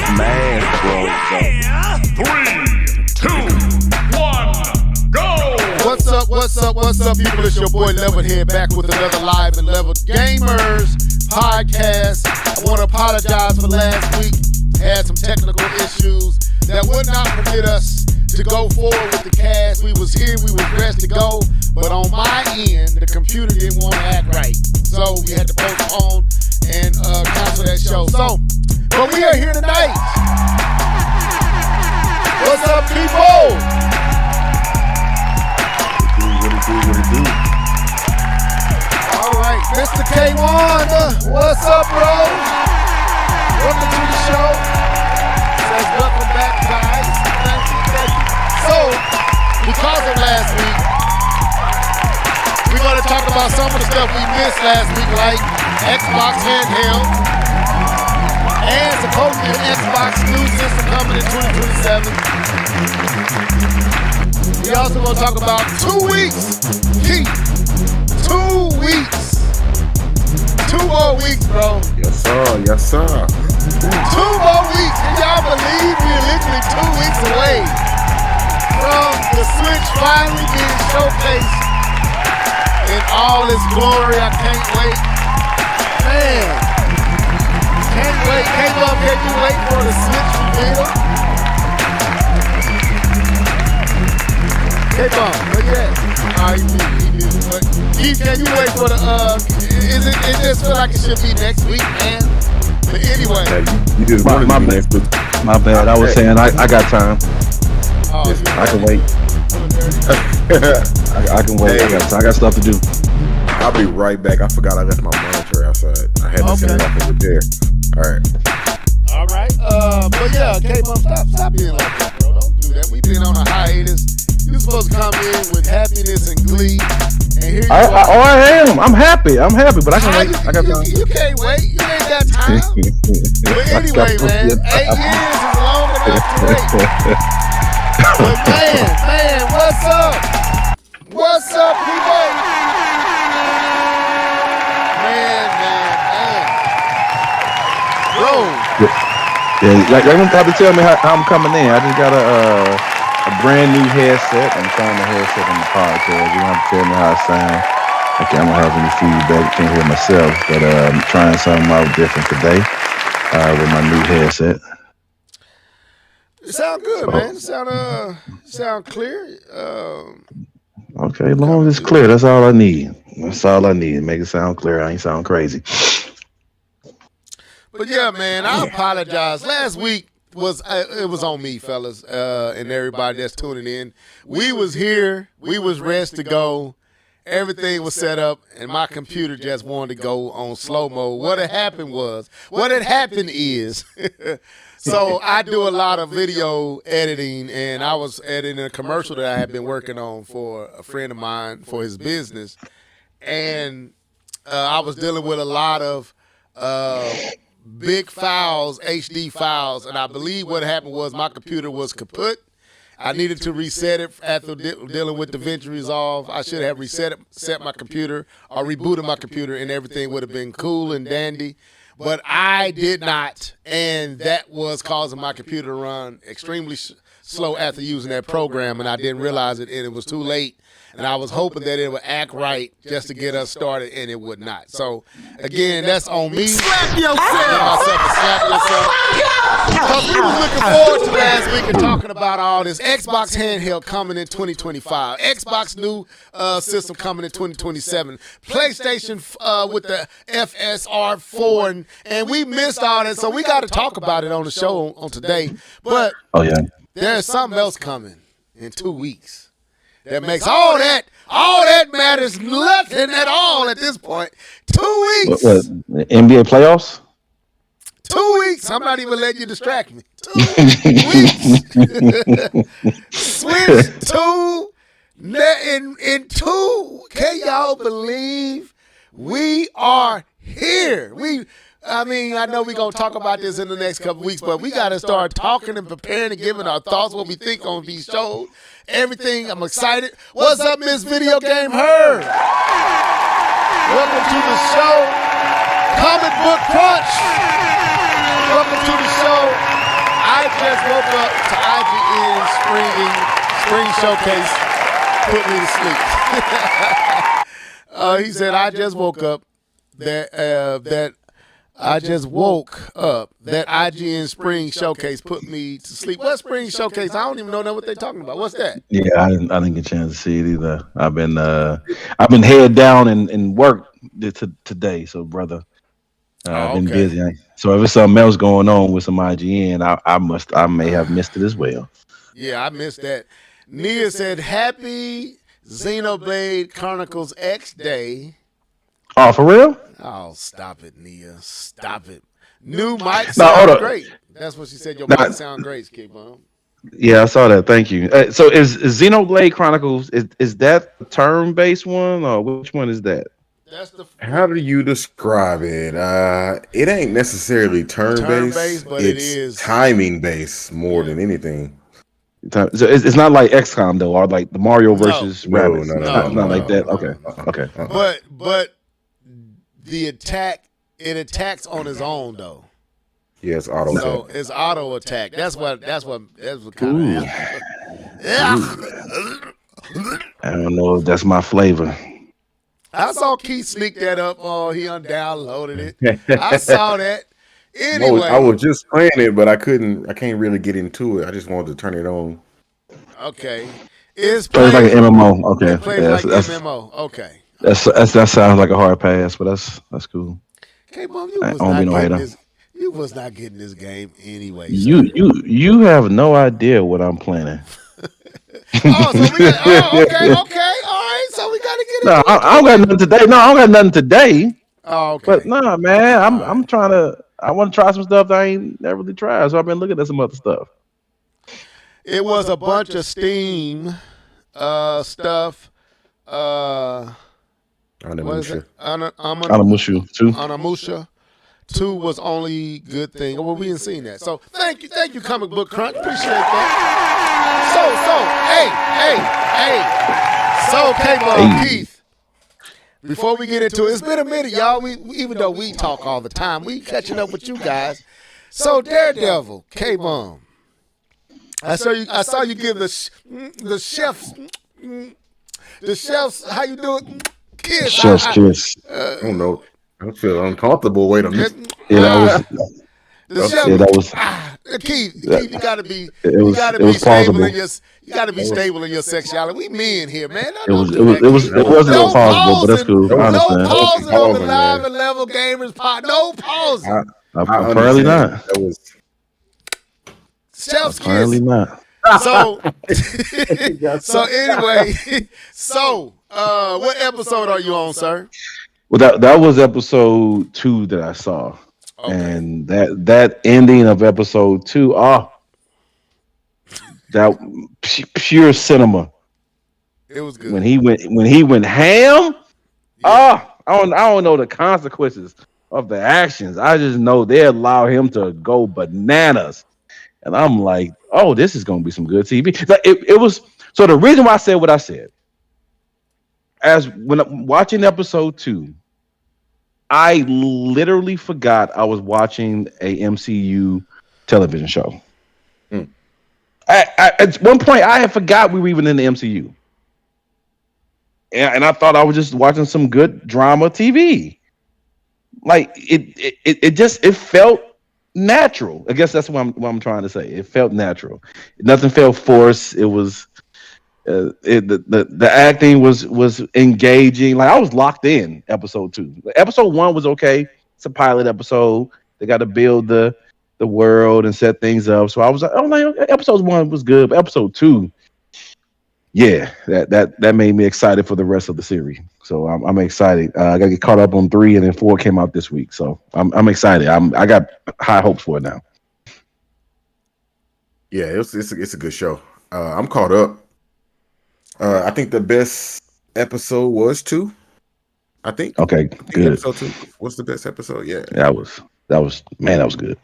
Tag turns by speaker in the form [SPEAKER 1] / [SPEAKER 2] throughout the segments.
[SPEAKER 1] smashed, bro.
[SPEAKER 2] 3, 2, 1, go!
[SPEAKER 3] What's up, people? It's your boy Level here, back with another Live and Level Gamers podcast. I want to apologize for last week. Had some technical issues that would not permit us to go forward with the cast. We was here, we was dressed to go, but on my end, the computer didn't want to act right. So we had to postpone and cancel that show. But we are here tonight. What's up, people?
[SPEAKER 1] What it do?
[SPEAKER 3] All right, Mr. K1, what's up, bro? Welcome to the show. Says welcome back, guys. Thank you. So, because of last week, we're going to talk about some of the stuff we missed last week, like Xbox Handheld, and supposedly an Xbox new system coming in 2027. We also going to talk about 2 weeks. Keith, 2 weeks. 2 more weeks, bro.
[SPEAKER 1] Yes, sir.
[SPEAKER 3] 2 more weeks. Can y'all believe we're literally 2 weeks away from the Switch finally being showcased in all its glory? I can't wait. Man. Can't wait. K-Love, can you wait for the Switch reveal? K-Love, where you at? He knew. But Keith, can you wait for the, it just feel like it should be next week, man. But anyway.
[SPEAKER 1] Yeah, you just wanted
[SPEAKER 4] my
[SPEAKER 1] to be
[SPEAKER 4] bad.
[SPEAKER 1] next week.
[SPEAKER 4] My bad. I was saying I got time.
[SPEAKER 3] Oh,
[SPEAKER 4] I can wait. I can wait.
[SPEAKER 1] Hey.
[SPEAKER 4] I got stuff to do.
[SPEAKER 1] I'll be right back. I forgot I left my monitor outside. I had to set it off over there. All right.
[SPEAKER 3] But yeah, K-Bum, stop being like that, bro. Don't do that. We've been on a hiatus. You're supposed to come in with happiness and glee. And here you are.
[SPEAKER 4] I am. I'm happy, but I can wait. I got time.
[SPEAKER 3] You can't wait. You ain't got time. But anyway, man, 8 years is long enough to wait. But man, what's up? What's up, people? Man. Bro.
[SPEAKER 4] Yeah, like everyone probably tell me how I'm coming in. I just got a brand new headset. I'm trying the headset on the podcast. You don't have to tell me how it sounds. Okay, I don't have any feedback. Can't hear myself, but I'm trying something out different today with my new headset.
[SPEAKER 3] It sound good, man. It sound clear.
[SPEAKER 4] Okay, as long as it's clear, that's all I need. Make it sound clear. I ain't sound crazy.
[SPEAKER 3] But yeah, man, I apologize. Last week was on me, fellas, and everybody that's tuning in. We was here. We was ready to go. Everything was set up, and my computer just wanted to go on slow mode. What had happened is, so I do a lot of video editing, and I was editing a commercial that I had been working on for a friend of mine for his business, and I was dealing with a lot of big files, HD files, and I believe what happened was my computer was kaput. I needed to reset it after dealing with DaVinci Resolve. I should have set my computer or rebooted my computer, and everything would have been cool and dandy. But I did not, and that was causing my computer to run extremely slow after using that program, and I didn't realize it, and it was too late. And I was hoping that it would act right just to get us started, and it would not. So, again, that's on me. Slap yourself. Because we was looking forward to last week and talking about all this Xbox Handheld coming in 2025. Xbox new system coming in 2027. PlayStation with the FSR4. And we missed all that, so we got to talk about it on the show on today. But there's something else coming in 2 weeks. That makes all that matters nothing at all at this point. 2 weeks.
[SPEAKER 4] What, NBA playoffs?
[SPEAKER 3] 2 weeks. I'm not even letting you distract me. 2 weeks. Switch 2 in 2. Can y'all believe we are here? I know we're going to talk about this in the next couple weeks, but we got to start talking and preparing and giving our thoughts, what we think on these shows. Everything. I'm excited. What's up, Miss Video Game Her? Welcome to the show. Comic Book Crunch. Welcome to the show. I just woke up to IGN Spring Showcase. Put me to sleep. He said, I just woke up that IGN Spring Showcase put me to sleep. What Spring Showcase? I don't even know what they're talking about. What's that?
[SPEAKER 4] Yeah, I didn't get a chance to see it either. I've been head down and work today, so brother, I've been busy. So if there's something else going on with some IGN, I may have missed it as well.
[SPEAKER 3] Yeah, I missed that. Nia said, "Happy Xenoblade Chronicles X Day."
[SPEAKER 4] Oh, for real?
[SPEAKER 3] Oh, stop it, Nia. Stop it. New mic sounds great. That's what she said. Your mic sounds great, Skip.
[SPEAKER 4] Yeah, I saw that. Thank you. So is Xenoblade Chronicles, is that the turn-based one, or which one is that?
[SPEAKER 1] How do you describe it? It ain't necessarily turn-based,
[SPEAKER 3] but
[SPEAKER 1] it's
[SPEAKER 3] it is
[SPEAKER 1] timing-based more than anything.
[SPEAKER 4] So it's not like XCOM though, or like the Mario versus Rabbids.
[SPEAKER 1] No,
[SPEAKER 4] it's not like that. Okay.
[SPEAKER 3] But the attack, it attacks on its own though.
[SPEAKER 1] Yeah, it's auto.
[SPEAKER 3] So it's auto attack. That's what kind of
[SPEAKER 4] I don't know if that's my flavor.
[SPEAKER 3] I saw Keith sneak that up. Oh, he undownloaded it. I saw that. Anyway,
[SPEAKER 1] I was just playing it, but I can't really get into it. I just wanted to turn it on.
[SPEAKER 3] Okay.
[SPEAKER 4] It's like an MMO. Okay.
[SPEAKER 3] It plays like MMO. Okay.
[SPEAKER 4] That sounds like a hard pass, but that's cool.
[SPEAKER 3] Okay, Mom, you was not getting this game anyway.
[SPEAKER 4] You have no idea what I'm planning.
[SPEAKER 3] Okay. All right. So we gotta get it.
[SPEAKER 4] No, I don't got nothing today. No, I don't got nothing today.
[SPEAKER 3] Oh, okay.
[SPEAKER 4] But nah, man, I'm trying to. I want to try some stuff that I ain't never really tried. So I've been looking at some other stuff.
[SPEAKER 3] It was a bunch of Steam stuff.
[SPEAKER 1] Onimusha.
[SPEAKER 4] Onimusha 2.
[SPEAKER 3] Onimusha 2 was only good thing. Well, we ain't seen that. So thank you, Comic Book Crunch. Appreciate that. So, Keith. Before we get into it, it's been a minute, y'all. We even though we talk all the time, we catching up with you guys. So Daredevil, K-Bomb. I saw you give the chefs how you do it kiss.
[SPEAKER 4] Chef's kiss.
[SPEAKER 1] I don't know. I feel uncomfortable. Wait a minute.
[SPEAKER 4] That was.
[SPEAKER 3] Keith, you gotta be stable in your. You gotta be stable in your sexuality. We men here, man.
[SPEAKER 4] It wasn't impossible, but that's cool. I understand.
[SPEAKER 3] No pausing on the Live and Level Gamers pod. No pausing.
[SPEAKER 4] Apparently not.
[SPEAKER 1] That was
[SPEAKER 3] Chef's
[SPEAKER 4] apparently
[SPEAKER 3] kiss.
[SPEAKER 4] not.
[SPEAKER 3] So anyway, what episode are you on, sir?
[SPEAKER 4] Well, that was episode 2 that I saw. Okay. And that ending of episode 2, that pure cinema.
[SPEAKER 3] It was good.
[SPEAKER 4] When he went ham. Yeah. I don't know the consequences of the actions. I just know they allow him to go bananas, and I'm like, oh, this is gonna be some good TV. Like it was. So the reason why I said what I said, as when I'm watching episode 2. I literally forgot I was watching a MCU television show. At one point, I had forgot we were even in the MCU. And I thought I was just watching some good drama TV. Like, it felt natural. I guess that's what I'm trying to say. It felt natural. Nothing felt forced. It was... the acting was engaging. Like I was locked in episode 2. Episode 1 was okay. It's a pilot episode. They got to build the world and set things up. So I was like, oh no, episode 1 was good. But episode 2, yeah, that made me excited for the rest of the series. So I'm excited. I got to get caught up on 3, and then 4 came out this week. So I'm excited. I got high hopes for it now.
[SPEAKER 1] Yeah, it's a good show. I'm caught up. I think the best episode was 2. I think.
[SPEAKER 4] Okay, good.
[SPEAKER 1] Episode 2. What's the best episode? Yeah.
[SPEAKER 4] That was good.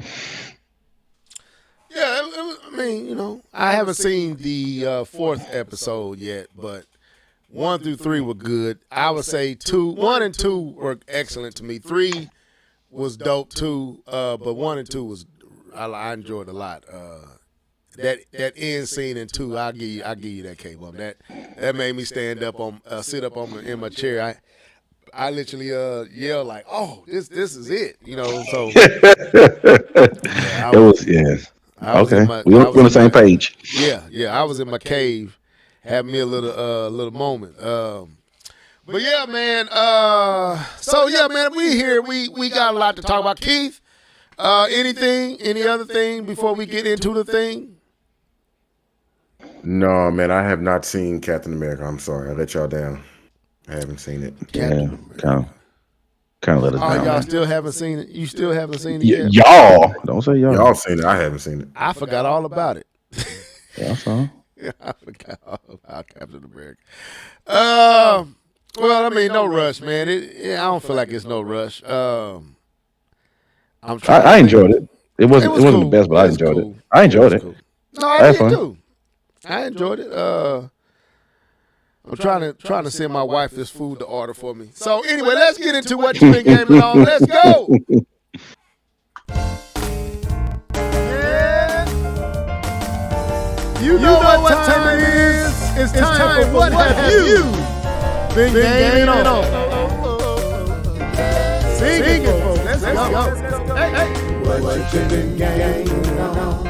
[SPEAKER 3] Yeah, I mean, I haven't seen the 4th episode yet, but 1 through 3 were good. I would say 1 and 2 were excellent to me. 3 was dope too. But 1 and 2 was I enjoyed a lot. That end scene in 2, I give you that, K-Bum. That made me stand up sit up in my chair. I literally yell like, "Oh, this is it," So yeah,
[SPEAKER 4] It was, yeah.
[SPEAKER 3] I was in
[SPEAKER 4] Okay.
[SPEAKER 3] my
[SPEAKER 4] We're
[SPEAKER 3] I
[SPEAKER 4] on
[SPEAKER 3] was
[SPEAKER 4] the
[SPEAKER 3] in
[SPEAKER 4] same
[SPEAKER 3] my
[SPEAKER 4] page.
[SPEAKER 3] yeah I was in my cave, having me a little moment. But yeah, man. So yeah, man, we here. We got a lot to talk about. Keith, any other thing before we get into the thing?
[SPEAKER 1] No, man, I have not seen Captain America. I'm sorry, I let y'all down. I haven't seen it.
[SPEAKER 4] Yeah,
[SPEAKER 3] Captain America.
[SPEAKER 4] kind of let us
[SPEAKER 3] Oh,
[SPEAKER 4] down,
[SPEAKER 3] y'all
[SPEAKER 4] man.
[SPEAKER 3] still haven't seen it? You still haven't seen it yet?
[SPEAKER 4] Y'all, don't say y'all.
[SPEAKER 1] Y'all seen it? I haven't seen it.
[SPEAKER 3] I forgot all about it.
[SPEAKER 4] Yeah, I saw.
[SPEAKER 3] I forgot all about Captain America. Well, I mean, no rush, man. I don't feel like it's no rush. I'm trying.
[SPEAKER 4] I enjoyed it. It
[SPEAKER 3] It
[SPEAKER 4] wasn't
[SPEAKER 3] was
[SPEAKER 4] the
[SPEAKER 3] cool.
[SPEAKER 4] best, but I
[SPEAKER 3] It was
[SPEAKER 4] enjoyed it.
[SPEAKER 3] cool.
[SPEAKER 4] I enjoyed it.
[SPEAKER 3] Cool. No,
[SPEAKER 4] I
[SPEAKER 3] I
[SPEAKER 4] had
[SPEAKER 3] did
[SPEAKER 4] fun.
[SPEAKER 3] too. I enjoyed it. I'm trying to send my wife this food to order for me. So anyway, let's get into what you've been gaming on. Let's go. Yeah. You know what time it is. It's time for what have you been gaming on. Sing it, folks. Let's go. Hey. What you been gaming on?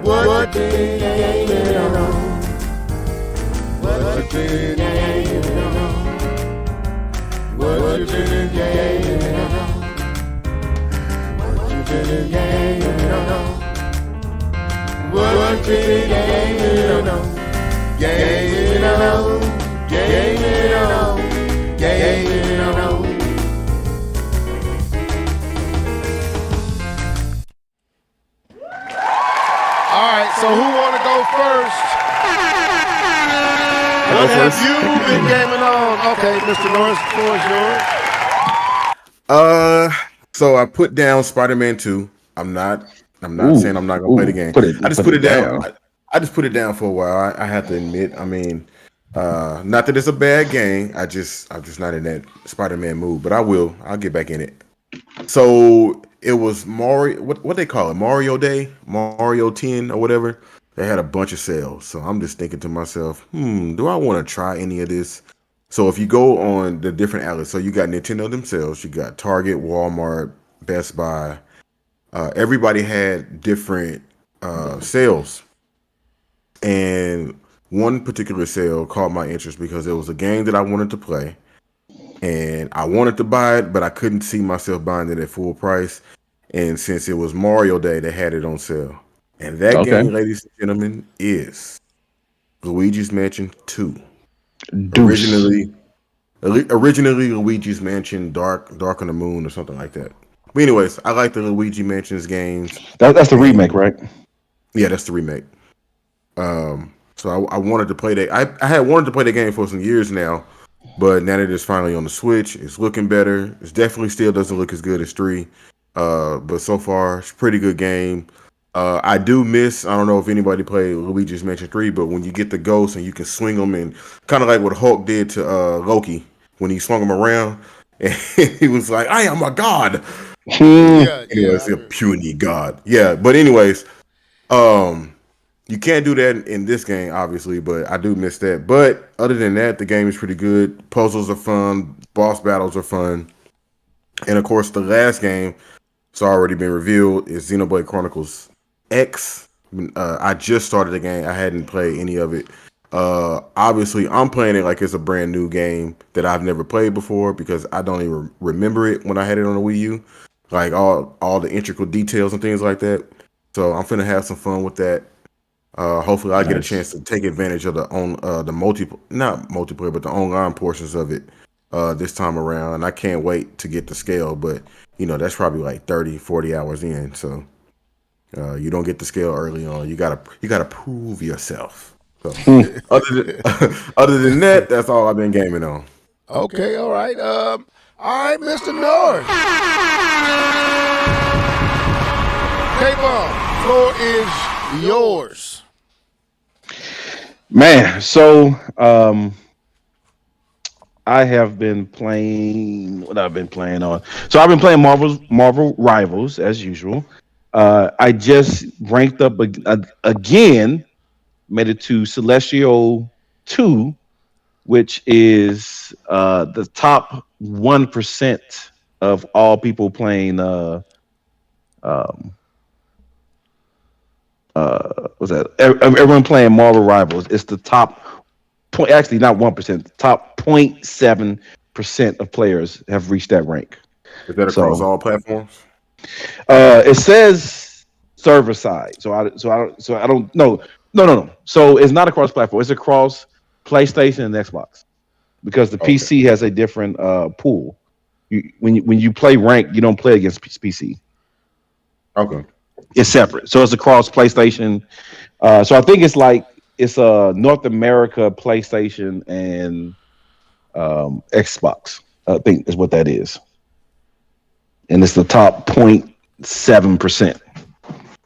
[SPEAKER 3] What you been gaming on? What you been gaming on? What you been gaming on? What you been gaming on? What you been gaming on? Gaming on, gaming on, gaming on. All right, so who want to go first? What have you been gaming on? Okay, Mr. Norris, the floor is yours.
[SPEAKER 1] So I put down Spider-Man 2. I'm not saying I'm not gonna play the game. I just put it down. I just put it down for a while. I have to admit. I mean, not that it's a bad game. I'm just not in that Spider-Man mood. But I'll get back in it. So it was Mario. What they call it? Mario Day, Mario 10 or whatever. They had a bunch of sales. So I'm just thinking to myself, do I want to try any of this? So if you go on the different outlets, so you got Nintendo themselves, you got Target, Walmart, Best Buy. Everybody had different sales, and one particular sale caught my interest because it was a game that I wanted to play, and I wanted to buy it, but I couldn't see myself buying it at full price. And since it was Mario Day, they had it on sale. And that game, ladies and gentlemen, is Luigi's Mansion 2. Originally Luigi's Mansion Dark on the Moon or something like that. But anyways, I like the Luigi Mansions games.
[SPEAKER 4] That's the remake, right?
[SPEAKER 1] Yeah, that's the remake. So I wanted to play that. I had wanted to play the game for some years now, but now that it's finally on the Switch, it's looking better. It definitely still doesn't look as good as 3. But so far, it's a pretty good game. I do miss, I don't know if anybody played Luigi's Mansion 3, but when you get the ghosts and you can swing them, and kind of like what Hulk did to Loki when he swung him around, and he was like, I am a god. Anyways, a puny god. Yeah, but anyways, you can't do that in this game, obviously, but I do miss that. But other than that, the game is pretty good. Puzzles are fun. Boss battles are fun. And of course, the last game, it's already been revealed, is Xenoblade Chronicles X. I just started the game. I hadn't played any of it. Obviously, I'm playing it like it's a brand new game that I've never played before because I don't even remember it when I had it on the Wii U. Like all the intricate details and things like that. So I'm finna have some fun with that. Hopefully, I get a chance to take advantage of the not multiplayer, but the online portions of it this time around. And I can't wait to get the scale, but that's probably like 30, 40 hours in. So you don't get the scale early on. You gotta prove yourself. So other than that, that's all I've been gaming on.
[SPEAKER 3] Okay, all right. All right, Mr. Norris. K-Ball, floor is yours.
[SPEAKER 4] Man, so I have been playing what I've been playing on. So I've been playing Marvel Rivals as usual. I just ranked up again, made it to Celestial 2, which is the top 1% of all people playing um, what's that? Everyone playing Marvel Rivals. It's the top point, actually not 1%, the top 0.7% of players have reached that rank.
[SPEAKER 1] Is that across
[SPEAKER 4] So
[SPEAKER 1] all platforms?
[SPEAKER 4] it says server side. So I don't know. No. So it's not across platform. It's across PlayStation and Xbox because the
[SPEAKER 1] Okay.
[SPEAKER 4] PC has a different pool. When you play rank, you don't play against PC.
[SPEAKER 1] Okay.
[SPEAKER 4] It's separate. So it's across PlayStation. So I think it's North America, PlayStation, and Xbox. I think is what that is, and it's the top 0.7%.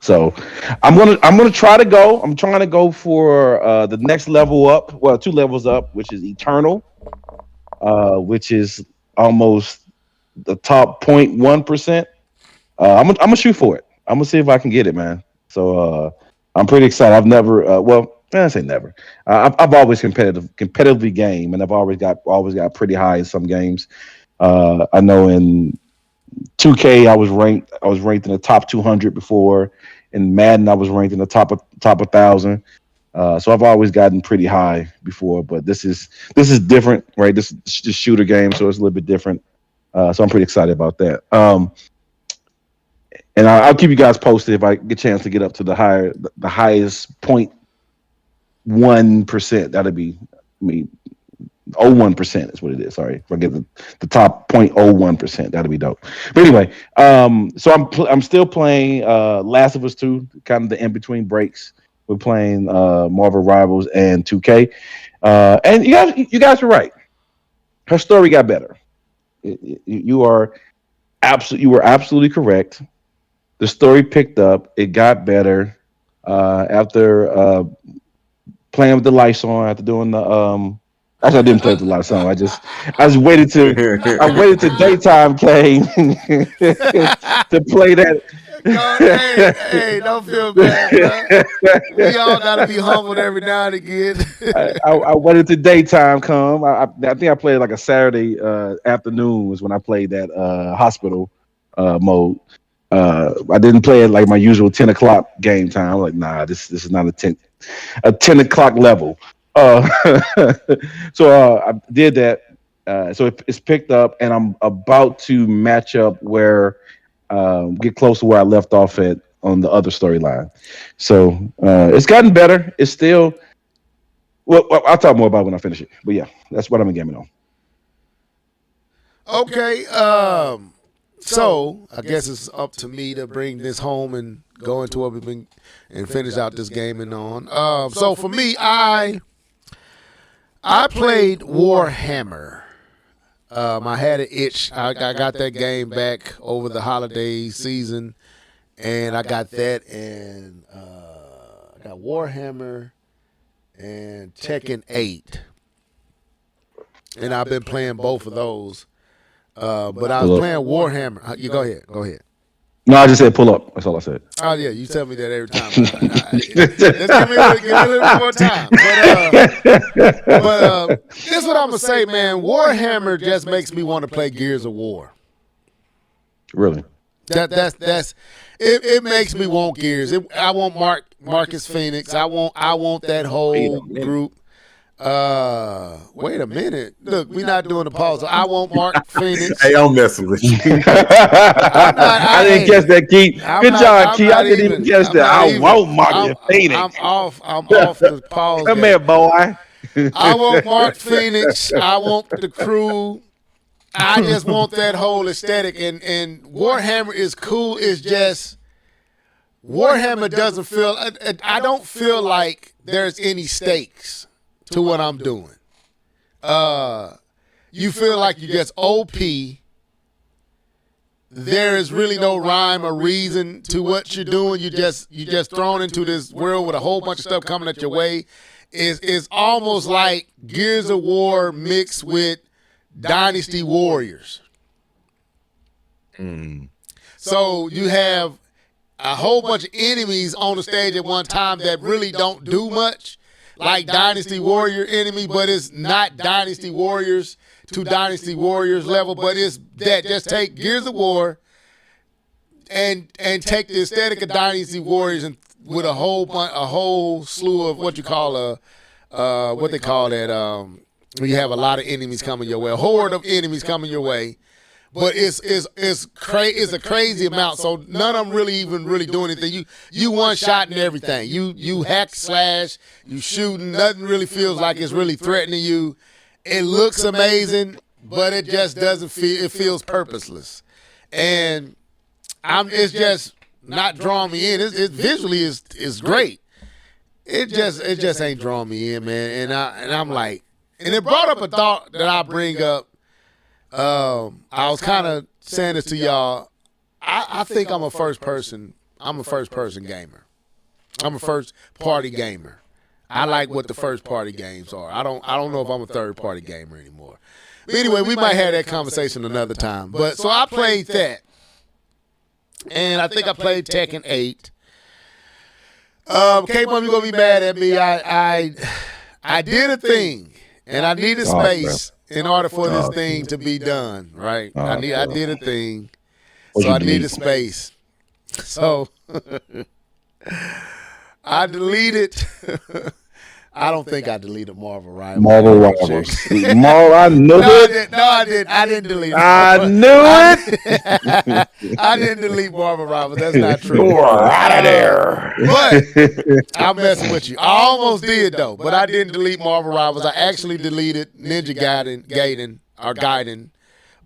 [SPEAKER 4] So I'm gonna try to go. I'm trying to go for the next level up. Well, two levels up, which is Eternal, which is almost the top 0.1%. I'm gonna shoot for it. I'm gonna see if I can get it, man. So I'm pretty excited. I've never, I say never. I've always competitively game, and I've always got pretty high in some games. I know in 2K I was ranked in the top 200 before. In Madden I was ranked in the top 1,000. So I've always gotten pretty high before, but this is different, right? This is just shooter game, so it's a little bit different. So I'm pretty excited about that. And I'll keep you guys posted if I get a chance to get up to the highest 0.1%. That'd be, I mean, 0.01% is what it is. Sorry, if I get the top 0.01%, that'd be dope. But anyway, so I'm still playing Last of Us 2, kind of the in between breaks. We're playing Marvel Rivals and 2K, and you guys were right. Her story got better. You were absolutely correct. The story picked up. It got better after playing with the lights on. After doing the actually, I didn't play with the lights on. I just waited till daytime came to play that.
[SPEAKER 3] Hey, don't feel bad, bro. We all gotta be humbled every now and again.
[SPEAKER 4] I waited till daytime come. I think I played like a Saturday afternoon was when I played that hospital mode. I didn't play it like my usual 10 o'clock game time. I'm like, nah, this is not a 10 o'clock level. Uh, so I did that. So it's picked up, and I'm about to match up where get close to where I left off at on the other storyline. So it's gotten better. It's still well. I'll talk more about it when I finish it. But yeah, that's what I'm gaming on.
[SPEAKER 3] Okay, so I guess it's up to me to bring this home and go into what we've been and finish out this gaming on. So for me, I played Warhammer. I had an itch. I got that game back over the holiday season, and I got that, and I got Warhammer and Tekken 8, and I've been playing both of those. But I was playing Warhammer. You go ahead.
[SPEAKER 4] No, I just said pull up. That's all I said.
[SPEAKER 3] Oh yeah, you tell me that every time. Let's give me a little bit more time. But this is what I'm gonna say, man. Warhammer just makes me want to play Gears of War.
[SPEAKER 4] Really?
[SPEAKER 3] That's it makes me want Gears. I want Marcus Phoenix. I want that whole group. Wait a minute. Look, we're not doing the pause. I want Mark Phoenix.
[SPEAKER 1] Hey, I'm messing with you.
[SPEAKER 4] I didn't catch that, Keith. Good job, Keith. I didn't even catch that. I want Mark Phoenix.
[SPEAKER 3] I'm off the pause.
[SPEAKER 4] Come here, boy.
[SPEAKER 3] I want Mark Phoenix. I want the crew. I just want that whole aesthetic. And Warhammer is cool. It's just Warhammer doesn't feel. I don't feel like there's any stakes to what I'm doing. You feel like you're just OP. There is really no rhyme or reason to what you're doing. You just thrown into this world with a whole bunch of stuff coming at your way. It's almost like Gears of War mixed with Dynasty Warriors. So you have a whole bunch of enemies on the stage at one time that really don't do much, like Dynasty Warrior enemy, but it's not Dynasty Warriors to Dynasty Warriors level, but it's that just take Gears of War and take the aesthetic of Dynasty Warriors and with a whole slew of what you call what they call that when you have a lot of enemies coming your way, a horde of enemies coming your way. But it's a crazy amount. So none of them really do anything. You one shot and everything. You hack slash, you shooting. Nothing really feels like it's really threatening you. It looks amazing, but it just doesn't feel. It feels purposeless, and it's just not drawing me in. It visually is great. It just ain't drawing me in, man. And I'm like, and it brought up a thought that I bring up. I was kind of saying this to y'all. I think I'm a first person gamer. I'm a first party gamer. I like what the first party games are. I don't know if I'm a third party gamer anymore. But anyway, we might have that conversation another time. But so I played that. And I think I played Tekken 8. K-Bum, you're gonna be mad at me. I did a thing and I needed space in order for this thing to be done, right? I did a thing, so I needed space. So I deleted. I don't think I deleted Marvel Rivals.
[SPEAKER 4] Marvel Rivals. I knew it.
[SPEAKER 3] I didn't delete it.
[SPEAKER 4] I knew it.
[SPEAKER 3] I didn't delete Marvel Rivals. That's not true.
[SPEAKER 4] You are out of there.
[SPEAKER 3] But I'm messing with you. I almost did though, but I didn't delete Marvel Rivals. I actually deleted Ninja Gaiden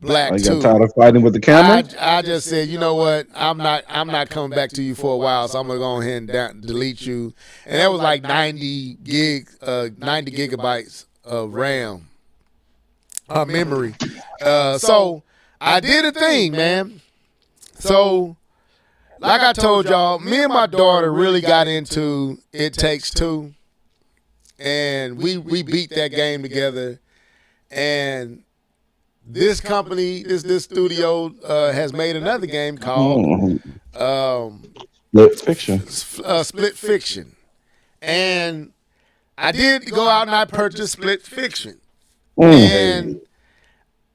[SPEAKER 3] Black 2.
[SPEAKER 4] You got tired of fighting with the camera?
[SPEAKER 3] I just said, you know what? I'm not coming back to you for a while, so I'm gonna go ahead and delete you. And that was like 90 gigabytes of RAM, memory. So I did a thing, man. So, like I told y'all, me and my daughter really got into It Takes Two, and we beat that game together. And this company, this studio has made another game called Split Fiction. And I did go out and I purchased Split Fiction. And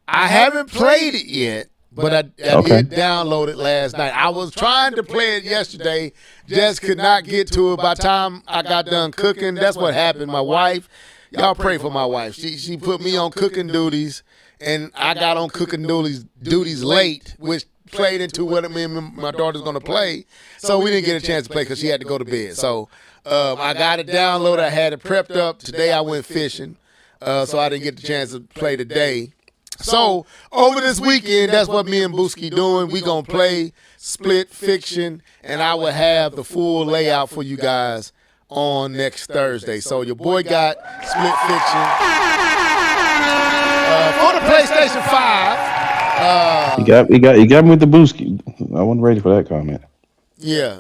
[SPEAKER 3] I haven't played it yet, but I did download it last night. I was trying to play it yesterday, just could not get to it. By the time I got done cooking, that's what happened. My wife, y'all pray for my wife. She put me on cooking duties. And I got on cooking duties late, which played into what me and my daughter's going to play. So we didn't get a chance to play because she had to go to bed. So I got it downloaded. I had it prepped up. Today I went fishing, so I didn't get the chance to play today. So over this weekend, that's what me and Booski doing. We going to play Split Fiction, and I will have the full layout for you guys on next Thursday. So your boy got Split Fiction. For the PlayStation 5.
[SPEAKER 4] You got me with the Booski. I wasn't ready for that comment.
[SPEAKER 3] Yeah.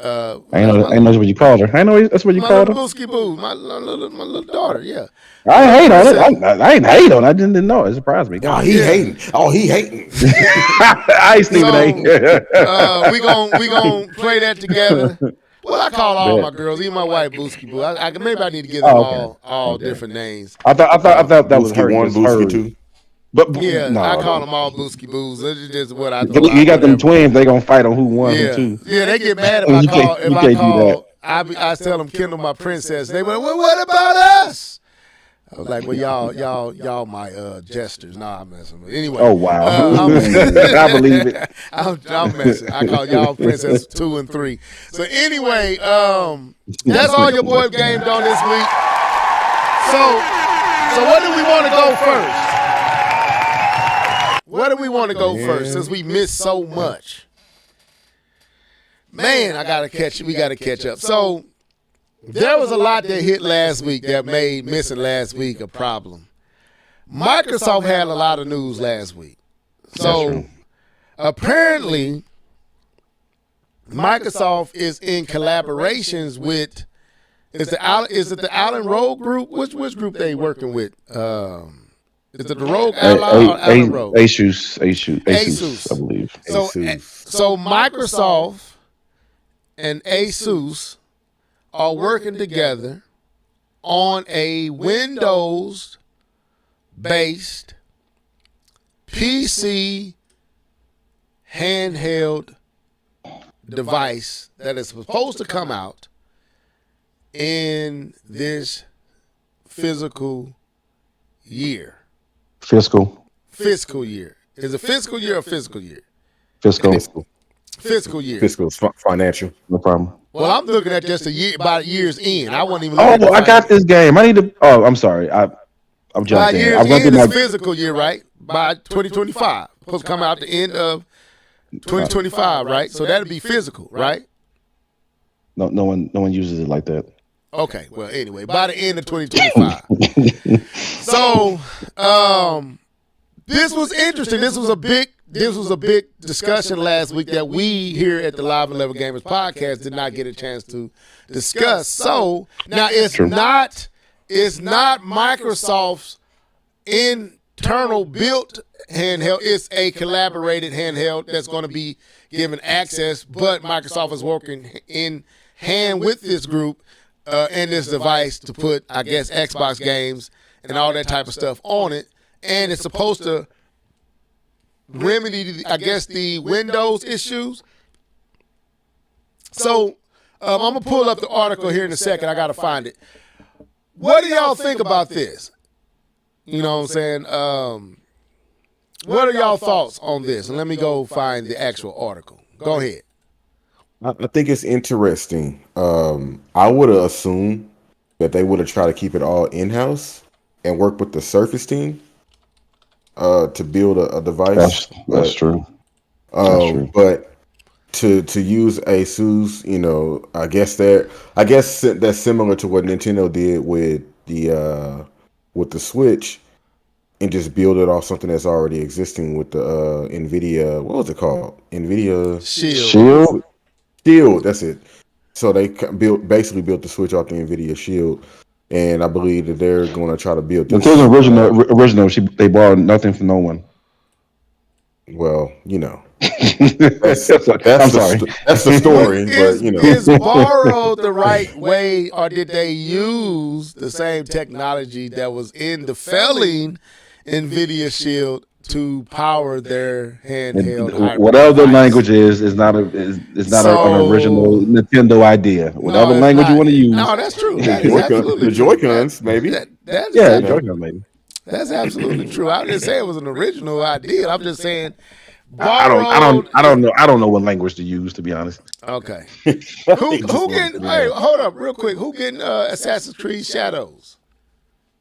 [SPEAKER 4] I ain't know that's what you called her. I know that's what you called her.
[SPEAKER 3] Booski Boo, my little daughter, yeah.
[SPEAKER 4] I ain't hate on it. I ain't hate on it. I didn't know. It surprised me.
[SPEAKER 1] Oh, he hating.
[SPEAKER 4] I ain't Stephen A.
[SPEAKER 3] We gonna play that together. Well, I call all my girls, even my wife, Booski Boo. Maybe I need to give them all different names.
[SPEAKER 4] I thought that was her.
[SPEAKER 1] One, Booski 2.
[SPEAKER 3] But yeah, no, I call them all Booski Boos. That's just what I thought.
[SPEAKER 4] You got them twins. They gonna fight on who won who two.
[SPEAKER 3] Yeah, they get mad if I call. I tell them Kendall my princess. They went, well, what about us? I was like, well, y'all my jesters. Nah, I'm messing with. Anyway.
[SPEAKER 4] Oh wow. I believe it.
[SPEAKER 3] I'm messing. I call y'all princess 2 and 3. So anyway, that's all your boy gamed on this week. So what do we want to go first? Where do we want to go first since we missed so much? Man, we got to catch up. So there was a lot that hit last week that made missing last week a problem. Microsoft had a lot of news last week. So apparently Microsoft is in collaborations with is it the Allen Road group? Which group they working with? Is it the Rogue Ally or Allen Rogue?
[SPEAKER 4] Asus, I believe.
[SPEAKER 3] So Microsoft and Asus are working together on a Windows-based PC handheld device that is supposed to come out in this fiscal year.
[SPEAKER 4] Fiscal
[SPEAKER 3] year. Is it fiscal year or fiscal year?
[SPEAKER 4] Fiscal
[SPEAKER 3] year.
[SPEAKER 1] Fiscal is financial.
[SPEAKER 4] No problem.
[SPEAKER 3] Well, I'm looking at just a year, about year's end. I wasn't even.
[SPEAKER 4] Oh, I got this game. I need to. Oh, I'm sorry. I'm jumping.
[SPEAKER 3] By year's end is fiscal year, right? By 2025, supposed to come out the end of 2025, right? So that'd be physical, right?
[SPEAKER 4] No one uses it like that.
[SPEAKER 3] Okay. Well, anyway, by the end of 2025. So, this was interesting. This was a big discussion last week that we here at the Live and Level Gamers podcast did not get a chance to discuss. So now it's not Microsoft's internal built handheld. It's a collaborated handheld that's going to be given access, but Microsoft is working in hand with this group and this device to put, I guess, Xbox games and all that type of stuff on it. And it's supposed to remedy, I guess, the Windows issues. So I'm going to pull up the article here in a second. I got to find it. What do y'all think about this? You know what I'm saying? What are y'all thoughts on this? And let me go find the actual article. Go ahead.
[SPEAKER 1] I think it's interesting. I would have assumed that they would have tried to keep it all in-house and work with the Surface team to build a device.
[SPEAKER 4] That's true.
[SPEAKER 1] But to use Asus, you know, I guess that's similar to what Nintendo did with the Switch, and just build it off something that's already existing with the NVIDIA. What was it called? NVIDIA
[SPEAKER 4] Shield.
[SPEAKER 1] That's it. So they basically built the Switch off the NVIDIA Shield, and I believe that they're going to try to build this.
[SPEAKER 4] Until the original, they borrowed nothing from no one.
[SPEAKER 1] Well, you know, that's the story. But you know,
[SPEAKER 3] is borrowed the right way, or did they use the same technology that was in the failing NVIDIA Shield to power their handheld?
[SPEAKER 4] Whatever the language is not an original Nintendo idea. Whatever language you want to use.
[SPEAKER 3] No, that's true. That is absolutely
[SPEAKER 1] the Joy-Cons, maybe.
[SPEAKER 4] Joy-Cons, maybe.
[SPEAKER 3] That's absolutely true. I didn't say it was an original idea. I'm just saying.
[SPEAKER 4] I don't know what language to use, to be honest.
[SPEAKER 3] Okay. Who getting? Hey, hold up, real quick. Who getting Assassin's Creed Shadows?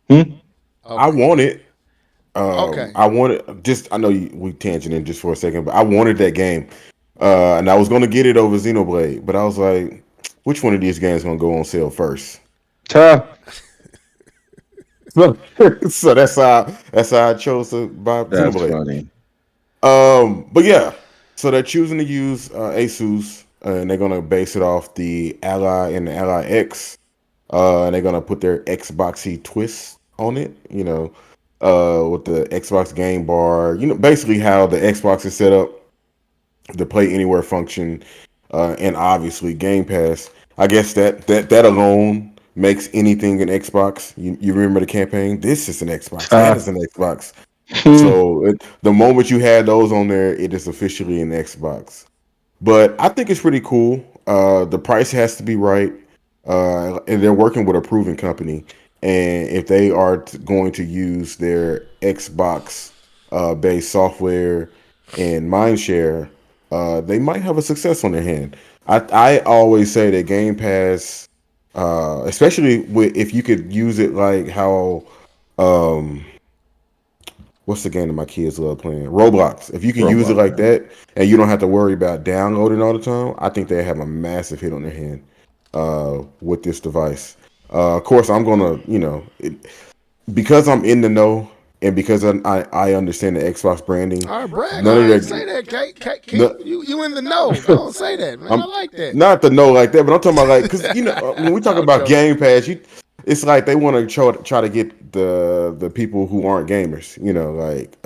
[SPEAKER 1] Okay. I want it.
[SPEAKER 3] Okay.
[SPEAKER 1] I wanted. I know we tangented just for a second, but I wanted that game, and I was going to get it over Xenoblade, but I was like, which one of these games is going to go on sale first? So that's how I chose to buy Xenoblade.
[SPEAKER 4] Funny.
[SPEAKER 1] But yeah, so they're choosing to use Asus, and they're gonna base it off the Ally and the Ally X, and they're gonna put their Xboxy twist on it. You know, with the Xbox Game Bar. You know, basically how the Xbox is set up, the Play Anywhere function, and obviously Game Pass. I guess that alone makes anything an Xbox. You remember the campaign? This is an Xbox. That is an Xbox. So the moment you had those on there, it is officially an Xbox. But I think it's pretty cool. The price has to be right, and they're working with a proven company. And if they are going to use their Xbox based software and mindshare, they might have a success on their hand. I always say that Game Pass, especially if you could use it like how. What's the game that my kids love playing? Roblox. If you can use it like that, and you don't have to worry about downloading all the time, I think they have a massive hit on their hand with this device. Of course, I'm gonna, because I'm in the know and because I understand the Xbox branding.
[SPEAKER 3] All right, brag. None of that. Say that, Kate. You in the know? Don't say that, man. I like that.
[SPEAKER 1] Not the know like that, but I'm talking about like because when we talk about Game Pass, it's like they want to try to get the people who aren't gamers, like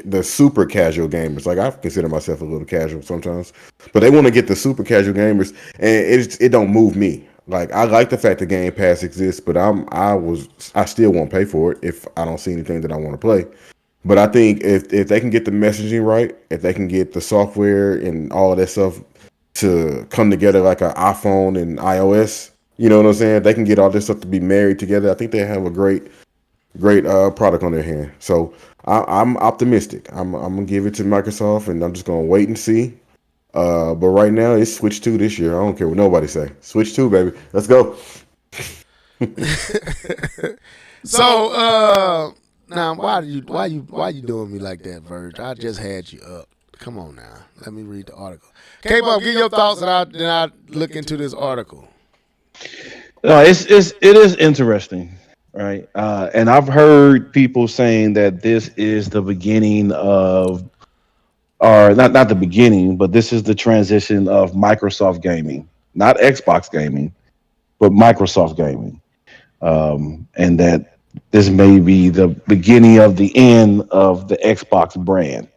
[SPEAKER 1] the super casual gamers. Like I consider myself a little casual sometimes, but they want to get the super casual gamers, and it don't move me. Like I like the fact that Game Pass exists, but I still won't pay for it if I don't see anything that I want to play. But I think if they can get the messaging right, if they can get the software and all of that stuff to come together like an iPhone and iOS, you know what I'm saying? They can get all this stuff to be married together. I think they have a great product on their hand. So I'm optimistic. I'm gonna give it to Microsoft, and I'm just gonna wait and see. But right now it's Switch 2 this year. I don't care what nobody say. Switch 2, baby. Let's go.
[SPEAKER 3] So now why you doing me like that, Verge? I just had you up. Come on now. Let me read the article. K-Bob, give your thoughts and then I look into this article.
[SPEAKER 4] No, it is interesting, right? And I've heard people saying that this is the beginning of, or not the beginning, but this is the transition of Microsoft gaming, not Xbox gaming, but Microsoft gaming, and that this may be the beginning of the end of the Xbox brand,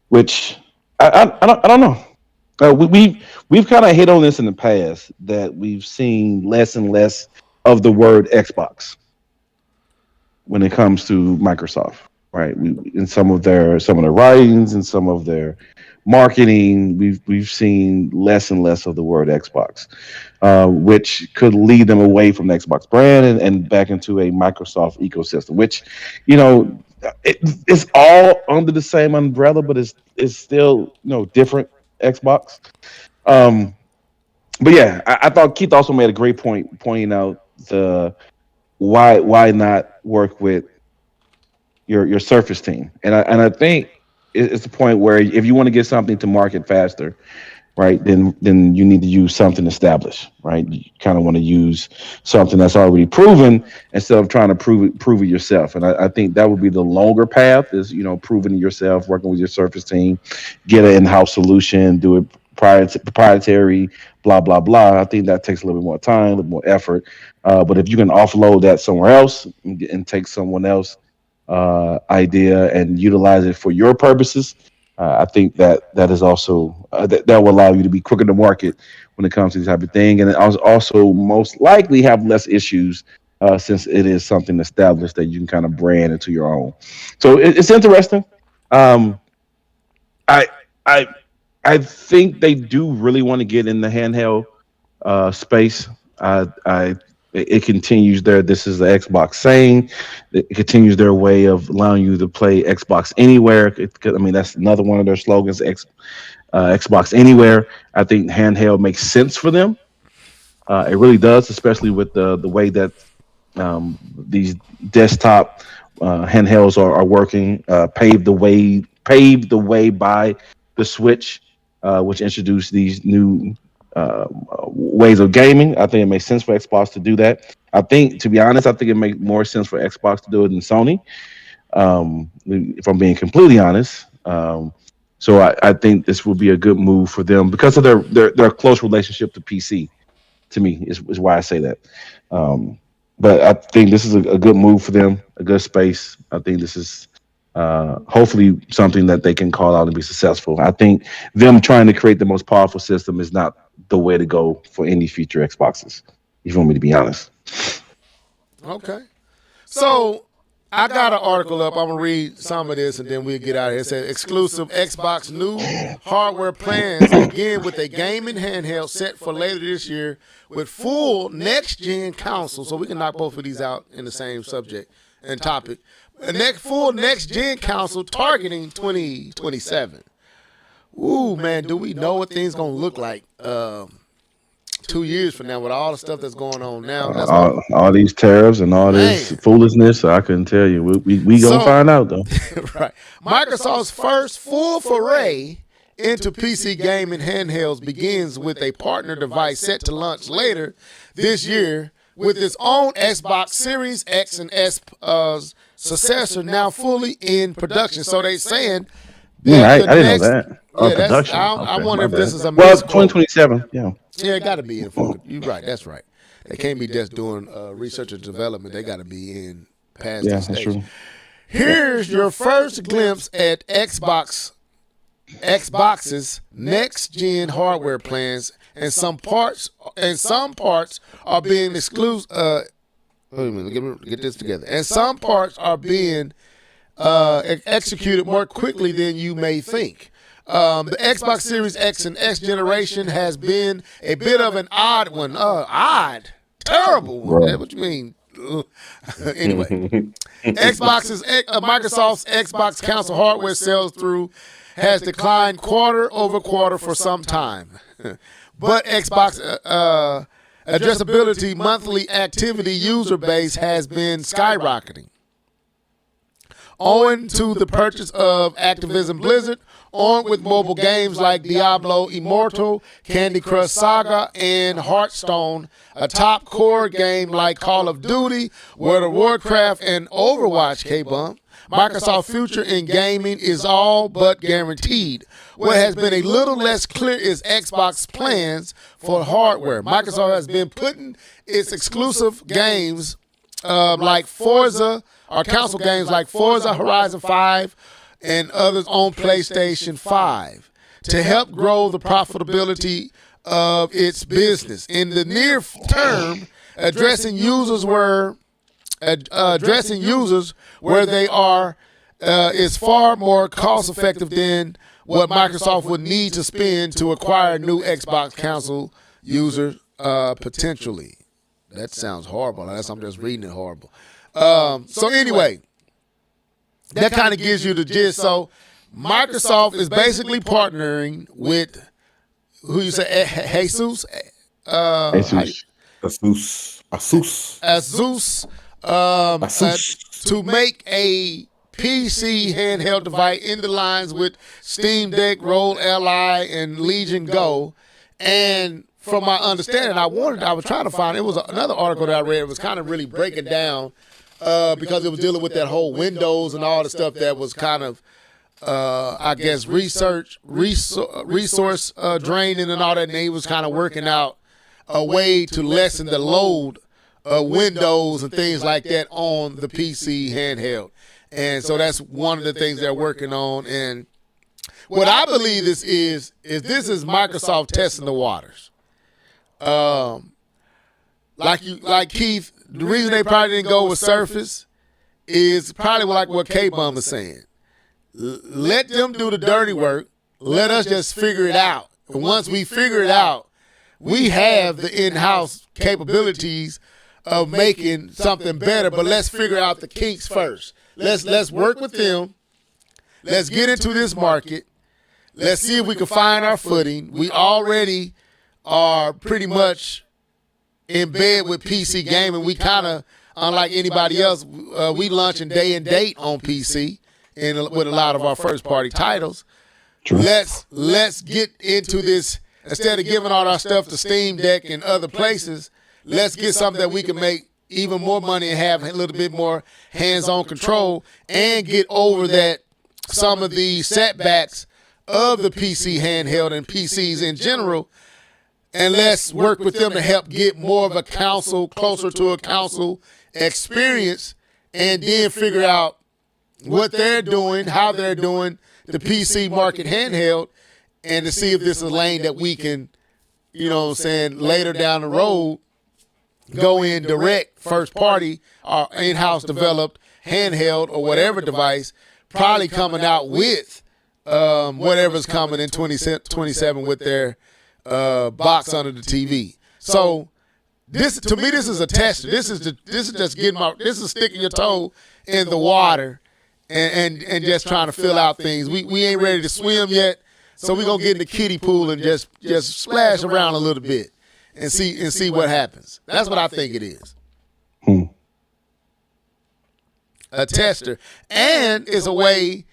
[SPEAKER 4] which I don't know. We've kind of hit on this in the past that we've seen less and less of the word Xbox when it comes to Microsoft, right? In some of their writings and some of their marketing, we've seen less and less of the word Xbox, which could lead them away from the Xbox brand and back into a Microsoft ecosystem, which, it's all under the same umbrella, but it's still different Xbox. Um, but yeah, I thought Keith also made a great point pointing out the why not work with your Surface team, and I think it's the point where if you want to get something to market faster, right, then you need to use something established, right? You kind of want to use something that's already proven instead of trying to prove it yourself. And I think that would be the longer path is proving it yourself, working with your Surface team, get an in-house solution, do it proprietary, blah blah blah. I think that takes a little bit more time, a little more effort. But if you can offload that somewhere else and take someone else idea and utilize it for your purposes, I think that is also that will allow you to be quicker to market when it comes to this type of thing, and it also most likely have less issues since it is something established that you can kind of brand into your own. So it's interesting. Um, I I I think they do really want to get in the handheld space. I it continues there. This is the Xbox saying. It continues their way of allowing you to play Xbox anywhere. I mean, that's another one of their slogans. Xbox anywhere. I think handheld makes sense for them. It really does, especially with the way that these desktop handhelds are working. Paved the way by the Switch, which introduced these new ways of gaming. I think it makes sense for Xbox to do that. I think, to be honest, I think it makes more sense for Xbox to do it than Sony. If I'm being completely honest. So I think this will be a good move for them because of their close relationship to PC. To me, is why I say that. But I think this is a good move for them, a good space. I think this is hopefully something that they can call out and be successful. I think them trying to create the most powerful system is not the way to go for any future Xboxes. If you want me to be honest.
[SPEAKER 3] Okay. So I got an article up. I'm gonna read some of this and then we'll get out of here. It says exclusive Xbox new hardware plans again with a gaming handheld set for later this year with full next gen console. So we can knock both of these out in the same subject and topic. A full next gen console targeting 2027. Ooh man, do we know what things gonna look like 2 years from now with all the stuff that's going on now?
[SPEAKER 4] All these tariffs and all this foolishness, I couldn't tell you. We gonna find out though.
[SPEAKER 3] Right. Microsoft's first full foray into PC gaming handhelds begins with a partner device set to launch later this year with its own Xbox Series X and S successor now fully in production. So they saying
[SPEAKER 4] I didn't know that. Production.
[SPEAKER 3] I wonder if this is a
[SPEAKER 4] well, 2027. Yeah.
[SPEAKER 3] Yeah, it got to be in full. You're right. That's right. They can't be just doing research and development. They got to be in past
[SPEAKER 4] Yeah,
[SPEAKER 3] this
[SPEAKER 4] that's
[SPEAKER 3] stage.
[SPEAKER 4] true.
[SPEAKER 3] Here's your first glimpse at Xbox's next gen hardware plans, and some parts are being exclusive. Wait a minute, let me get this together. And some parts are being executed more quickly than you may think. The Xbox Series X and X generation has been a bit of an odd one. Terrible one.
[SPEAKER 4] Right.
[SPEAKER 3] What you mean? Anyway, Microsoft's Xbox console hardware sales through has declined quarter over quarter for some time, but Xbox addressability monthly activity user base has been skyrocketing. Owing to the purchase of Activision Blizzard, on with mobile games like Diablo Immortal, Candy Crush Saga, and Hearthstone, a top core game like Call of Duty, World of Warcraft, and Overwatch, K-Bump. Microsoft's future in gaming is all but guaranteed. What has been a little less clear is Xbox plans for hardware. Microsoft has been putting its exclusive games like Forza, or console games like Forza Horizon 5 and others on PlayStation 5 to help grow the profitability of its business. In the near term, addressing users where they are is far more cost effective than what Microsoft would need to spend to acquire new Xbox console users potentially. That sounds horrible. Unless I'm just reading it horrible. So anyway, that kind of gives you the gist. So Microsoft is basically partnering with who you say, Jesus? Asus. To make a PC handheld device in the lines with Steam Deck, Roll Li, and Legion Go. And from my understanding, I was trying to find, it was another article that I read. It was kind of really breaking down because it was dealing with that whole Windows and all the stuff that was kind of, I guess, resource draining and all that. And he was kind of working out a way to lessen the load of Windows and things like that on the PC handheld. And so that's one of the things they're working on. And what I believe this is Microsoft testing the waters. Like Keith, the reason they probably didn't go with Surface is probably like what K-Bum is saying. Let them do the dirty work. Let us just figure it out. And once we figure it out, we have the in-house capabilities of making something better. But let's figure out the kinks first. Let's work with them. Let's get into this market. Let's see if we can find our footing. We already are pretty much in bed with PC gaming. We kind of, unlike anybody else, we launching day and date on PC with a lot of our first party titles.
[SPEAKER 4] True.
[SPEAKER 3] Let's get into this. Instead of giving all our stuff to Steam Deck and other places, let's get something that we can make even more money and have a little bit more hands-on control and get over that some of the setbacks of the PC handheld and PCs in general. And let's work with them to help get more of a console, closer to a console experience, and then figure out what they're doing, how they're doing the PC market handheld, and to see if this is a lane that we can, you know what I'm saying, later down the road, go in direct, first party, or in-house developed handheld or whatever device, probably coming out with whatever's coming in 2027 with their box under the TV. So this, to me, this is a tester. This is just this is sticking your toe in the water and just trying to fill out things. We ain't ready to swim yet, so we're gonna get in the kiddie pool and just splash around a little bit and see what happens. That's what I think it is. A tester, and it's a way,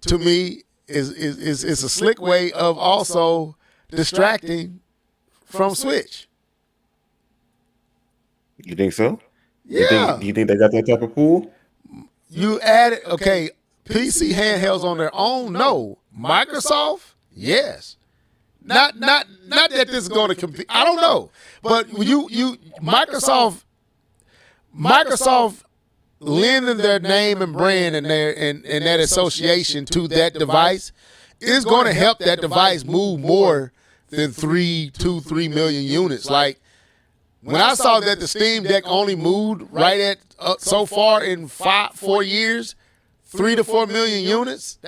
[SPEAKER 3] to me, is a slick way of also distracting from Switch.
[SPEAKER 1] You think so?
[SPEAKER 3] Yeah.
[SPEAKER 1] You think they got that type of pool?
[SPEAKER 3] You added, okay, PC handhelds on their own? No. Microsoft? Yes. Not that this is going to compete. I don't know. But Microsoft lending their name and brand and that association to that device is going to help that device move more than 3 million units. Like when I saw that the Steam Deck only moved right at so far in 4 years, 3 to 4 million units.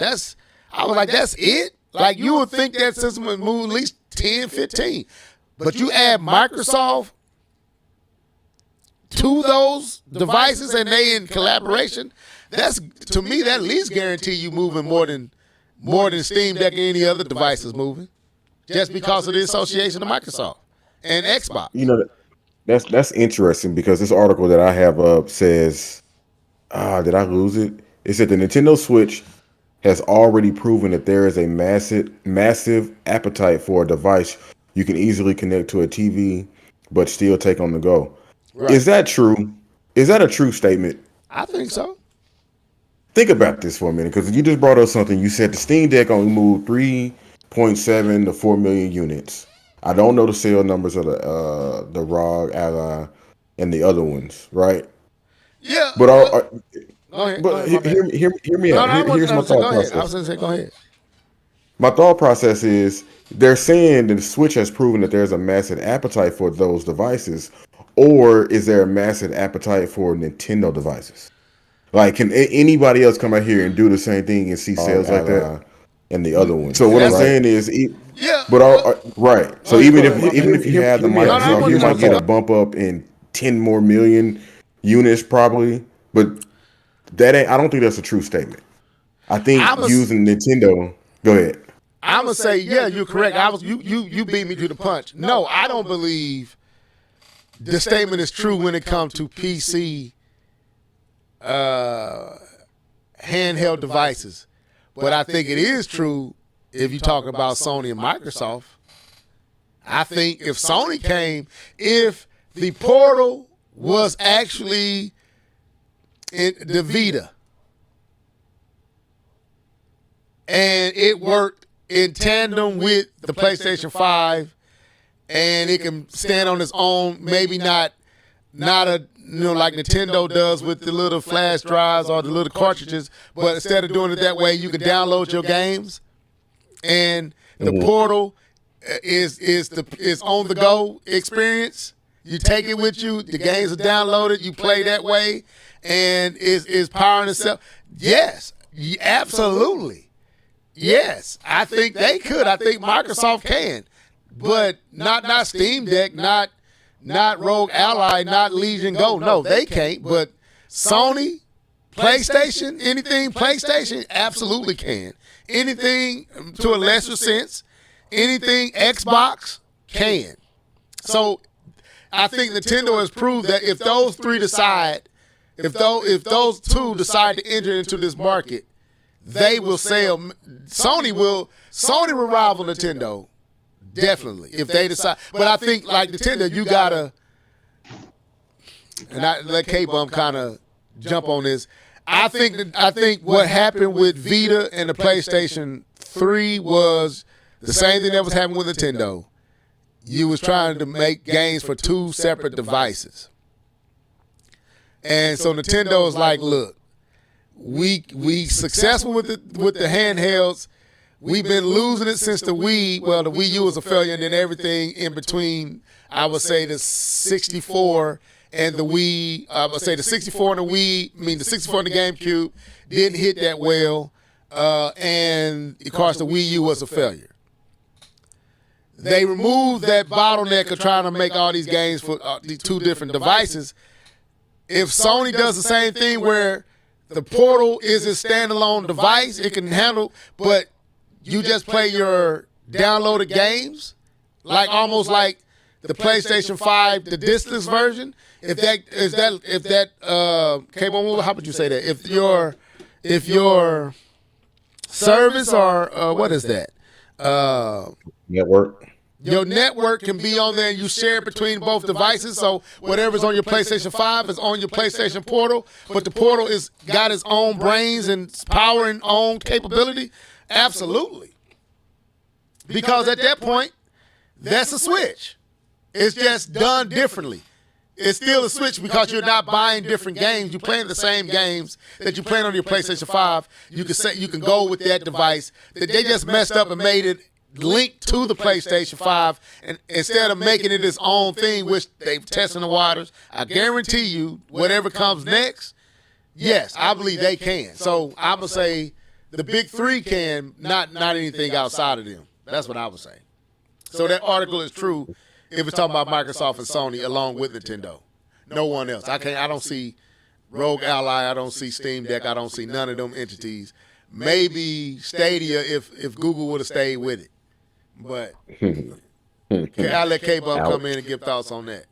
[SPEAKER 3] I was like, that's it. Like you would think that system would move at least 10, 15. But you add Microsoft to those devices and they in collaboration, that's to me that at least guarantee you moving more than Steam Deck or any other devices moving, just because of the association of Microsoft and Xbox.
[SPEAKER 1] You know, that's interesting because this article that I have up says, did I lose it? It said the Nintendo Switch has already proven that there is a massive appetite for a device you can easily connect to a TV, but still take on the go. Right. Is that true? Is that a true statement?
[SPEAKER 3] I think so.
[SPEAKER 1] Think about this for a minute, because you just brought up something. You said the Steam Deck only moved 3.7 to 4 million units. I don't know the sale numbers of the ROG Ally and the other ones, right?
[SPEAKER 3] Yeah.
[SPEAKER 1] But hear me
[SPEAKER 3] out.
[SPEAKER 1] Here's my thought process.
[SPEAKER 3] I was going to say, go ahead.
[SPEAKER 1] My thought process is they're saying that the Switch has proven that there's a massive appetite for those devices, or is there a massive appetite for Nintendo devices? Like, can anybody else come out here and do the same thing and see sales like that and the other one? So what I'm saying is, right. So even if you have the Microsoft, you might get a bump up in 10 more million units probably, but I don't think that's a true statement. I think using Nintendo. Go ahead.
[SPEAKER 3] I'm gonna say, yeah, you're correct. You beat me to the punch. No, I don't believe the statement is true when it comes to PC handheld devices, but I think it is true if you talk about Sony and Microsoft. I think if Sony came, if the Portal was actually in the Vita and it worked in tandem with the PlayStation 5 and it can stand on its own, maybe not like Nintendo does with the little flash drives or the little cartridges, but instead of doing it that way, you can download your games, and the Portal is on the go experience. You take it with you, the games are downloaded, you play that way, and is powering itself. Yes, absolutely. Yes, I think they could. I think Microsoft can, but not Steam Deck, not Rogue Ally, not Legion Go. No, they can't. But Sony, PlayStation, anything PlayStation, absolutely can. Anything to a lesser sense, anything Xbox can. So I think Nintendo has proved that if those two decide to enter into this market, they will sell. Sony will rival Nintendo, definitely, if they decide. But I think, like Nintendo, you gotta, and I let K-Bum kind of jump on this. I think what happened with Vita and the PlayStation 3 was the same thing that was happening with Nintendo. You was trying to make games for two separate devices, and so Nintendo is like, look, we successful with the handhelds. We've been losing it since the Wii. Well, the Wii U was a failure, and then everything in between, I would say the 64 and the Wii, I would say the 64 and the Wii, the 64 and the GameCube didn't hit that well, and of course the Wii U was a failure. They removed that bottleneck of trying to make all these games for these two different devices. If Sony does the same thing where the Portal is a standalone device, it can handle, but you just play your downloaded games, like almost like the PlayStation 5, the discless version. If that how would you say that? If your service or what is that?
[SPEAKER 1] Network.
[SPEAKER 3] Your network can be on there and you share it between both devices. So whatever's on your PlayStation 5 is on your PlayStation Portal, but the Portal is got its own brains and power and own capability. Absolutely. Because at that point, that's a Switch. It's just done differently. It's still a Switch because you're not buying different games. You're playing the same games that you playing on your PlayStation 5. You can go with that device. They just messed up and made it linked to the PlayStation 5, and instead of making it its own thing, which they've tested the waters, I guarantee you, whatever comes next, yes, I believe they can. So I would say the big three can, not anything outside of them. That's what I would say. So that article is true if it's talking about Microsoft and Sony along with Nintendo. No one else. I don't see Rogue Ally. I don't see Steam Deck. I don't see none of them entities. Maybe Stadia if Google would have stayed with it. But I'll let K-Bum come in and give thoughts on that.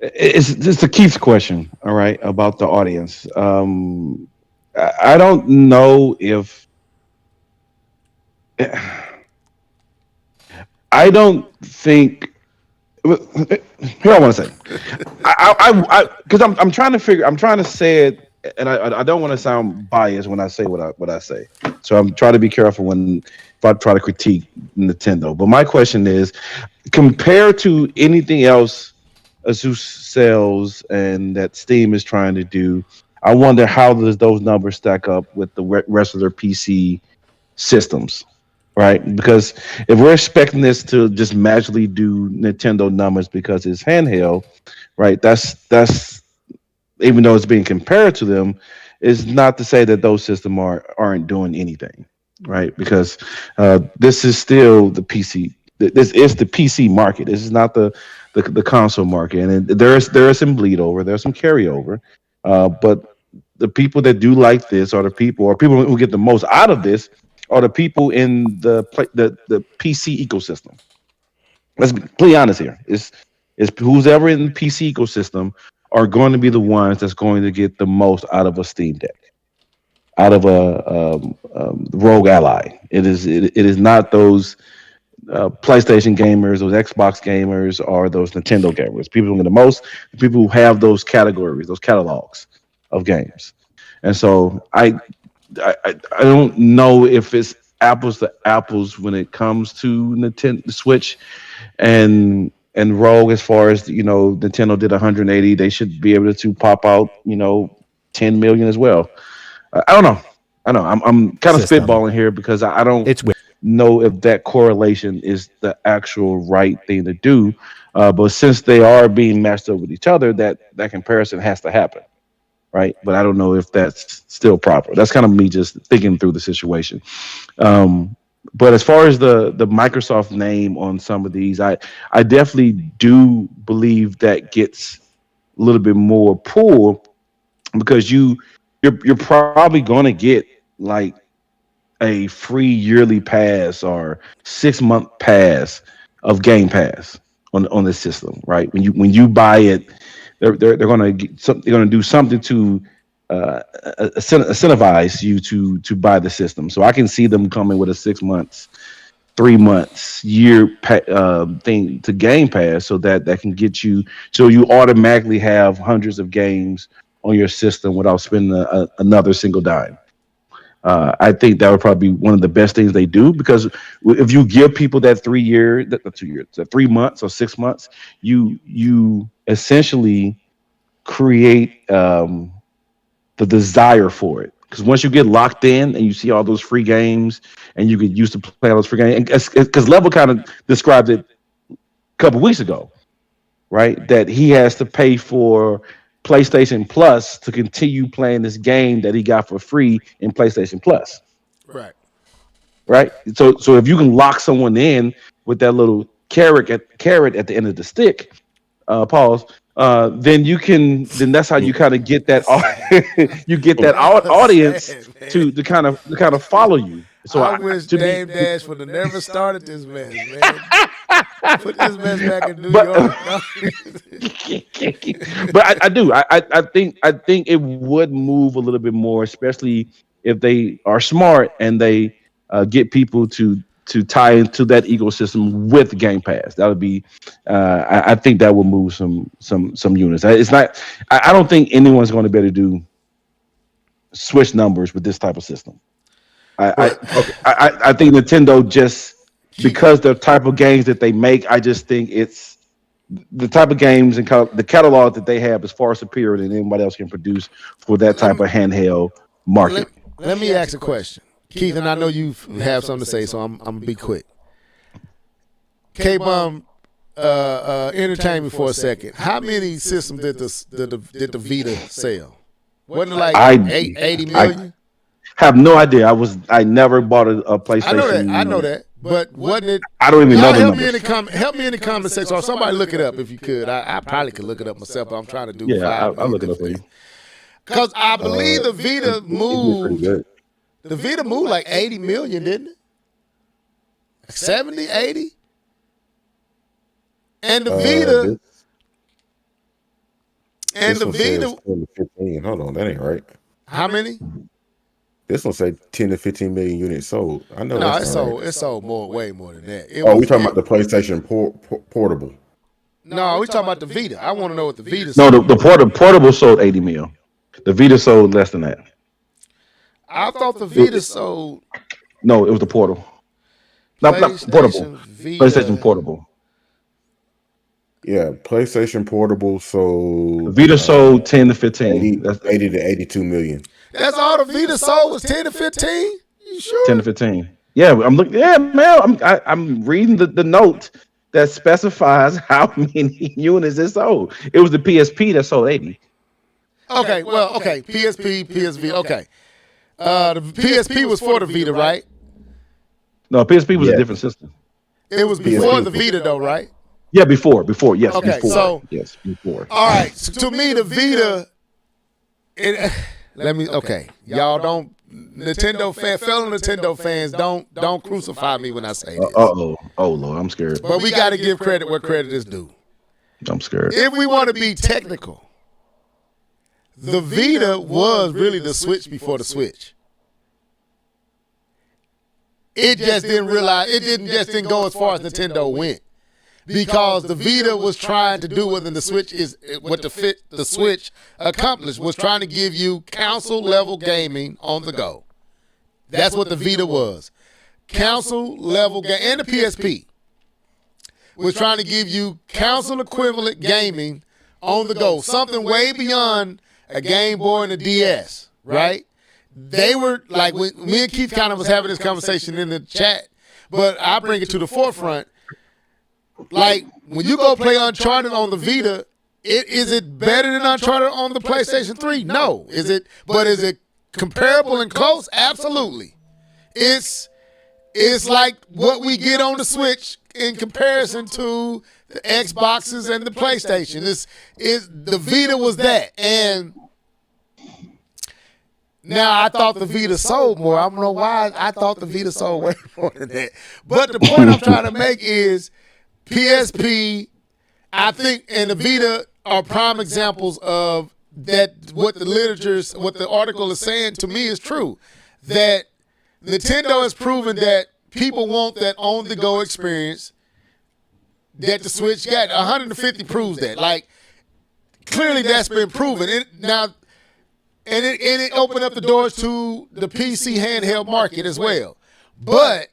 [SPEAKER 4] It's a Keith's question, all right, about the audience. I don't know if I don't think. Here I want to say, I because I'm trying to figure. I'm trying to say it, and I don't want to sound biased when I say what I say. So I'm trying to be careful if I try to critique Nintendo. But my question is, compared to anything else Asus sells and that Steam is trying to do, I wonder how does those numbers stack up with the rest of their PC systems, right? Because if we're expecting this to just magically do Nintendo numbers because it's handheld, right? That's even though it's being compared to them, is not to say that those systems aren't doing anything, right? Because this is still the PC. This is the PC market. This is not the console market, and there is some bleed over. There's some carryover, but the people that do like this are the people, or people who get the most out of this, are the people in the PC ecosystem. Let's be honest here. It's who's ever in the PC ecosystem are going to be the ones that's going to get the most out of a Steam Deck, out of a Rogue Ally. It is not those PlayStation gamers, those Xbox gamers, or those Nintendo gamers. People who get the most, the people who have those categories, those catalogs of games. And so I don't know if it's apples to apples when it comes to Nintendo Switch and Rogue. As far as Nintendo did 180, they should be able to pop out 10 million as well. I don't know. I'm kind of spitballing here because I don't know if that correlation is the actual right thing to do. But since they are being matched up with each other, that comparison has to happen, right? But I don't know if that's still proper. That's kind of me just thinking through the situation. But as far as the Microsoft name on some of these, I definitely do believe that gets a little bit more pull because you're probably going to get like a free yearly pass or 6-month pass of Game Pass on this system, right? When you buy it, they're going to do something to incentivize you to buy the system. So I can see them coming with a 6 months, 3 months, year thing to Game Pass, so that can get you, so you automatically have hundreds of games on your system without spending another single dime. I think that would probably be one of the best things they do, because if you give people that 3 year, that 2 years, that 3 months or 6 months, you essentially create the desire for it. Because once you get locked in and you see all those free games and you get used to playing those free games, because Level kind of described it a couple weeks ago, right? That he has to pay for PlayStation Plus to continue playing this game that he got for free in PlayStation Plus. Right. So if you can lock someone in with that little carrot at the end of the stick, pause. Then that's how you kind of get that you get that audience to kind of follow you. So
[SPEAKER 3] I wish Dame Dash would have never started this mess, man. Put this mess back in New York.
[SPEAKER 4] But I do. I think it would move a little bit more, especially if they are smart and they get people to tie into that ecosystem with Game Pass. That would be, I think that will move some units. It's not. I don't think anyone's going to be able to do Switch numbers with this type of system. I think Nintendo just because the type of games that they make, I just think it's the type of games and the catalog that they have is far superior than anybody else can produce for that type of handheld market.
[SPEAKER 3] Let me ask a question, Keith, and I know you have something to say, so I'm gonna be quick. K-Bum, entertain me for a second. How many systems did the Vita sell? Wasn't it like 80 million?
[SPEAKER 4] Have no idea. I never bought a PlayStation.
[SPEAKER 3] I know that. But wasn't it?
[SPEAKER 4] I don't even know the
[SPEAKER 3] help
[SPEAKER 4] numbers.
[SPEAKER 3] Help me in the comment section, or somebody look it up if you could. I probably could look it up myself, but I'm trying to do.
[SPEAKER 4] Yeah, I'll look it up for you.
[SPEAKER 3] Because I believe the Vita moved. The Vita moved like 80 million, didn't it? 70, 80? And the Vita. And the Vita.
[SPEAKER 1] 10 to 15. Hold on, that ain't right.
[SPEAKER 3] How many?
[SPEAKER 1] This one say 10 to 15 million units sold. I know.
[SPEAKER 3] No,
[SPEAKER 1] right.
[SPEAKER 3] It sold way more than that.
[SPEAKER 1] We talking about the PlayStation Portable.
[SPEAKER 3] No, we talking about the Vita. I want to know what the Vita
[SPEAKER 4] sold.
[SPEAKER 3] No,
[SPEAKER 4] the portable sold 80 mil. The Vita sold less than that.
[SPEAKER 3] I thought the Vita sold.
[SPEAKER 4] No, it was the portable. Not portable.
[SPEAKER 3] Vita.
[SPEAKER 4] PlayStation Portable.
[SPEAKER 1] Yeah, PlayStation Portable sold.
[SPEAKER 4] Vita sold 10 to 15.
[SPEAKER 1] 80, that's 80 to 82 million.
[SPEAKER 3] That's all the Vita sold was 10 to 15? You sure?
[SPEAKER 4] 10 to 15. Yeah, I'm looking. Yeah, man, I'm reading the note that specifies how many units it sold. It was the PSP that sold 80.
[SPEAKER 3] Okay, well, okay, PSP, PSV, okay. The PSP was for the Vita, right?
[SPEAKER 4] No, PSP was a different system.
[SPEAKER 3] It was before the Vita, though, right?
[SPEAKER 4] Yeah, before, yes,
[SPEAKER 3] okay,
[SPEAKER 4] before.
[SPEAKER 3] So,
[SPEAKER 4] yes, before.
[SPEAKER 3] All right, so to me, the Vita, y'all don't, fellow Nintendo fans, don't crucify me when I say this.
[SPEAKER 4] Oh Lord, I'm scared.
[SPEAKER 3] But we got to give credit where credit is due.
[SPEAKER 4] I'm scared.
[SPEAKER 3] If we want to be technical, the Vita was really the Switch before the Switch. It just didn't realize, didn't go as far as Nintendo went. Because the Vita was trying to do what the Switch accomplished, was trying to give you console level gaming on the go. That's what the Vita was. Console level game, and the PSP was trying to give you console equivalent gaming on the go. Something way beyond a Game Boy and a DS, right? They were like, when me and Keith kind of was having this conversation in the chat, but I bring it to the forefront. Like, when you go play Uncharted on the Vita, is it better than Uncharted on the PlayStation 3? No. Is it comparable and close? Absolutely. It's like what we get on the Switch in comparison to the Xboxes and the PlayStation. The Vita was that. And now I thought the Vita sold more. I don't know why I thought the Vita sold way more than that. But the point I'm trying to make is PSP, I think, and the Vita are prime examples of that. What the article is saying to me is true. That Nintendo has proven that people want that on-the-go experience that the Switch got. 150 proves that. Like, clearly that's been proven. And it opened up the doors to the PC handheld market as well. But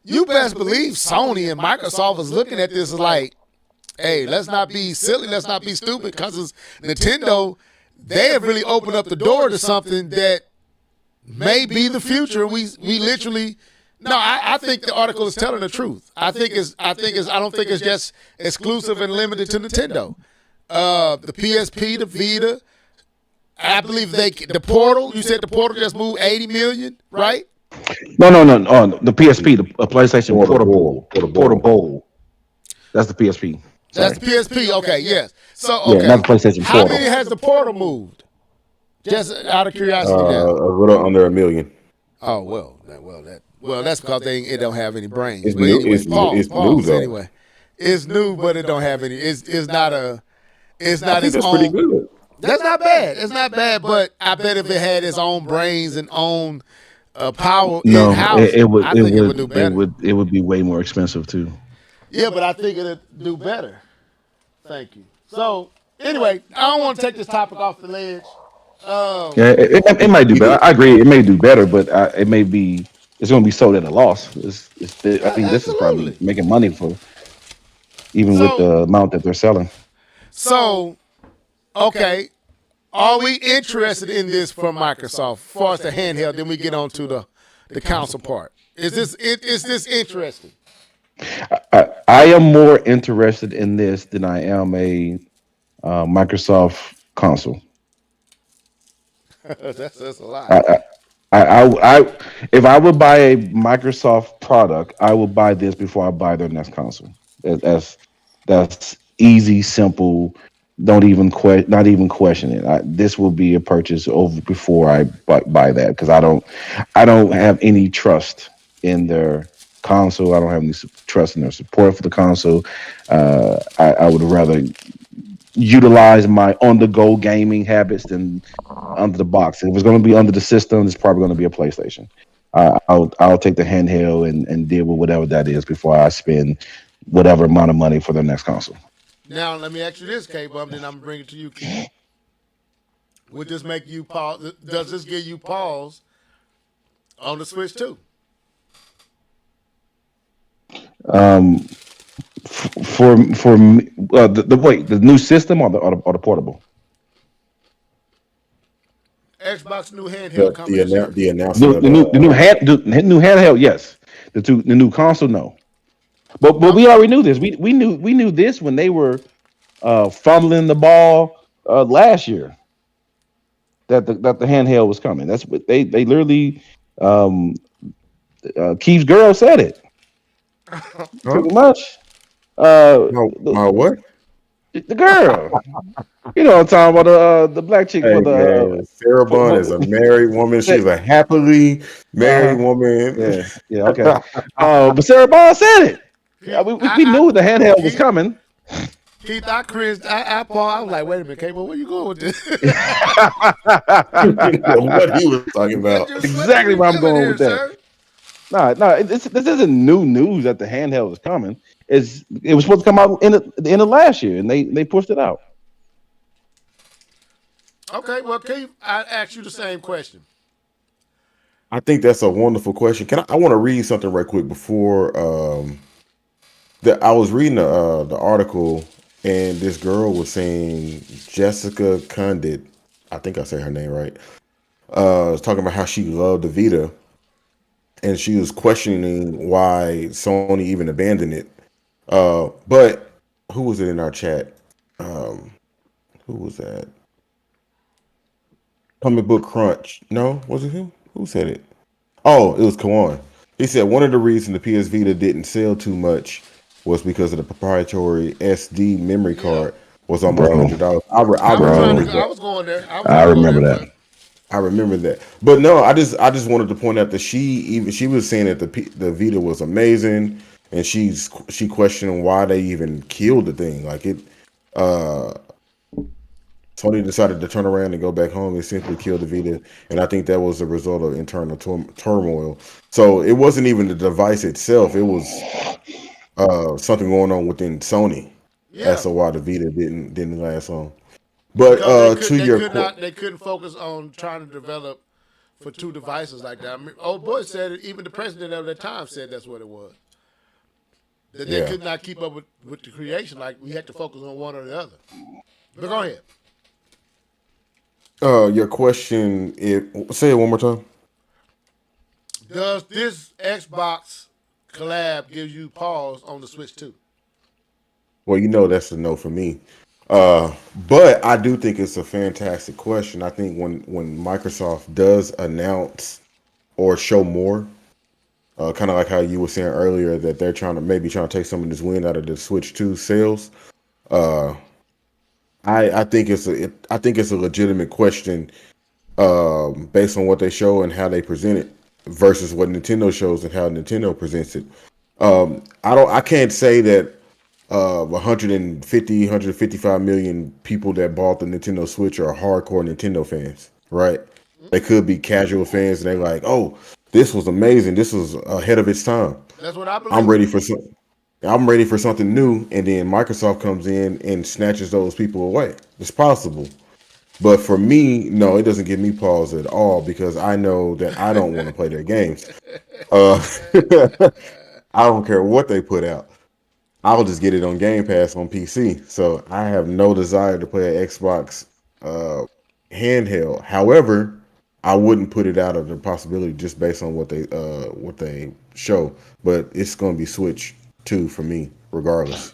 [SPEAKER 3] you best believe Sony and Microsoft is looking at this like, hey, let's not be silly, let's not be stupid, because it's Nintendo. They have really opened up the door to something that may be the future. We literally, I think the article is telling the truth. I don't think it's just exclusive and limited to Nintendo. The PSP, the Vita, I believe the Portal. You said the Portal just moved 80 million, right?
[SPEAKER 4] No. The PSP, the PlayStation Portable. That's the PSP. Sorry.
[SPEAKER 3] That's the PSP. Okay, yes. So, okay.
[SPEAKER 4] Yeah, not the PlayStation
[SPEAKER 3] How
[SPEAKER 4] Portal.
[SPEAKER 3] many has the Portal moved? Just out of curiosity.
[SPEAKER 1] A little under 1 million.
[SPEAKER 3] Oh well, that's because it don't have any brains.
[SPEAKER 1] It's
[SPEAKER 3] but
[SPEAKER 1] new.
[SPEAKER 3] anyway,
[SPEAKER 1] It's
[SPEAKER 3] pause,
[SPEAKER 1] new though.
[SPEAKER 3] Anyway, it's new, but it don't have any. It's not a. It's not its
[SPEAKER 1] That's
[SPEAKER 3] own.
[SPEAKER 1] pretty good.
[SPEAKER 3] That's not bad. It's not bad, but I bet if it had its own brains and own power in-house, I think it would do better.
[SPEAKER 4] It would be way more expensive too.
[SPEAKER 3] Yeah, but I think it'd do better. Thank you. So, anyway, I don't want to take this topic off the ledge.
[SPEAKER 4] Yeah, it might do better. I agree. It may do better, but it may be. It's going to be sold at a loss. I think this is probably
[SPEAKER 3] Absolutely.
[SPEAKER 4] making money for even with
[SPEAKER 3] So
[SPEAKER 4] the amount that they're selling.
[SPEAKER 3] so okay. Are we interested in this from Microsoft? As far as the handheld, then we get on to the console part. Is this interesting?
[SPEAKER 4] I am more interested in this than I am a Microsoft console.
[SPEAKER 3] That's a lot.
[SPEAKER 4] I, if I would buy a Microsoft product, I would buy this before I buy their next console. That's easy, simple. Don't even not even question it. This will be a purchase over before I buy that because I don't have any trust in their console. I don't have any trust in their support for the console. I would rather utilize my on-the-go gaming habits than under the box. If it's going to be under the system, it's probably going to be a PlayStation. I'll take the handheld and deal with whatever that is before I spend whatever amount of money for the next console.
[SPEAKER 3] Now let me ask you this, K Bub, then I'm gonna bring it to you, Keith. Would this make you pause? Does this give you pause on the Switch too?
[SPEAKER 4] Um, for the wait, the new system or the portable.
[SPEAKER 3] Xbox new handheld coming this year.
[SPEAKER 1] The announcement of
[SPEAKER 4] The new handheld, yes. The new console, no. But we already knew this. We knew this when they were fumbling the ball last year that the handheld was coming. That's what they literally Keith's girl said it
[SPEAKER 1] huh?
[SPEAKER 4] pretty much. Uh,
[SPEAKER 1] My what?
[SPEAKER 4] the girl, you know, what I'm talking about the black chick
[SPEAKER 1] Hey man, Sarah Bond is a married woman. She's a happily married woman.
[SPEAKER 4] yeah, okay. But Sarah Bond said it. Yeah,
[SPEAKER 3] Keith,
[SPEAKER 4] we knew the handheld was
[SPEAKER 3] Keith,
[SPEAKER 4] coming.
[SPEAKER 3] Keith, I cringed. I paused. I was like, wait a minute, K Bub, where you going with this?
[SPEAKER 1] What he was talking about.
[SPEAKER 3] What
[SPEAKER 4] Exactly
[SPEAKER 3] you
[SPEAKER 4] where I'm
[SPEAKER 3] feeling
[SPEAKER 4] going
[SPEAKER 3] here,
[SPEAKER 4] with that.
[SPEAKER 3] sir?
[SPEAKER 4] No, this isn't new news that the handheld is coming. It was supposed to come out at the end of last year, and they pushed it out.
[SPEAKER 3] Okay, well, Keith, I asked you the same question.
[SPEAKER 1] I think that's a wonderful question. I want to read something right quick before I was reading the article, and this girl was saying Jessica Condit, I think I say her name right. Was talking about how she loved the Vita, and she was questioning why Sony even abandoned it. But who was it in our chat? Um, who was that? Comic Book Crunch. No, was it him? Who said it? Oh, it was Kawan. He said one of the reasons the PS Vita didn't sell too much was because of the proprietary SD memory
[SPEAKER 3] Yeah,
[SPEAKER 1] card was almost
[SPEAKER 4] Bro,
[SPEAKER 1] $100. I
[SPEAKER 3] I was trying
[SPEAKER 1] remember
[SPEAKER 3] to. I
[SPEAKER 1] that.
[SPEAKER 3] was going there. I was
[SPEAKER 4] I
[SPEAKER 3] going to go
[SPEAKER 4] remember
[SPEAKER 3] there,
[SPEAKER 4] that.
[SPEAKER 3] but
[SPEAKER 1] I remember that. But no, I just wanted to point out that she was saying that the Vita was amazing, and she questioned why they even killed the thing. Like it, uh, Tony decided to turn around and go back home and simply kill the Vita, and I think that was a result of internal turmoil. So it wasn't even the device itself; it was something going on within Sony as
[SPEAKER 3] yeah,
[SPEAKER 1] to why the Vita didn't last long. But
[SPEAKER 3] because
[SPEAKER 1] to your
[SPEAKER 3] they couldn't focus on trying to develop for two devices like that. I mean, old boy said it. Even the president of that time said that's what it was. That they
[SPEAKER 1] yeah,
[SPEAKER 3] could not keep up with the creation. Like we had to focus on one or the other. But go ahead.
[SPEAKER 1] your question, say it one more time.
[SPEAKER 3] Does this Xbox collab give you pause on the Switch 2?
[SPEAKER 1] Well, you know that's a no for me. Uh, but I do think it's a fantastic question. I think when Microsoft does announce or show more, kind of like how you were saying earlier that they're trying to take some of this wind out of the Switch 2 sales. Uh, I think I think it's a legitimate question based on what they show and how they present it versus what Nintendo shows and how Nintendo presents it. I can't say that 155 million people that bought the Nintendo Switch are hardcore Nintendo fans, right? They could be casual fans and they're like, "Oh, this was amazing. This was ahead of its time.
[SPEAKER 3] That's what I
[SPEAKER 1] I'm
[SPEAKER 3] believe.
[SPEAKER 1] ready for some. I'm ready for something new." And then Microsoft comes in and snatches those people away. It's possible. But for me, no, it doesn't give me pause at all because I know that I don't want to play their games. Uh, I don't care what they put out. I'll just get it on Game Pass on PC. So I have no desire to play an Xbox uh, handheld. However, I wouldn't put it out of the possibility just based on what they show. But it's going to be Switch 2 for me, regardless.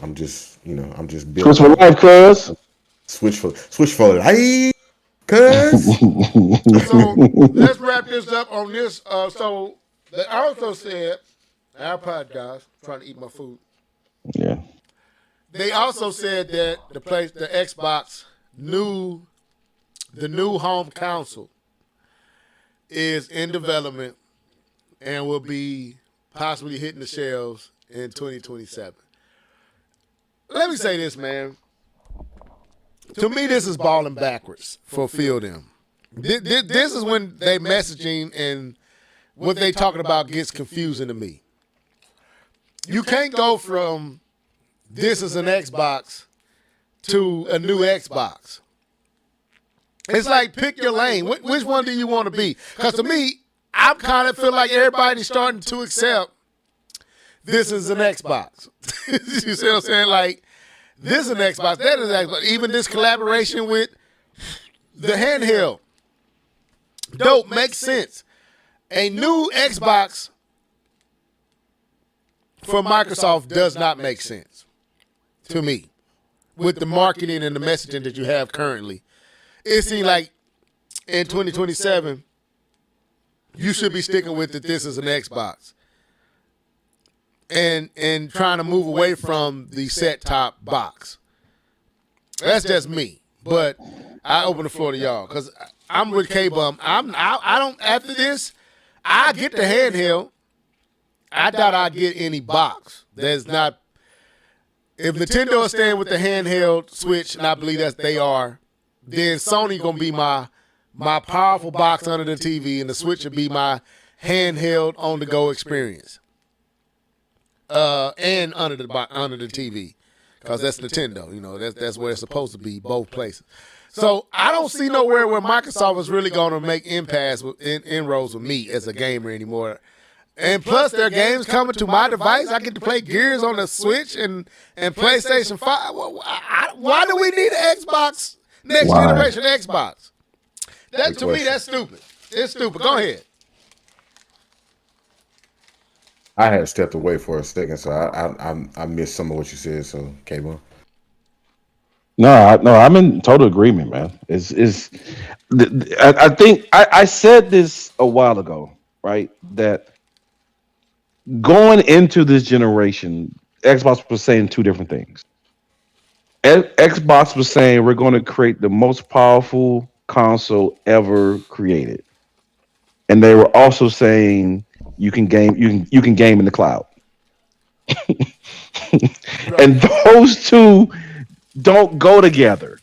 [SPEAKER 1] I'm just
[SPEAKER 4] Switch
[SPEAKER 1] built
[SPEAKER 4] for
[SPEAKER 1] on
[SPEAKER 4] life, cuz.
[SPEAKER 1] Switch for life, cuz.
[SPEAKER 3] So let's wrap this up on this. So they also said, I apologize, I'm trying to eat my food.
[SPEAKER 4] Yeah.
[SPEAKER 3] They also said that the Xbox new, the new home console is in development and will be possibly hitting the shelves in 2027. Let me say this, man. To me, this is balling backwards for Field M. This is when they messaging and what they talking about gets confusing to me. You can't go from this is an Xbox to a new Xbox. It's like pick your lane. Which one do you want to be? Because to me, I kind of feel like everybody's starting to accept this is an Xbox. You see what I'm saying? Like, this is an Xbox, that is an Xbox. Even this collaboration with the handheld. Dope, makes sense. A new Xbox for Microsoft does not make sense to me with the marketing and the messaging that you have currently. It seems like in 2027, you should be sticking with that this is an Xbox. And trying to move away from the set top box. That's just me. But I open the floor to y'all because I'm with K-Bum. I don't, after this, I get the handheld. I doubt I get any box. There's not, if Nintendo is staying with the handheld Switch, and I believe that they are, then Sony going to be my powerful box under the TV, and the Switch will be my handheld on-the-go experience. And under the TV, because that's Nintendo. You know, that's where it's supposed to be, both places. So I don't see nowhere where Microsoft is really going to make inroads with me as a gamer anymore. And plus, their games coming to my device. I get to play Gears on the Switch and PlayStation 5. Why do we need an Xbox, next generation Xbox? That to me, that's stupid. It's stupid. Go ahead.
[SPEAKER 1] I had stepped away for a second, so I missed some of what you said. So, K-Bum.
[SPEAKER 4] No, I'm in total agreement, man. I think I said this a while ago, right? That going into this generation, Xbox was saying two different things. Xbox was saying we're going to create the most powerful console ever created, and they were also saying you can game in the cloud. And those two don't go together.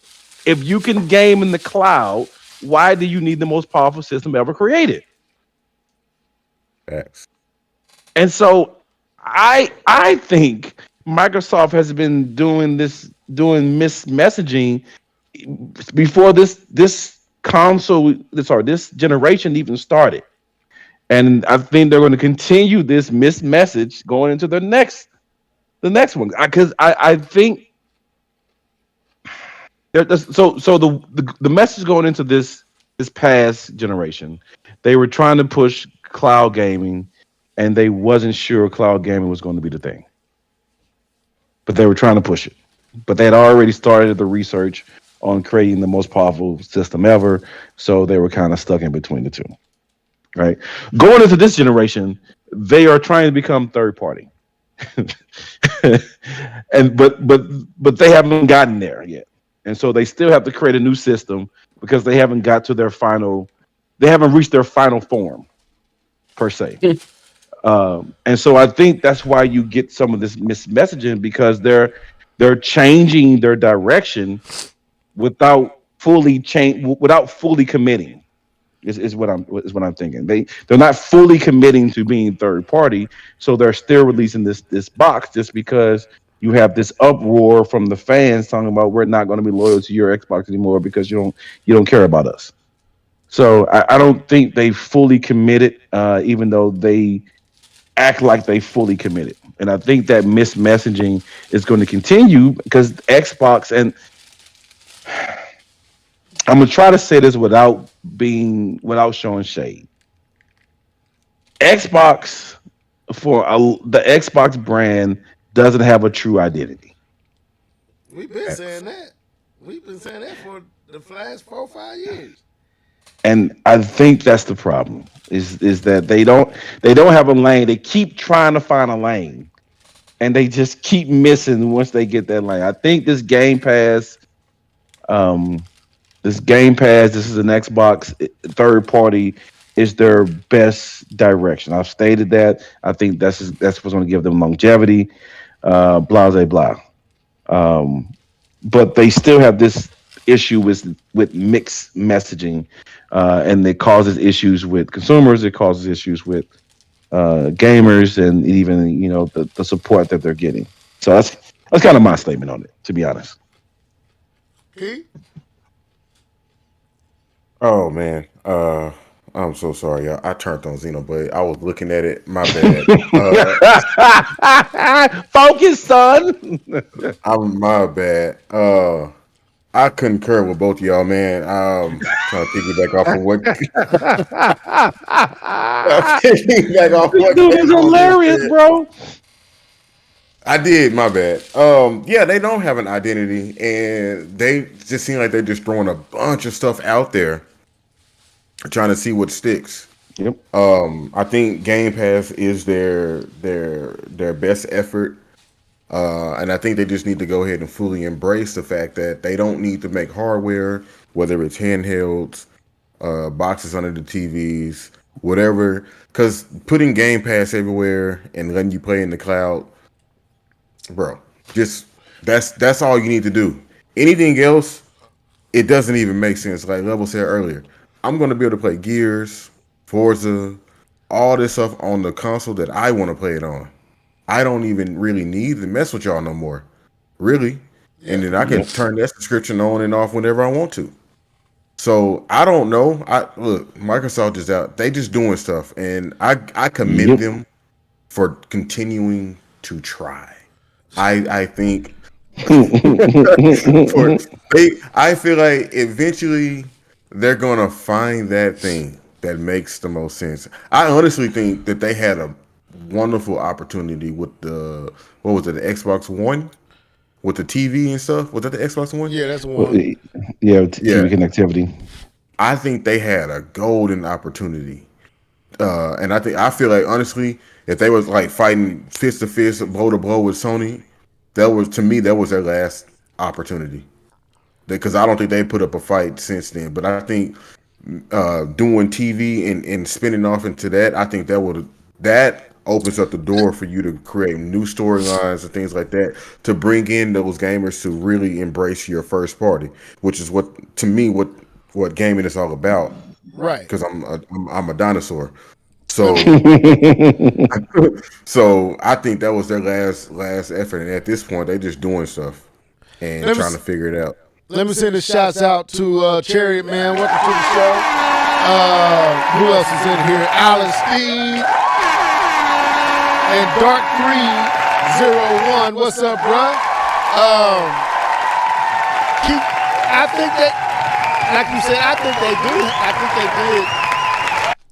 [SPEAKER 4] If you can game in the cloud, why do you need the most powerful system ever created?
[SPEAKER 1] Facts.
[SPEAKER 4] And so I think Microsoft has been doing messaging before this generation even started. And I think they're going to continue this message going into the next one, because I think the message going into this past generation, they were trying to push cloud gaming, and they wasn't sure cloud gaming was going to be the thing, but they were trying to push it. But they had already started the research on creating the most powerful system ever, so they were kind of stuck in between the two. Right, going into this generation, they are trying to become third party, and but they haven't gotten there yet, and so they still have to create a new system because they haven't reached their final form per se. And so I think that's why you get some of this messaging, because they're changing their direction without fully committing. Is what I'm thinking. They're not fully committing to being third party, so they're still releasing this box just because you have this uproar from the fans talking about we're not going to be loyal to your Xbox anymore because you don't care about us. So I don't think they fully committed, even though they act like they fully committed. And I think that missed messaging is going to continue because Xbox, and I'm gonna try to say this without showing shade. Xbox the Xbox brand doesn't have a true identity.
[SPEAKER 3] We've been saying that. We've been saying that for the last 4 or 5 years.
[SPEAKER 4] And I think that's the problem. Is that they don't have a lane. They keep trying to find a lane, and they just keep missing once they get that lane. I think um, this is an Xbox third party is their best direction. I've stated that. I think that's what's going to give them longevity. Blah blah blah. Um, but they still have this issue with mixed messaging, and it causes issues with consumers. It causes issues with gamers, and even the support that they're getting. So that's kind of my statement on it, to be honest.
[SPEAKER 3] Key?
[SPEAKER 1] Oh man, I'm so sorry, y'all. I turned on Xenoblade. I was looking at it. My bad.
[SPEAKER 4] Focus, son.
[SPEAKER 1] I'm my bad. I concur with both of y'all, man. Trying to piggyback off of what piggyback off
[SPEAKER 4] This
[SPEAKER 1] what
[SPEAKER 4] dude is
[SPEAKER 1] Kayvon just
[SPEAKER 4] hilarious,
[SPEAKER 1] said.
[SPEAKER 4] bro.
[SPEAKER 1] I did, my bad. Yeah, they don't have an identity, and they just seem like they're just throwing a bunch of stuff out there, trying to see what sticks.
[SPEAKER 4] Yep.
[SPEAKER 1] I think Game Pass is their best effort, and I think they just need to go ahead and fully embrace the fact that they don't need to make hardware, whether it's handhelds, boxes under the TVs, whatever. Because putting Game Pass everywhere and letting you play in the cloud, bro, just that's all you need to do. Anything else, it doesn't even make sense. Like Level said earlier, I'm gonna be able to play Gears, Forza, all this stuff on the console that I want to play it on. I don't even really need to mess with y'all no more, really. And then I can
[SPEAKER 4] Yep.
[SPEAKER 1] turn that subscription on and off whenever I want to. So I don't know. I look, Microsoft is out. They just doing stuff, and I commend
[SPEAKER 4] Yep.
[SPEAKER 1] them for continuing to try. I think for I feel like eventually they're gonna find that thing that makes the most sense. I honestly think that they had a wonderful opportunity with the what was it, the Xbox One with the TV and stuff. Was that the Xbox One?
[SPEAKER 3] Yeah, that's
[SPEAKER 4] Well,
[SPEAKER 3] one.
[SPEAKER 4] yeah,
[SPEAKER 1] Yeah,
[SPEAKER 4] TV connectivity.
[SPEAKER 1] I think they had a golden opportunity. And I feel like honestly, if they was like fighting fist to fist, blow to blow with Sony, that was to me that was their last opportunity. Because I don't think they put up a fight since then. But I think doing TV and spinning off into that, I think that opens up the door for you to create new storylines and things like that to bring in those gamers to really embrace your first party, which is what to me what gaming is all about.
[SPEAKER 3] Right.
[SPEAKER 1] Because I'm a dinosaur. So so I think that was their last effort, and at this point, they just doing stuff and
[SPEAKER 3] Let me
[SPEAKER 1] trying to figure it out.
[SPEAKER 3] let me send the shouts out to Chariot Man. Welcome to the show. Who else is in here? Alan Steve and Dark 301. What's up, bruh? I think that, like you said,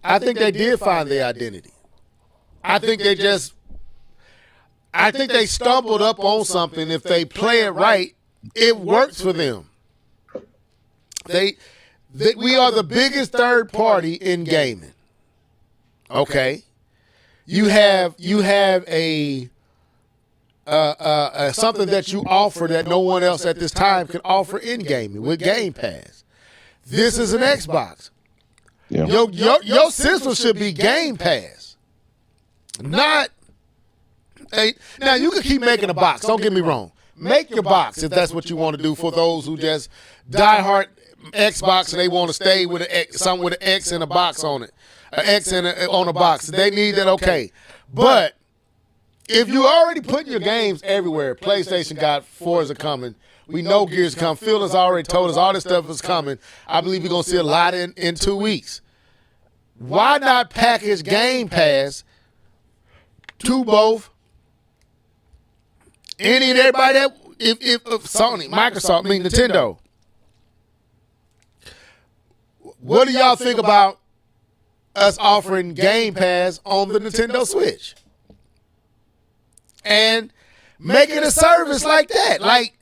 [SPEAKER 3] I think they did find their identity. I think they stumbled up on something. If they play it right, it works for them. We are the biggest third party in gaming. Okay, you have a something that you offer that no one else at this time can offer in gaming with Game Pass. This is an Xbox.
[SPEAKER 4] Yeah.
[SPEAKER 3] Your system should be Game Pass, not. Now you can keep making a box. Don't get me wrong. Make your box if that's what you want to do. For those who just diehard Xbox and they want to stay with something with an X and a box on it, an X on a box. They need that, okay. But if you already putting your games everywhere, PlayStation got Forza coming. We know Gears come. Phil has already told us all this stuff is coming. I believe we're going to see a lot in 2 weeks. Why not package Game Pass to both any and everybody that, if Sony, Microsoft, I mean Nintendo? What do y'all think about us offering Game Pass on the Nintendo Switch? And making a service like that. Like,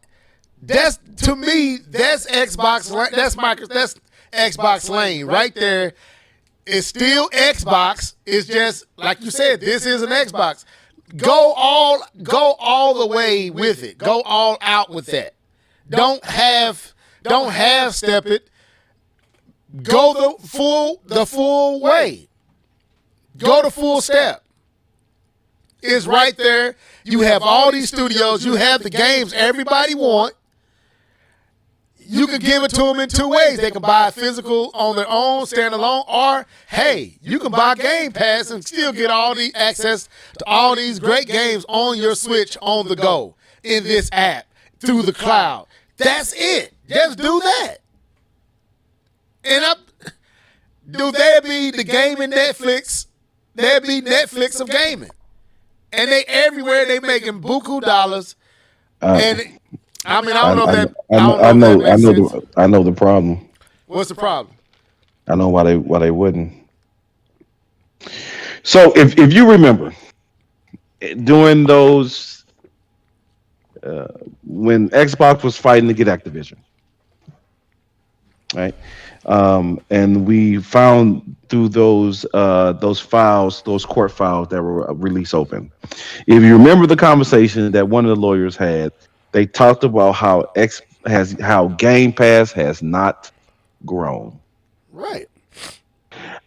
[SPEAKER 3] that's, to me, that's Xbox, that's Xbox lane right there. It's still Xbox. It's just, like you said, this is an Xbox. Go all the way with it. Go all out with that. Don't half step it. Go the full way. Go the full step. It's right there. You have all these studios. You have the games everybody want. You can give it to them in 2 ways. They can buy a physical on their own, standalone, or, hey, you can buy Game Pass and still get all the access to all these great games on your Switch on the go in this app through the cloud. That's it. Just do that. And do there be the gaming Netflix? There be Netflix of gaming. And they everywhere, they making buku dollars. And I mean, I don't know if that.
[SPEAKER 4] I know the problem.
[SPEAKER 3] What's the problem?
[SPEAKER 4] I know why they wouldn't. So if you remember, during those when Xbox was fighting to get Activision, right? And we found through those files, those court files that were released open. If you remember the conversation that one of the lawyers had, they talked about how Game Pass has not grown.
[SPEAKER 3] Right.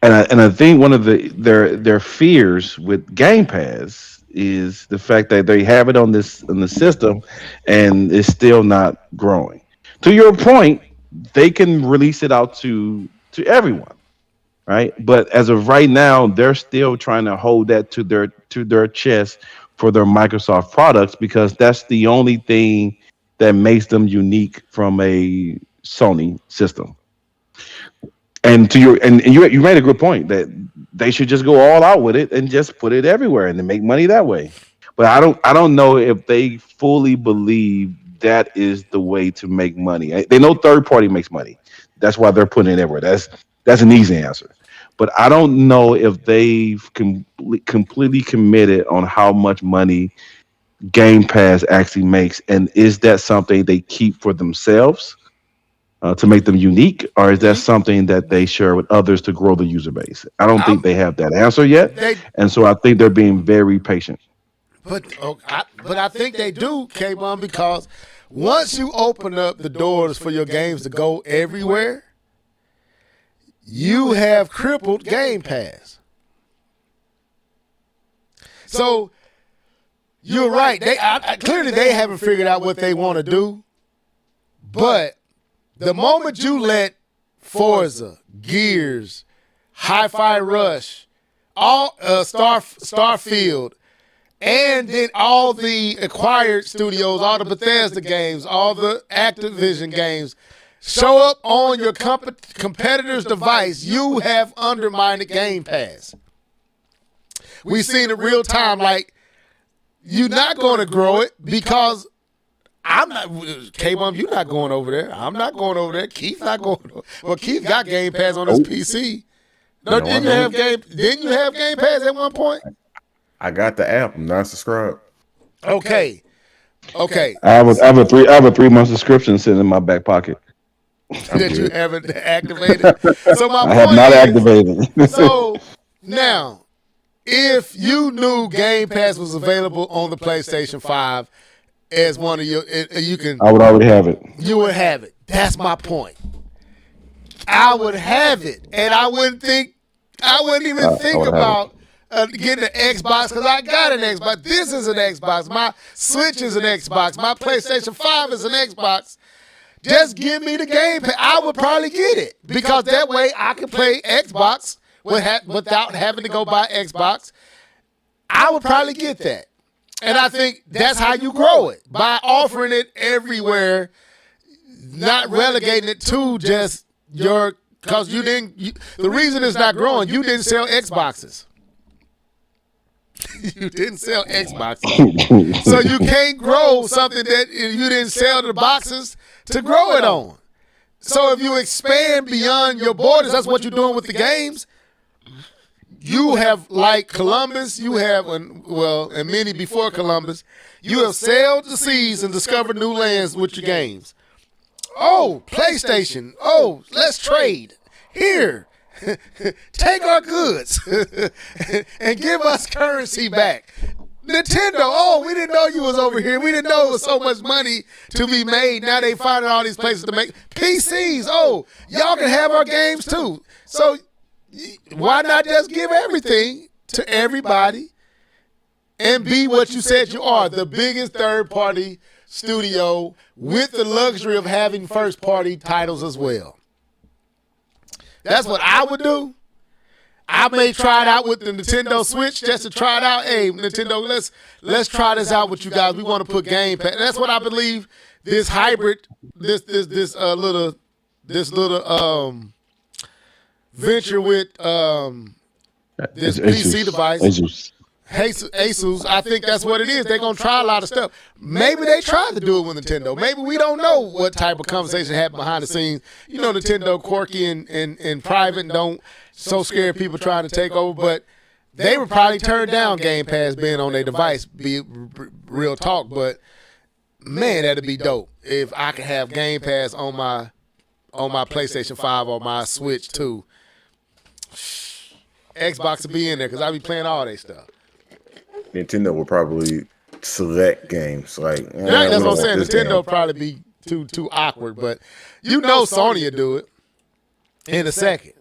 [SPEAKER 4] And I think one of their fears with Game Pass is the fact that they have it on the system and it's still not growing. To your point, they can release it out to everyone, right? But as of right now, they're still trying to hold that to their chest for their Microsoft products because that's the only thing that makes them unique from a Sony system. And you made a good point that they should just go all out with it and just put it everywhere and then make money that way. But I don't know if they fully believe that is the way to make money. They know third party makes money. That's why they're putting it everywhere. That's an easy answer. But I don't know if they've completely committed on how much money Game Pass actually makes, and is that something they keep for themselves to make them unique, or is that something that they share with others to grow the user base? I don't think they have that answer yet, and so I think they're being very patient.
[SPEAKER 3] But I think they do, K-Bum, because once you open up the doors for your games to go everywhere, you have crippled Game Pass. So you're right. Clearly they haven't figured out what they want to do. But the moment you let Forza, Gears, Hi-Fi Rush, all Starfield, and then all the acquired studios, all the Bethesda games, all the Activision games, show up on your competitor's device, you have undermined Game Pass. We've seen it real time. Like, you're not going to grow it because I'm not. K-Bum, you're not going over there. I'm not going over there. Keith not going over. Well, Keith got Game Pass on his PC. No, didn't you have Game Pass at one point?
[SPEAKER 1] I got the app. I'm not subscribed.
[SPEAKER 3] Okay.
[SPEAKER 4] I have a 3-month subscription sitting in my back pocket.
[SPEAKER 3] That you haven't activated. So my point
[SPEAKER 4] I have not activated.
[SPEAKER 3] So now, if you knew Game Pass was available on the PlayStation 5 as one of your, you can.
[SPEAKER 4] I would already have it.
[SPEAKER 3] You would have it. That's my point. I would have it, and I wouldn't even think about getting an Xbox because I got an Xbox. This is an Xbox. My Switch is an Xbox. My PlayStation 5 is an Xbox. Just give me the Game Pass. I would probably get it because that way I can play Xbox without having to go buy Xbox. I would probably get that. And I think that's how you grow it, by offering it everywhere, not relegating it to just your, because the reason it's not growing, you didn't sell Xboxes. You didn't sell Xboxes. So you can't grow something that you didn't sell the boxes to grow it on. So if you expand beyond your borders, that's what you're doing with the games. You have, like Columbus, you have, and many before Columbus, you have sailed the seas and discovered new lands with your games. Oh, PlayStation. Oh, let's trade. Here, take our goods and give us currency back. Nintendo, oh, we didn't know you was over here. We didn't know it was so much money to be made. Now they finding all these places to make PCs. Oh, y'all can have our games too. So why not just give everything to everybody and be what you said you are, the biggest third-party studio with the luxury of having first-party titles as well? That's what I would do. I may try it out with the Nintendo Switch just to try it out. Hey, Nintendo, let's try this out with you guys. We want to put Game Pass. That's what I believe. This hybrid, this little venture with this PC device. Asus, I think that's what it is. They're going to try a lot of stuff. Maybe they tried to do it with Nintendo. Maybe we don't know what type of conversation happened behind the scenes. You know, Nintendo quirky and private and don't so scared people trying to take over. But they would probably turn down Game Pass being on their device, be real talk. But, man, that'd be dope if I could have Game Pass on my PlayStation 5 or my Switch too. Xbox would be in there because I be playing all their stuff.
[SPEAKER 1] Nintendo will probably select games like.
[SPEAKER 3] That's what I'm saying. Nintendo will probably be too awkward, but you know Sony will do it in a second,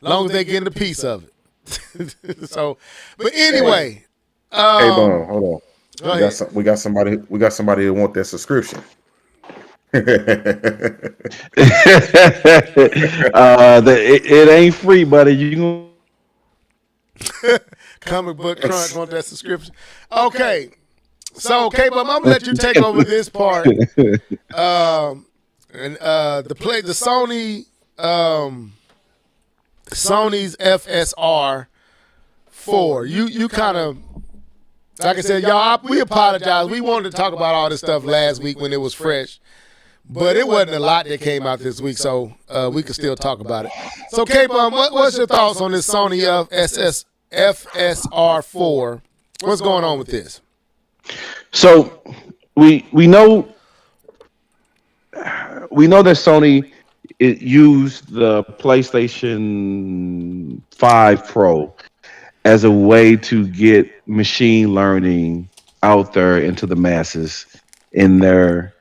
[SPEAKER 3] as long as they get a piece of it. So, but anyway.
[SPEAKER 1] Hey, Bone, hold on. We got somebody that want that subscription.
[SPEAKER 4] It ain't free, buddy. You
[SPEAKER 3] Comic Book Crunch want that subscription. Okay. So, but I'm gonna let you take over this part. The Sony's FSR 4. You kind of, like I said, y'all, we apologize. We wanted to talk about all this stuff last week when it was fresh, but it wasn't a lot that came out this week, so we could still talk about it. So, K-Bum, what's your thoughts on this Sony FSR 4? What's going on with this?
[SPEAKER 4] So we know that Sony used the PlayStation 5 Pro as a way to get machine learning out there into the masses in their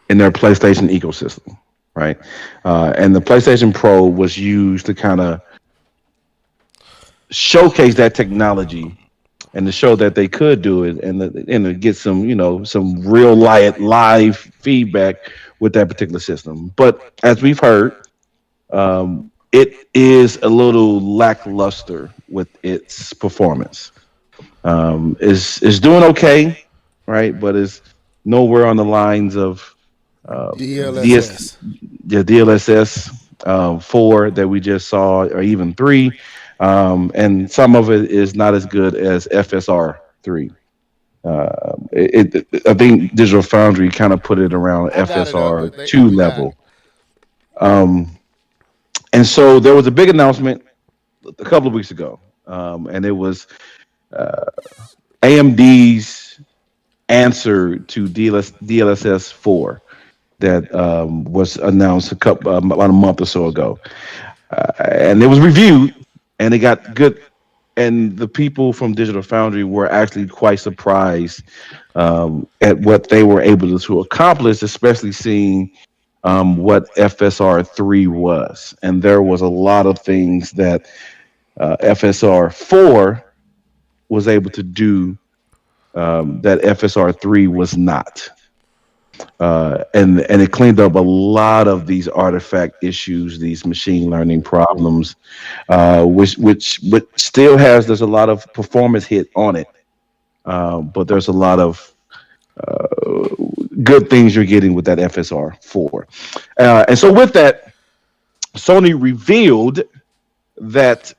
[SPEAKER 4] PlayStation ecosystem, right? And the PlayStation Pro was used to kind of showcase that technology and to show that they could do it and to get some real live feedback with that particular system. But as we've heard, it is a little lackluster with its performance. Is doing okay, right? But it's nowhere on the lines of
[SPEAKER 3] DLSS.
[SPEAKER 4] The DLSS 4 that we just saw, or even 3. And some of it is not as good as FSR 3. I think Digital Foundry kind of put it around FSR 2 level. And so there was a big announcement a couple of weeks ago, and it was AMD's answer to DLSS 4 that was announced about a month or so ago, and it was reviewed. And it got good, and the people from Digital Foundry were actually quite surprised at what they were able to accomplish, especially seeing what FSR 3 was. And there was a lot of things that FSR 4 was able to do that FSR 3 was not. and it cleaned up a lot of these artifact issues, these machine learning problems, which still has there's a lot of performance hit on it, but there's a lot of good things you're getting with that FSR 4. And so with that, Sony revealed that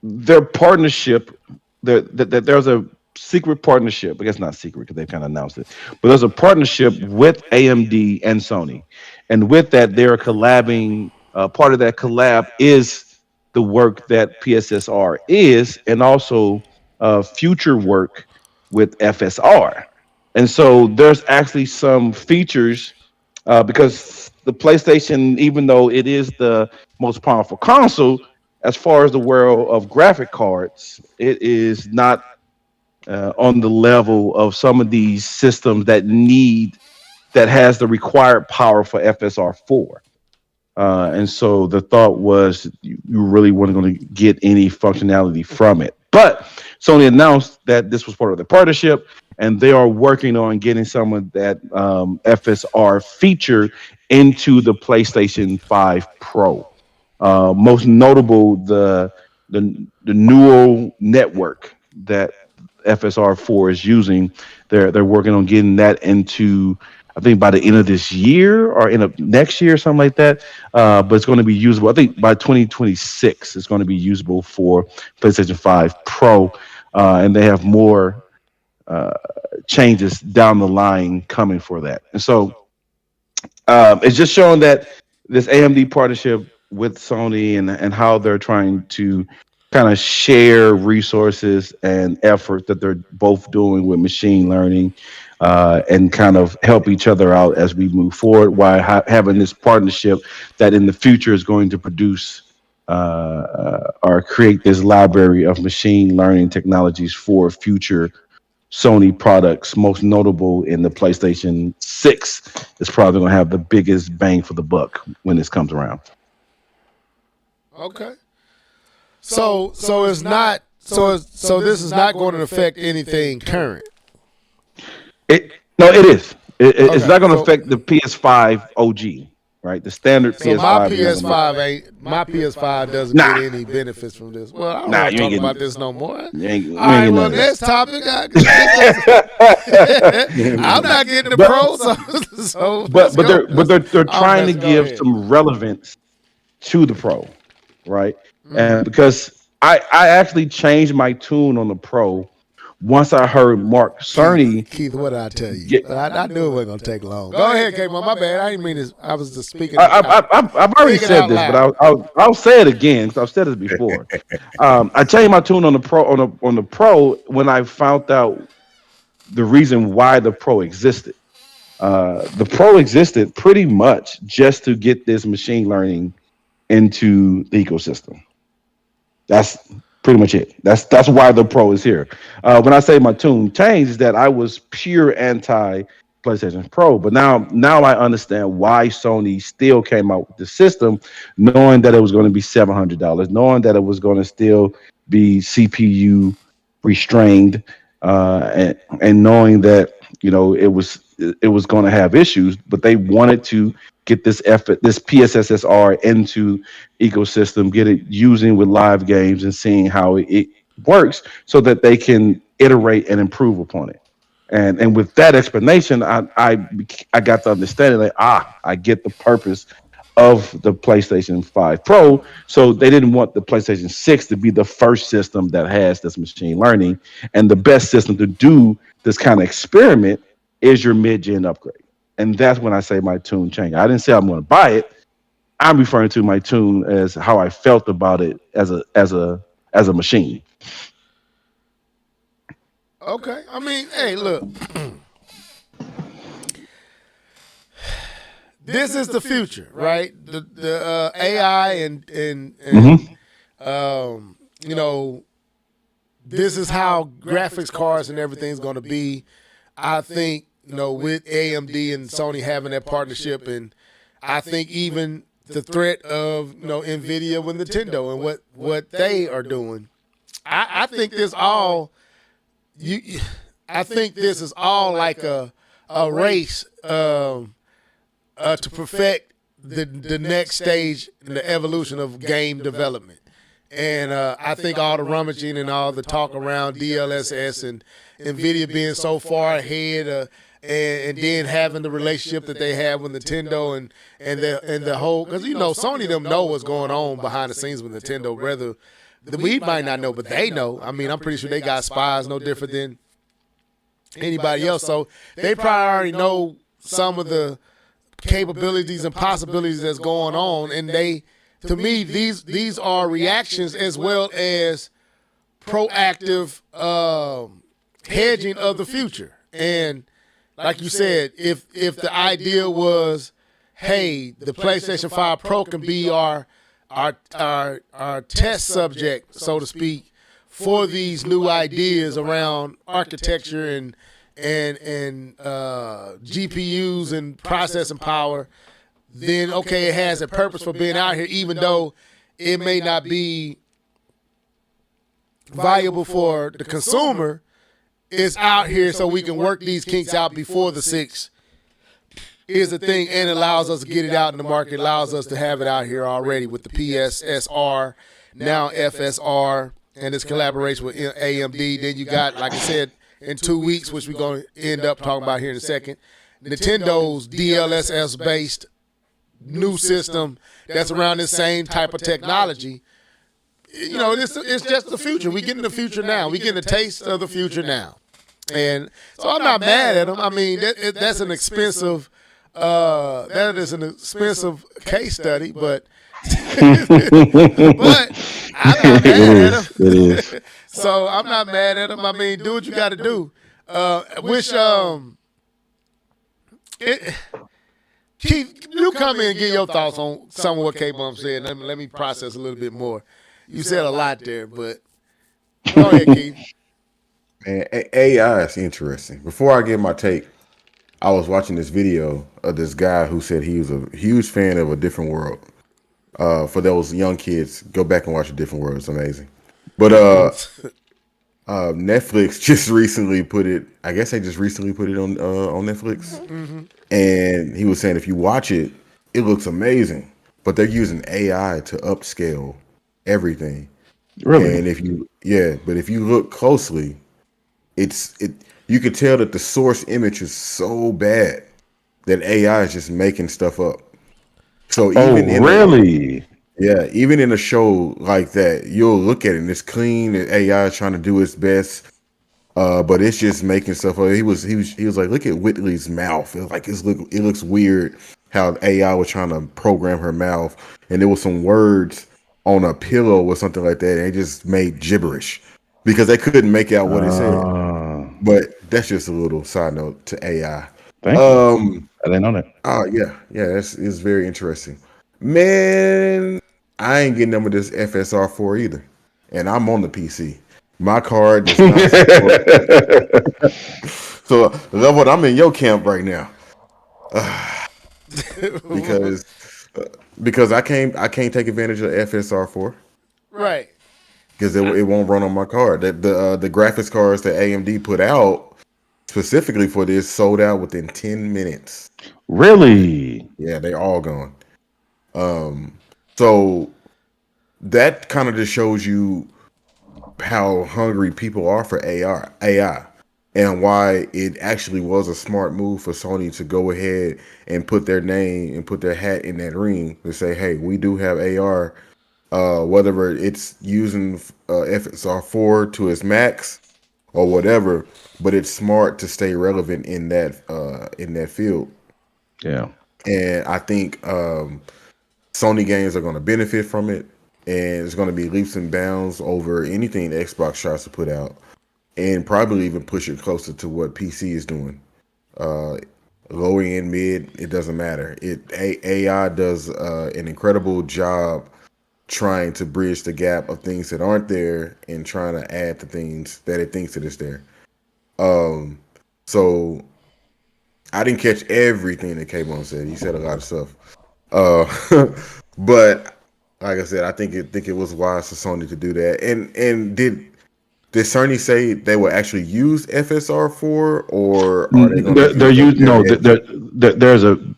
[SPEAKER 4] their partnership, that there's a secret partnership. I guess not secret because they've kind of announced it, but there's a partnership with AMD and Sony, and with that, they're collabing. Part of that collab is the work that PSSR is, and also future work with FSR. And so there's actually some features because the PlayStation, even though it is the most powerful console, as far as the world of graphic cards, it is not on the level of some of these systems that has the required power for FSR 4. And so the thought was you really weren't going to get any functionality from it. But Sony announced that this was part of the partnership, and they are working on getting some of that FSR feature into the PlayStation 5 Pro. Most notable, the neural network that FSR 4 is using. They're working on getting that into, I think, by the end of this year or end of next year, something like that. But it's going to be usable. I think by 2026, it's going to be usable for PlayStation 5 Pro, and they have more changes down the line coming for that. And so it's just showing that this AMD partnership with Sony and how they're trying to kind of share resources and effort that they're both doing with machine learning and kind of help each other out as we move forward while having this partnership that in the future is going to produce or create this library of machine learning technologies for future Sony products. Most notable in the PlayStation 6 is probably going to have the biggest bang for the buck when this comes around.
[SPEAKER 3] Okay. So it's not so this is not going to affect anything current.
[SPEAKER 4] No, it is. It's
[SPEAKER 3] Okay,
[SPEAKER 4] not going to
[SPEAKER 3] so-
[SPEAKER 4] affect the PS5 OG, right? The standard
[SPEAKER 3] So
[SPEAKER 4] PS5.
[SPEAKER 3] my PS5 doesn't
[SPEAKER 4] Nah.
[SPEAKER 3] get any benefits from this. Well, I don't
[SPEAKER 4] Nah,
[SPEAKER 3] want
[SPEAKER 4] you
[SPEAKER 3] to
[SPEAKER 4] ain't
[SPEAKER 3] talk
[SPEAKER 4] getting-
[SPEAKER 3] about this no more.
[SPEAKER 4] You ain't- you
[SPEAKER 3] All right,
[SPEAKER 4] ain't
[SPEAKER 3] well,
[SPEAKER 4] getting none
[SPEAKER 3] next topic. I'm not getting the
[SPEAKER 4] But-
[SPEAKER 3] pro, so
[SPEAKER 4] but they're
[SPEAKER 3] I'll
[SPEAKER 4] trying to
[SPEAKER 3] just go
[SPEAKER 4] give
[SPEAKER 3] ahead.
[SPEAKER 4] some relevance to the Pro, right?
[SPEAKER 3] Mm-hmm.
[SPEAKER 4] And because I actually changed my tune on the Pro once I heard Mark Cerny.
[SPEAKER 3] Keith, what did I tell you?
[SPEAKER 4] Yeah.
[SPEAKER 3] I knew it wasn't going to take long. Go ahead, K-Mo. My bad. I didn't mean this. I was just speaking.
[SPEAKER 4] I've already
[SPEAKER 3] Speak it
[SPEAKER 4] said
[SPEAKER 3] out
[SPEAKER 4] this,
[SPEAKER 3] loud.
[SPEAKER 4] but I'll say it again because I've said it before. I changed my tune on the Pro on the Pro when I found out the reason why the Pro existed. The Pro existed pretty much just to get this machine learning into the ecosystem. That's pretty much it. That's why the Pro is here. When I say my tune changed, is that I was pure anti PlayStation Pro, but now I understand why Sony still came out with the system, knowing that it was going to be $700, knowing that it was going to still be CPU restrained, and knowing that it was going to have issues, but they wanted to get this PSSSR into ecosystem, get it using with live games and seeing how it works, so that they can iterate and improve upon it. And with that explanation, I got the understanding that I get the purpose of the PlayStation 5 Pro. So they didn't want the PlayStation 6 to be the first system that has this machine learning, and the best system to do this kind of experiment is your mid-gen upgrade. And that's when I say my tune changed. I didn't say I'm going to buy it. I'm referring to my tune as how I felt about it as a machine.
[SPEAKER 3] Okay. I mean, hey, look. This is the future, right? The AI and this is how graphics cards and everything's going to be. I think with AMD and Sony having that partnership, and I think even the threat of Nvidia with Nintendo and what they are doing. I think this all I think this is all like a a race to perfect the next stage in the evolution of game development. And I think all the rummaging and all the talk around DLSS and NVIDIA being so far ahead, and then having the relationship that they have with Nintendo and the whole, because Sony them know what's going on behind the scenes with Nintendo. Whether we might not know, but they know. I mean, I'm pretty sure they got spies no different than anybody else. So they probably already know some of the capabilities and possibilities that's going on, and they. To me, these are reactions as well as proactive hedging of the future. And like you said, if the idea was, hey, the PlayStation 5 Pro can be our test subject, so to speak, for these new ideas around architecture and GPUs and processing power, then okay, it has a purpose for being out here, even though it may not be valuable for the consumer. It's out here so we can work these kinks out before the 6 is the thing, and allows us to get it out in the market, allows us to have it out here already with the PSSR, now FSR, and this collaboration with AMD. Then you got, like I said, in 2 weeks, which we're going to end up talking about here in a second, Nintendo's DLSS-based new system that's around this same type of technology. It's just the future. We're getting the future now. We're getting a taste of the future now. And so I'm not mad at them. I mean, that's an expensive case study, but but I'm not mad at them.
[SPEAKER 4] It is.
[SPEAKER 3] So I'm not mad at them. I mean, do what you got to do. Keith, you come in and get your thoughts on some of what K-Bump said. Let me process a little bit more. You said a lot there, but go ahead, Keith.
[SPEAKER 1] Man, AI is interesting. Before I give my take, I was watching this video of this guy who said he was a huge fan of A Different World. For those young kids, go back and watch A Different World. It's amazing. But Netflix just recently put it. I guess they just recently put it on Netflix. Mm-hmm. And he was saying if you watch it, it looks amazing. But they're using AI to upscale everything.
[SPEAKER 4] Really?
[SPEAKER 1] And if you look closely, you could tell that the source image is so bad that AI is just making stuff up. So even even in a show like that, you'll look at it and it's clean. And AI is trying to do its best, but it's just making stuff up. He was like, look at Whitley's mouth. It looks weird how AI was trying to program her mouth, and there was some words on a pillow or something like that, and it just made gibberish because they couldn't make out what it said. But that's just a little side note to AI.
[SPEAKER 4] Thank you. I didn't know that.
[SPEAKER 1] Oh yeah, it's very interesting. Man, I ain't getting none of this FSR4 either, and I'm on the PC. My card does not support. So, Level, I'm in your camp right now, because I can't take advantage of FSR4,
[SPEAKER 3] right?
[SPEAKER 1] Because it won't run on my card. The graphics cards that AMD put out specifically for this sold out within 10 minutes.
[SPEAKER 4] Really?
[SPEAKER 1] Yeah, they all gone. So that kind of just shows you how hungry people are for AI, and why it actually was a smart move for Sony to go ahead and put their name and put their hat in that ring to say, hey, we do have AR, whether it's using FSR4 to its max or whatever, but it's smart to stay relevant in that field.
[SPEAKER 4] Yeah.
[SPEAKER 1] And I think Sony games are going to benefit from it, and it's going to be leaps and bounds over anything Xbox tries to put out, and probably even push it closer to what PC is doing. Low end, mid, it doesn't matter. AI does an incredible job trying to bridge the gap of things that aren't there and trying to add the things that it thinks that is there. So I didn't catch everything that K-Bone said. He said a lot of stuff. But like I said, I think it was wise for Sony to do that. And did Sony say they will actually use FSR4, or are they going to
[SPEAKER 4] They're
[SPEAKER 1] use like
[SPEAKER 4] used no.
[SPEAKER 1] their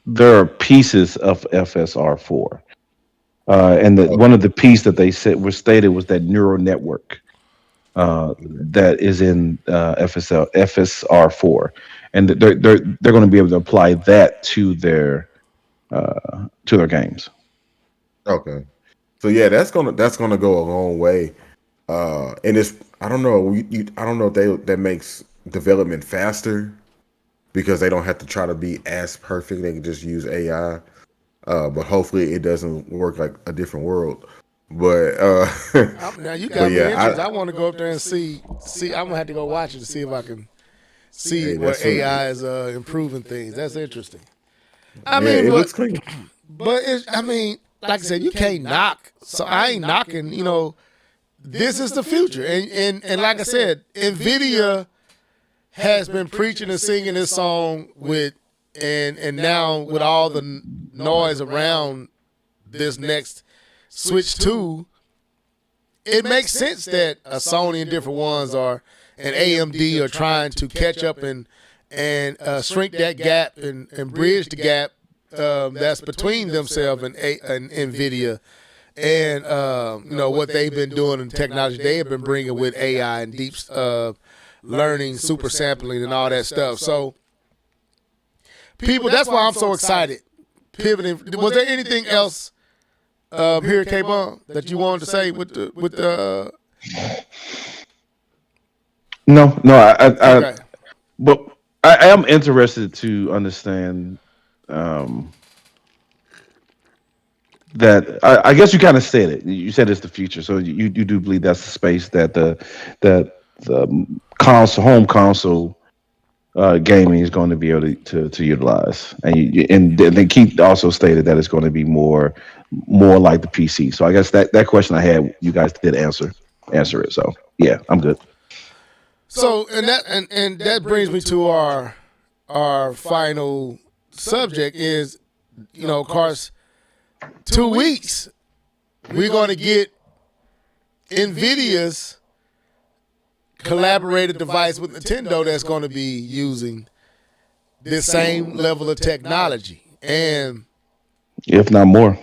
[SPEAKER 4] There are pieces of FSR4, and one of the piece that they said was stated was that neural network that is in FSR4, and they're going to be able to apply that to their games.
[SPEAKER 1] Okay. So yeah, that's gonna go a long way. And it's I don't know I don't know if that makes development faster because they don't have to try to be as perfect. They can just use AI. But hopefully it doesn't work like a different world. But
[SPEAKER 3] Now you
[SPEAKER 1] but
[SPEAKER 3] got me
[SPEAKER 1] yeah,
[SPEAKER 3] interested. I want to go up there and see. I'm gonna have to go watch it to see if I can see
[SPEAKER 1] hey,
[SPEAKER 3] where
[SPEAKER 1] that's
[SPEAKER 3] AI is improving things. That's interesting. I
[SPEAKER 1] yeah,
[SPEAKER 3] mean,
[SPEAKER 1] it looks clean.
[SPEAKER 3] but I mean, like I said, you can't knock. So I ain't knocking. This is the future, and like I said, Nvidia has been preaching and singing this song and now with all the noise around this next Switch 2, it makes sense that a Sony and different ones and AMD are trying to catch up and shrink that gap and bridge the gap that's between themselves and Nvidia and what they've been doing in technology they have been bringing with AI and deep learning, super sampling, and all that stuff. So, people, that's why I'm so excited. Pivoting. Was there anything else here at K-Bomb that you wanted to say with the?
[SPEAKER 4] No,
[SPEAKER 3] Okay.
[SPEAKER 4] but I am interested to understand that. I guess you kind of said it. You said it's the future, so you do believe that's the space that the home console gaming is going to be able to utilize, and they keep also stated that it's going to be more like the PC. So I guess that question I had, you guys did answer it. So yeah, I'm good.
[SPEAKER 3] So and that brings me to our final subject is, of course, 2 weeks we're going to get Nvidia's collaborated device with Nintendo that's going to be using this same level of technology, and
[SPEAKER 4] If not more.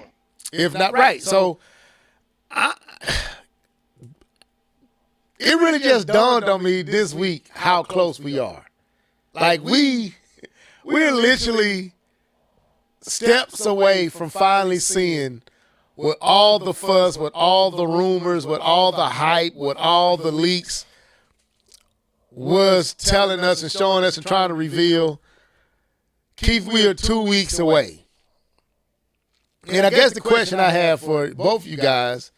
[SPEAKER 3] if not right. So it really just dawned on me this week how close we are. Like we're literally steps away from finally seeing with all the fuss, with all the rumors, with all the hype, with all the leaks was telling us and showing us and trying to reveal. Keith, we are 2 weeks away. And I guess the question I have for both you guys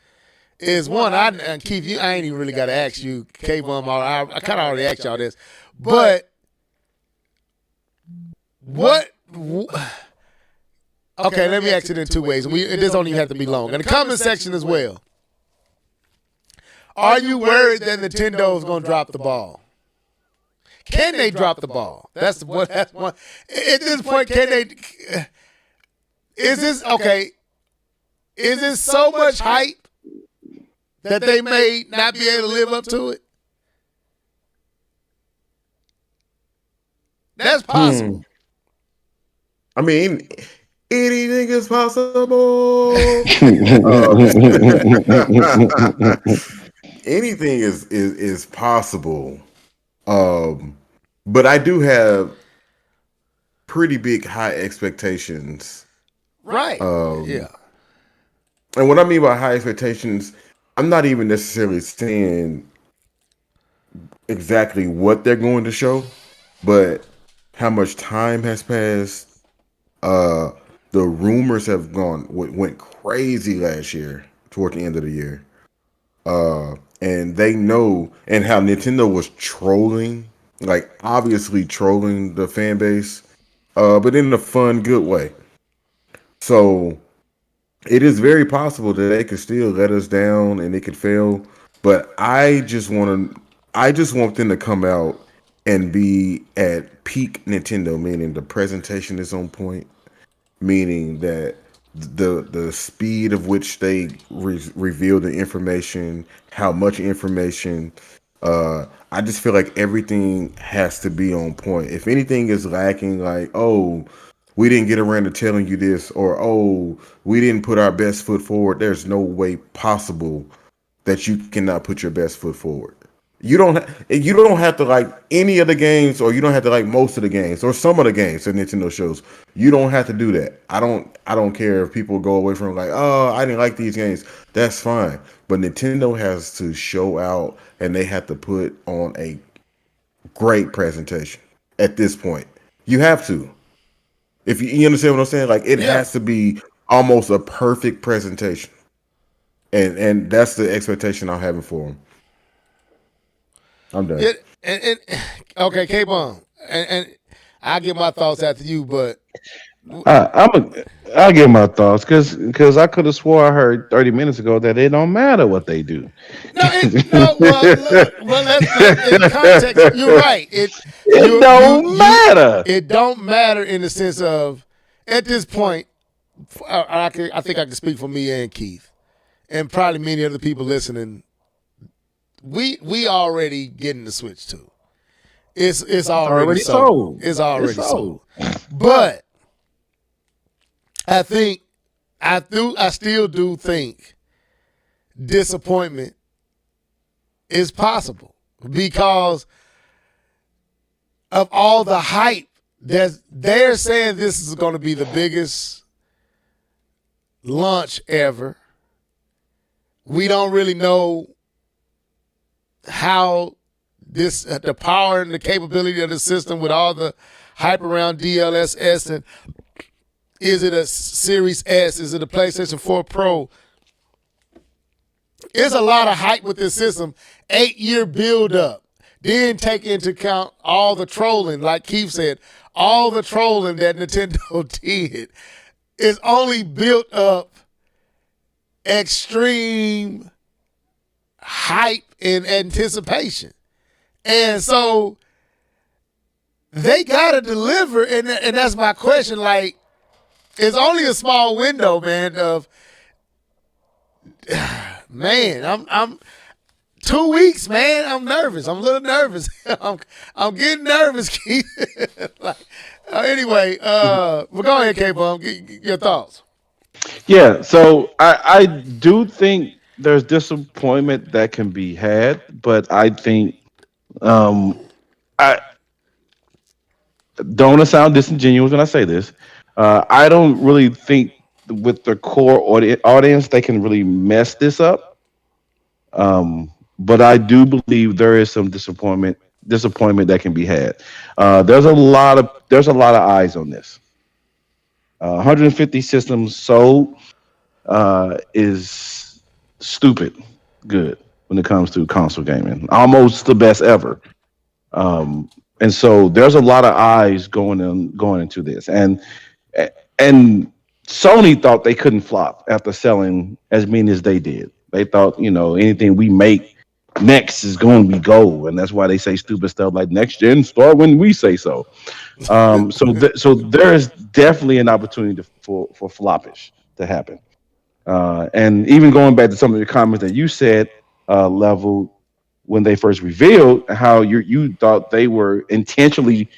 [SPEAKER 3] is one, and Keith, I ain't even really got to ask you, K1, I kind of already asked y'all this, but what? Okay, let me ask it in 2 ways. This don't even have to be long. In the comment section as well. Are you worried that Nintendo is going to drop the ball? Can they drop the ball? That's one. At this point, can they? Is this okay? Is this so much hype that they may not be able to live up to it? That's possible.
[SPEAKER 1] I mean, anything is possible. Anything is possible. But I do have pretty big high expectations.
[SPEAKER 3] Right. Yeah.
[SPEAKER 1] And what I mean by high expectations, I'm not even necessarily saying exactly what they're going to show, but how much time has passed. The rumors have went crazy last year toward the end of the year. And they know, and how Nintendo was trolling, like obviously trolling the fan base, but in a fun, good way. So it is very possible that they could still let us down and it could fail. But I just want them to come out and be at peak Nintendo, meaning the presentation is on point, meaning that the speed of which they reveal the information, how much information, I just feel like everything has to be on point. If anything is lacking, like, oh, we didn't get around to telling you this, or oh, we didn't put our best foot forward, there's no way possible that you cannot put your best foot forward. You don't have to like any of the games, or you don't have to like most of the games, or some of the games that Nintendo shows. You don't have to do that. I don't care if people go away from like, oh, I didn't like these games. That's fine. But Nintendo has to show out, and they have to put on a great presentation at this point. You have to. If you understand what I'm saying, like it
[SPEAKER 3] Yeah.
[SPEAKER 1] has to be almost a perfect presentation, and that's the expectation I'm having for them. I'm done.
[SPEAKER 3] Okay, K Bum, and I'll get my thoughts after you, but
[SPEAKER 4] I'll give my thoughts because I could have swore I heard 30 minutes ago that it don't matter what they do.
[SPEAKER 3] no. Well, look. Well, let in context. You're right.
[SPEAKER 4] It don't matter.
[SPEAKER 3] It don't matter in the sense of at this point. I think I can speak for me and Keith, and probably many other people listening. We already getting the Switch too. It's already sold. It's already sold. But I think I still do think disappointment is possible because of all the hype that they're saying this is going to be the biggest launch ever. We don't really know how the power and the capability of the system with all the hype around DLSS, and is it a Series S? Is it a PlayStation 4 Pro? It's a lot of hype with this system. 8-year build up. Then take into account all the trolling, like Keith said, all the trolling that Nintendo did. It's only built up extreme hype and anticipation. And so they gotta deliver, and that's my question. Like, it's only a small window, man. Of man, I'm 2 weeks, man. I'm nervous. I'm a little nervous. I'm getting nervous, Keith. Like, anyway, well, go ahead, K-Bum. Get your thoughts.
[SPEAKER 4] Yeah, so I do think there's disappointment that can be had, but I think um, I don't want to sound disingenuous when I say this. I don't really think with the core audience they can really mess this up. But I do believe there is some disappointment that can be had. There's a lot of eyes on this. 150 systems sold is stupid good when it comes to console gaming. Almost the best ever. Um, and so there's a lot of eyes going into this, and Sony thought they couldn't flop after selling as many as they did. They thought, anything we make next is going to be gold, and that's why they say stupid stuff like next gen start when we say so. So there is definitely an opportunity for floppish to happen. And even going back to some of the comments that you said, level when they first revealed how you thought they were intentionally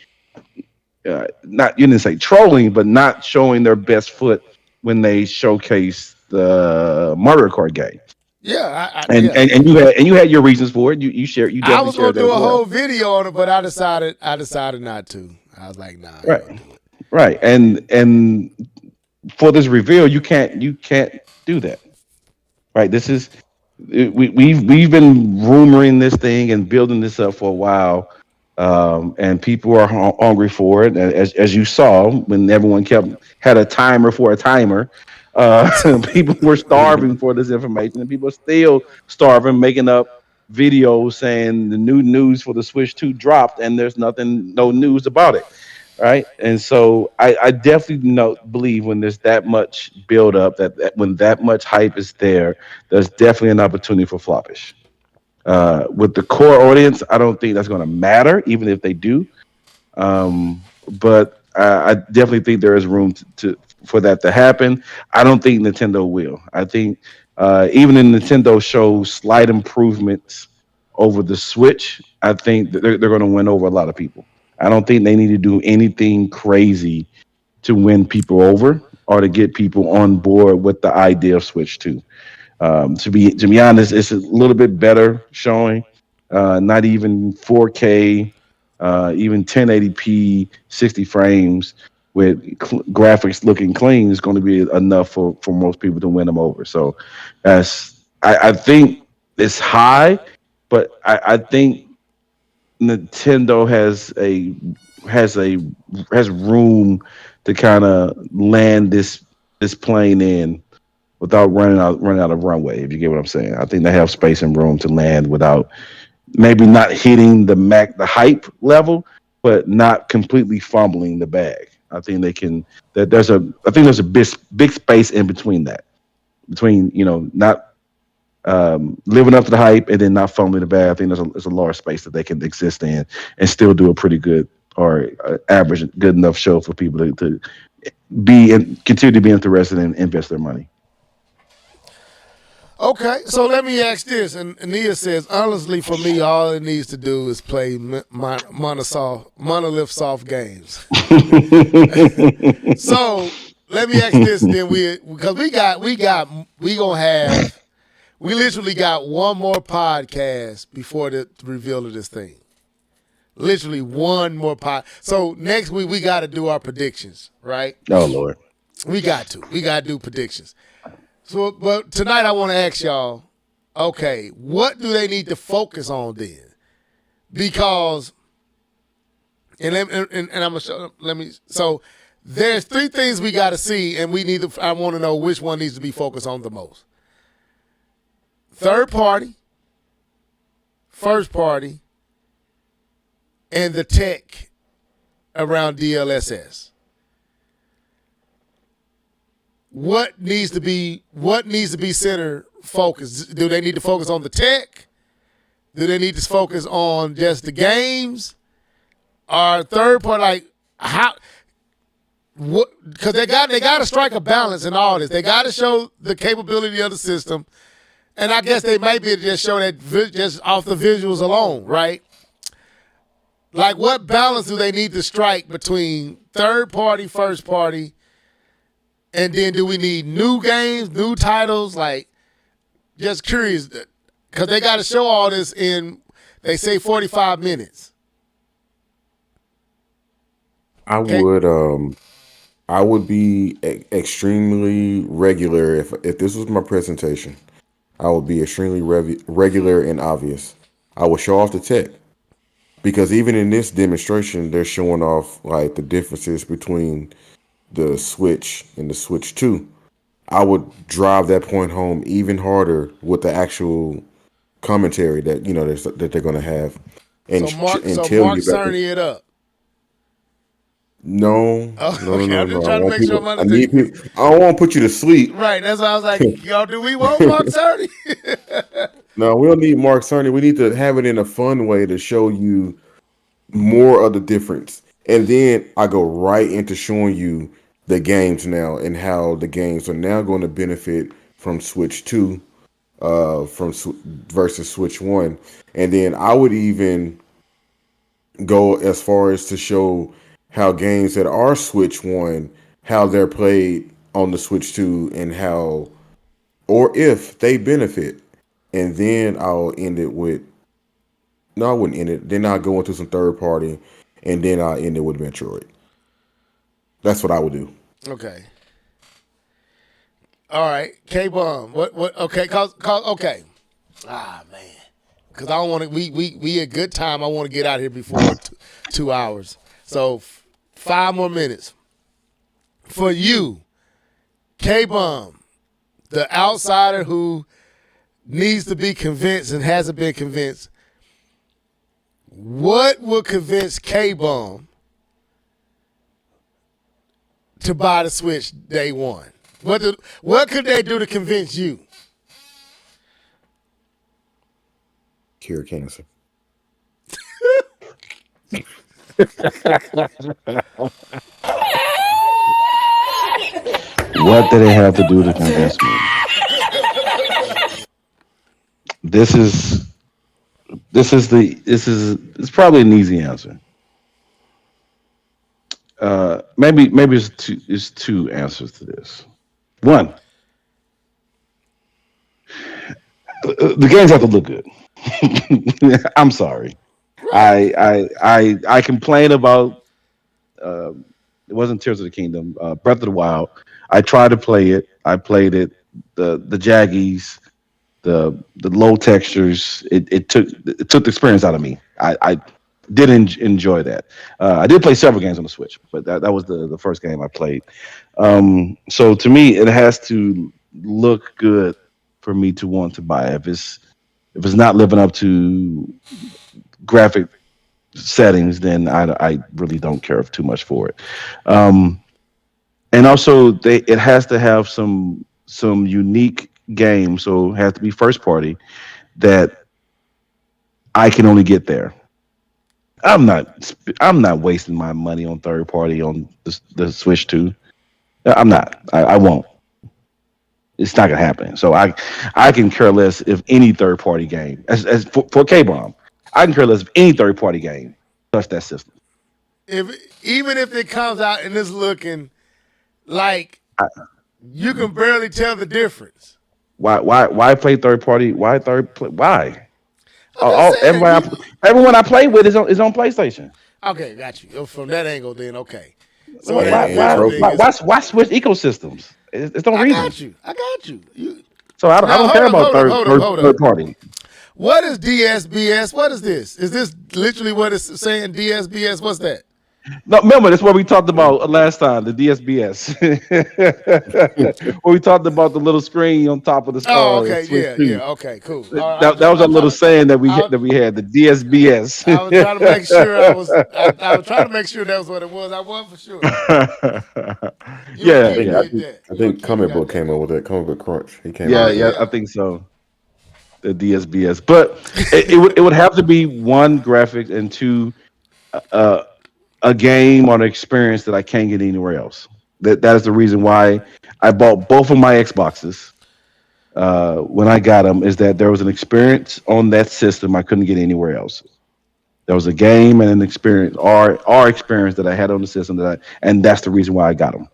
[SPEAKER 4] not you didn't say trolling, but not showing their best foot when they showcased the Mario Kart game.
[SPEAKER 3] Yeah,
[SPEAKER 4] And,
[SPEAKER 3] yeah.
[SPEAKER 4] and you had your reasons for it. You
[SPEAKER 3] I
[SPEAKER 4] definitely
[SPEAKER 3] was gonna
[SPEAKER 4] shared that
[SPEAKER 3] do
[SPEAKER 4] as
[SPEAKER 3] a
[SPEAKER 4] well.
[SPEAKER 3] whole video on it, but I decided not to. I was like, nah, I ain't
[SPEAKER 4] Right,
[SPEAKER 3] gonna do it.
[SPEAKER 4] right. And for this reveal, you can't do that. Right. We've been rumoring this thing and building this up for a while, and people are hungry for it. As you saw, when everyone kept had a timer for a timer, people were starving for this information, and people are still starving, making up videos saying the new news for the Switch 2 dropped, and there's no news about it. Right, and so I definitely believe when there's that much build up, that when that much hype is there, there's definitely an opportunity for floppish. With the core audience, I don't think that's going to matter, even if they do. But I definitely think there is room for that to happen. I don't think Nintendo will. I think even in Nintendo shows slight improvements over the Switch, I think that they're going to win over a lot of people. I don't think they need to do anything crazy to win people over or to get people on board with the idea of Switch 2. To be honest, it's a little bit better showing. Not even 4K, even 1080p, 60 frames with graphics looking clean is going to be enough for most people to win them over. So, I think it's high, but I think Nintendo has a has room to kind of land this plane in without running out of runway. If you get what I'm saying, I think they have space and room to land without maybe not hitting the hype level, but not completely fumbling the bag. I think they can. I think there's a big space in between that, between not living up to the hype and then not fumbling the bag. I think there's a large space that they can exist in and still do a pretty good or average good enough show for people to be and continue to be interested and invest their money.
[SPEAKER 3] Okay, so let me ask this. And Nia says, honestly, for me, all it needs to do is play monolith soft games. So let me ask this. Then because we literally got one more podcast before the reveal of this thing. Literally one more pod. So next week we got to do our predictions, right?
[SPEAKER 4] Oh Lord,
[SPEAKER 3] we got to do predictions. So, but tonight I want to ask y'all, okay, what do they need to focus on then? Because, and I'm gonna show. So, there's three things we got to see, and I want to know which one needs to be focused on the most. Third party, first party, and the tech around DLSS. What needs to be center focus? Do they need to focus on the tech? Do they need to focus on just the games? Or third part, like how? What? Because they got to strike a balance in all this. They got to show the capability of the system, and I guess they might be able to just show that just off the visuals alone, right? Like what balance do they need to strike between third party, first party? And then do we need new games, new titles? Like, just curious, because they got to show all this in, they say 45 minutes.
[SPEAKER 1] I would be extremely regular if this was my presentation. I would be extremely regular and obvious. I would show off the tech because even in this demonstration, they're showing off like the differences between the Switch and the Switch 2. I would drive that point home even harder with the actual commentary that that they're going to have, and
[SPEAKER 3] so Mark Cerny it up.
[SPEAKER 1] No,
[SPEAKER 3] Oh,
[SPEAKER 1] no,
[SPEAKER 3] okay.
[SPEAKER 1] no,
[SPEAKER 3] I'm
[SPEAKER 1] no,
[SPEAKER 3] just
[SPEAKER 1] no.
[SPEAKER 3] trying to make sure I'm
[SPEAKER 1] I need people. I don't want to put you to sleep.
[SPEAKER 3] Right, that's why I was like, yo, do we want Mark Cerny?
[SPEAKER 1] No, we don't need Mark Cerny. We need to have it in a fun way to show you more of the difference. And then I go right into showing you the games now and how the games are now going to benefit from Switch 2 versus Switch 1. And then I would even go as far as to show how games that are Switch 1, how they're played on the Switch 2 and how, or if they benefit. And then I'll end it with, no, I wouldn't end it. Then I'll go into some third party and then I'll end it with Metroid. That's what I would do.
[SPEAKER 3] Okay. All right, K-Bomb. What? Okay, okay. Ah, man. Because I don't want to. We a good time. I want to get out of here before 2 hours. So 5 more minutes for you, K-Bomb, the outsider who needs to be convinced and hasn't been convinced. What will convince K-Bomb to buy the Switch day one? What could they do to convince you?
[SPEAKER 1] Cure cancer.
[SPEAKER 4] What do they have to do to convince me? This is It's probably an easy answer. Maybe it's two answers to this. One, the games have to look good. I'm sorry.
[SPEAKER 3] Right.
[SPEAKER 4] I complain about uh, it wasn't Tears of the Kingdom, Breath of the Wild. I tried to play it. I played it. The jaggies, the low textures. It took the experience out of me. I did enjoy that. I did play several games on the Switch, but that was the first game I played. So to me, it has to look good for me to want to buy it. If it's not living up to graphic settings, then I really don't care too much for it. Um, and also, it has to have some unique games, so it has to be first party that I can only get there. I'm not wasting my money on third party on the Switch 2. I'm not. I won't. It's not gonna happen. So I can care less if any third party game as for K-Bomb. I can care less if any third party game touch that system.
[SPEAKER 3] If even if it comes out and it's looking like you can barely tell the difference.
[SPEAKER 4] Why play third party? Why?
[SPEAKER 3] I'm just saying.
[SPEAKER 4] Everyone I play with is on PlayStation.
[SPEAKER 3] Okay, got you. From that angle, then okay. So
[SPEAKER 4] Why
[SPEAKER 3] it
[SPEAKER 1] And
[SPEAKER 3] ain't
[SPEAKER 4] why
[SPEAKER 3] a
[SPEAKER 1] and
[SPEAKER 4] why
[SPEAKER 3] visual
[SPEAKER 1] trophy.
[SPEAKER 3] thing.
[SPEAKER 4] why, why, why switch ecosystems? It's no
[SPEAKER 3] I
[SPEAKER 4] reason.
[SPEAKER 3] got you. I got you.
[SPEAKER 4] So I
[SPEAKER 3] Now
[SPEAKER 4] don't care about
[SPEAKER 3] hold
[SPEAKER 4] third
[SPEAKER 3] up.
[SPEAKER 4] party.
[SPEAKER 3] What is DSBS? What is this? Is this literally what it's saying? DSBS? What's that?
[SPEAKER 4] No, remember that's what we talked about last time, the DSBS, where we talked about the little screen on top of the
[SPEAKER 3] Oh, okay,
[SPEAKER 4] Switch
[SPEAKER 3] yeah.
[SPEAKER 4] Two.
[SPEAKER 3] Okay, cool. All right,
[SPEAKER 4] That was our little saying that we
[SPEAKER 3] I,
[SPEAKER 4] that we had, the DSBS.
[SPEAKER 3] I was trying to make sure I was trying to make sure that was what it was. I wasn't for sure. You and
[SPEAKER 4] Yeah,
[SPEAKER 1] I
[SPEAKER 3] Keith
[SPEAKER 1] think
[SPEAKER 4] yeah,
[SPEAKER 3] did that.
[SPEAKER 1] I
[SPEAKER 3] You and
[SPEAKER 1] think
[SPEAKER 3] Keith
[SPEAKER 1] Comic
[SPEAKER 3] got
[SPEAKER 1] Book
[SPEAKER 3] that
[SPEAKER 1] came up
[SPEAKER 3] going.
[SPEAKER 1] with that. Comic Book Crunch. He came up
[SPEAKER 3] Oh
[SPEAKER 4] yeah,
[SPEAKER 1] with
[SPEAKER 4] yeah.
[SPEAKER 1] that.
[SPEAKER 4] I
[SPEAKER 3] yeah.
[SPEAKER 4] think so. The DSBS, but it would have to be one graphics and two uh, a game or an experience that I can't get anywhere else. That is the reason why I bought both of my Xboxes when I got them. Is that there was an experience on that system I couldn't get anywhere else. There was a game and an experience, or experience that I had on the system and that's the reason why I got them.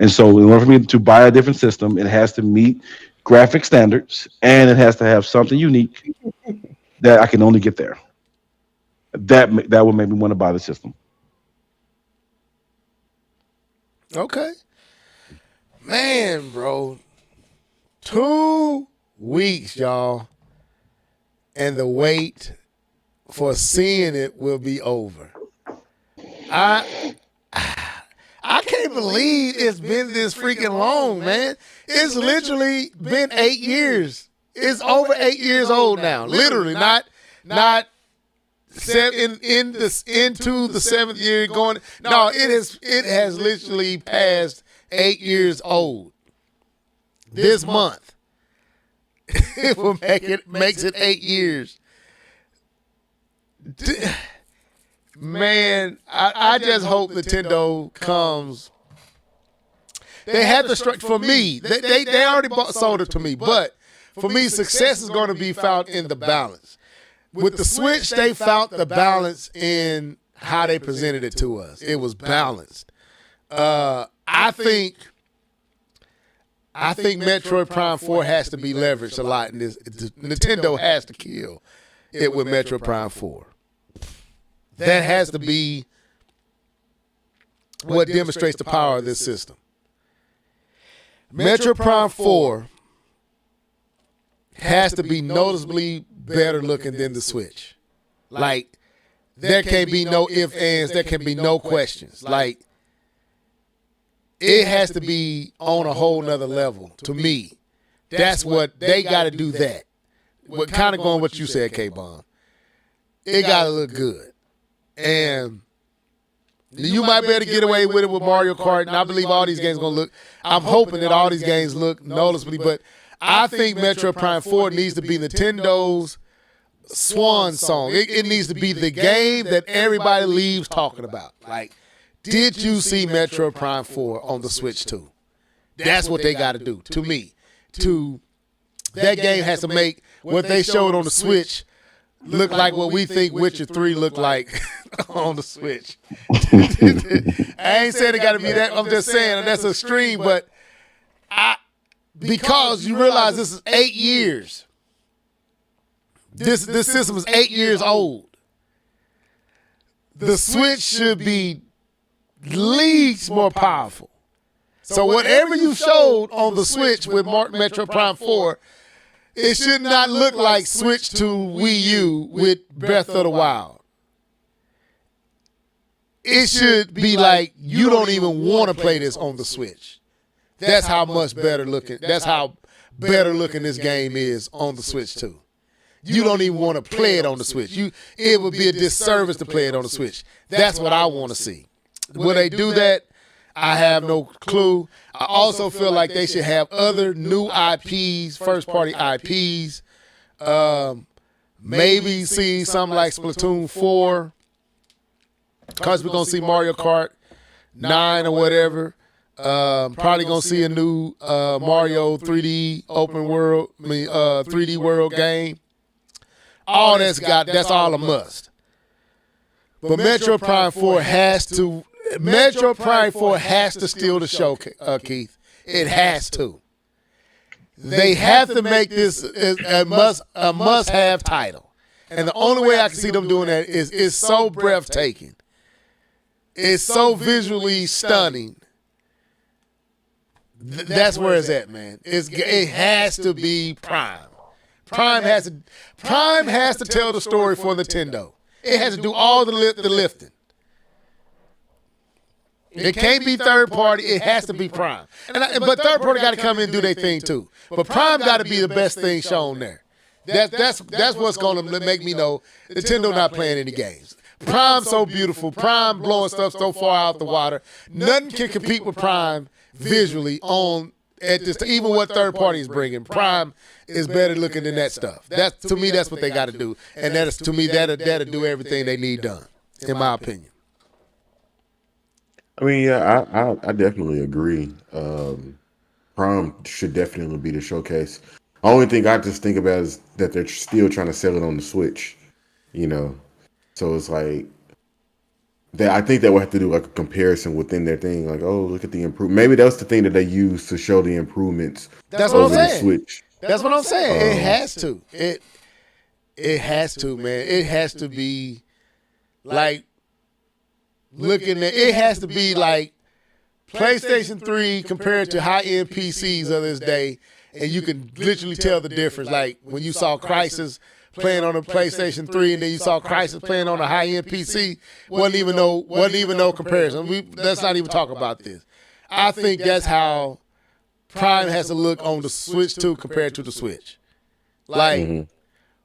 [SPEAKER 4] And so, in order for me to buy a different system, it has to meet graphic standards and it has to have something unique that I can only get there. That would make me want to buy the system.
[SPEAKER 3] Okay. Man, bro. 2 weeks, y'all. And the wait for seeing it will be over. I I can't believe it's been this freaking long, man. It's literally been 8 years. It's over 8 years old now. Literally, not into the 7th year going. No, it has literally passed 8 years old. This month, it will makes it 8 years. Man, I just hope Nintendo comes. They have the structure for me. They already sold it to me, but for me, success is going to be found in the balance. With the Switch, they found the balance in how they presented it to us. It was balanced. I think Metroid Prime 4 has to be leveraged a lot in this. Nintendo has to kill it with Metroid Prime 4. That has to be what demonstrates the power of this system. Metroid Prime 4 has to be noticeably better looking than the Switch. Like, there can't be no ifs, ands, there can be no questions. Like, it has to be on a whole nother level to me. That's what they got to do. That. What kind of going what you said, K-Bomb. It got to look good. And you might be able to get away with it with Mario Kart, and I believe all these games going to look. I'm hoping that all these games look noticeably, but I think Metroid Prime 4 needs to be Nintendo's swan song. It needs to be the game that everybody leaves talking about. Like, did you see Metroid Prime 4 on the Switch 2? That's what they got to do, to me. That game has to make what they showed on the Switch look like what we think Witcher 3 looked like on the Switch. I ain't saying it got to be that. I'm just saying that's extreme, but because you realize this is 8 years. This system is 8 years old. The Switch should be leagues more powerful. So whatever you showed on the Switch with Metro Prime 4, it should not look like Switch to Wii U with Breath of the Wild. It should be like you don't even want to play this on the Switch. That's how much better looking. That's how better looking this game is on the Switch too. You don't even want to play it on the Switch. It would be a disservice to play it on the Switch. That's what I want to see. Will they do that? I have no clue. I also feel like they should have other new IPs, first-party IPs. Maybe see something like Splatoon 4, because we're going to see Mario Kart 9 or whatever. Probably going to see a new Mario 3D open world, 3D world game. All that's all a must. But Metro Prime 4 has to steal the show, Keith. It has to. They have to make this a must-have title. And the only way I can see them doing that is it's so breathtaking. It's so visually stunning. That's where it's at, man. It has to be Prime. Prime has to tell the story for Nintendo. It has to do all the lifting. It can't be third party. It has to be Prime. But third party got to come in and do their thing too. But Prime got to be the best thing shown there. That's what's going to make me know Nintendo not playing any games. Prime so beautiful. Prime blowing stuff so far out the water. Nothing can compete with Prime visually at this. Even what third party is bringing, Prime is better looking than that stuff. To me, that's what they got to do, and that'll do everything they need done, in my opinion.
[SPEAKER 1] I mean, yeah, I definitely agree. Prime should definitely be the showcase. The only thing I just think about is that they're still trying to sell it on the Switch, So it's like I think they will have to do like a comparison within their thing, like, oh, look at the improvement. Maybe that's the thing that they use to show the improvements.
[SPEAKER 3] That's what I'm saying.
[SPEAKER 1] The Switch.
[SPEAKER 3] That's what I'm saying. It has to. It has to, man. It has to be like looking at. It has to be like PlayStation 3 compared to high-end PCs of this day, and you can literally tell the difference. Like when you saw Crysis playing on a PlayStation 3, and then you saw Crysis playing on a high-end PC, wasn't even no comparison. Let's not even talk about this. I think that's how Prime has to look on the Switch 2 compared to the Switch. Like,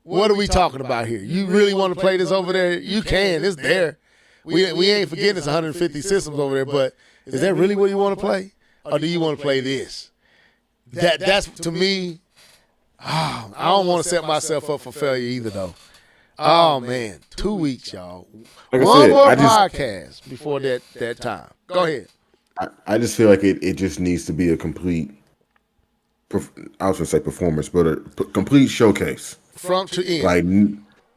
[SPEAKER 3] what are we talking about here? You really want to play this over there? You can. It's there. We ain't forgetting it's 150 systems over there, but is that really what you want to play? Or do you want to play this? That's, to me, I don't want to set myself up for failure either, though. Oh, man. 2 weeks, y'all.
[SPEAKER 1] Like
[SPEAKER 3] One more podcast before that time. Go ahead.
[SPEAKER 1] I just feel like it just needs to be a complete, I was going to say performance, but a complete showcase.
[SPEAKER 3] Front to end.
[SPEAKER 1] Like,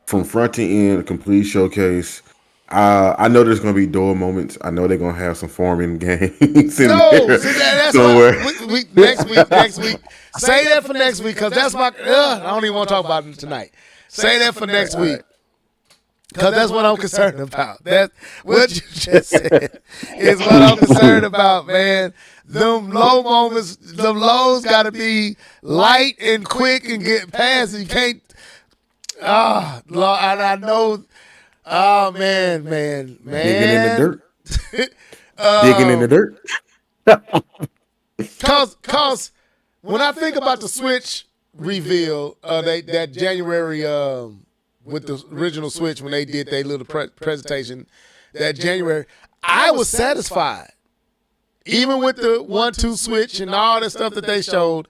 [SPEAKER 1] from front to end, a complete showcase. I know there's going to be dull moments. I know they're going to have some farming games in there
[SPEAKER 3] that's
[SPEAKER 1] somewhere.
[SPEAKER 3] Next week. Say that for next week, because that's my, I don't even want to talk about it tonight. Say that for next week. Because that's what I'm concerned about. That's what you just said is what I'm concerned about, man. Them low moments, them lows got to be light and quick and get past. You can't. And I know. Oh man.
[SPEAKER 1] Digging in the dirt. Digging in the dirt.
[SPEAKER 3] Cause when I think about the Switch reveal, that January. With the original Switch, when they did their little presentation that January, I was satisfied. Even with the 1-2 Switch and all the stuff that they showed,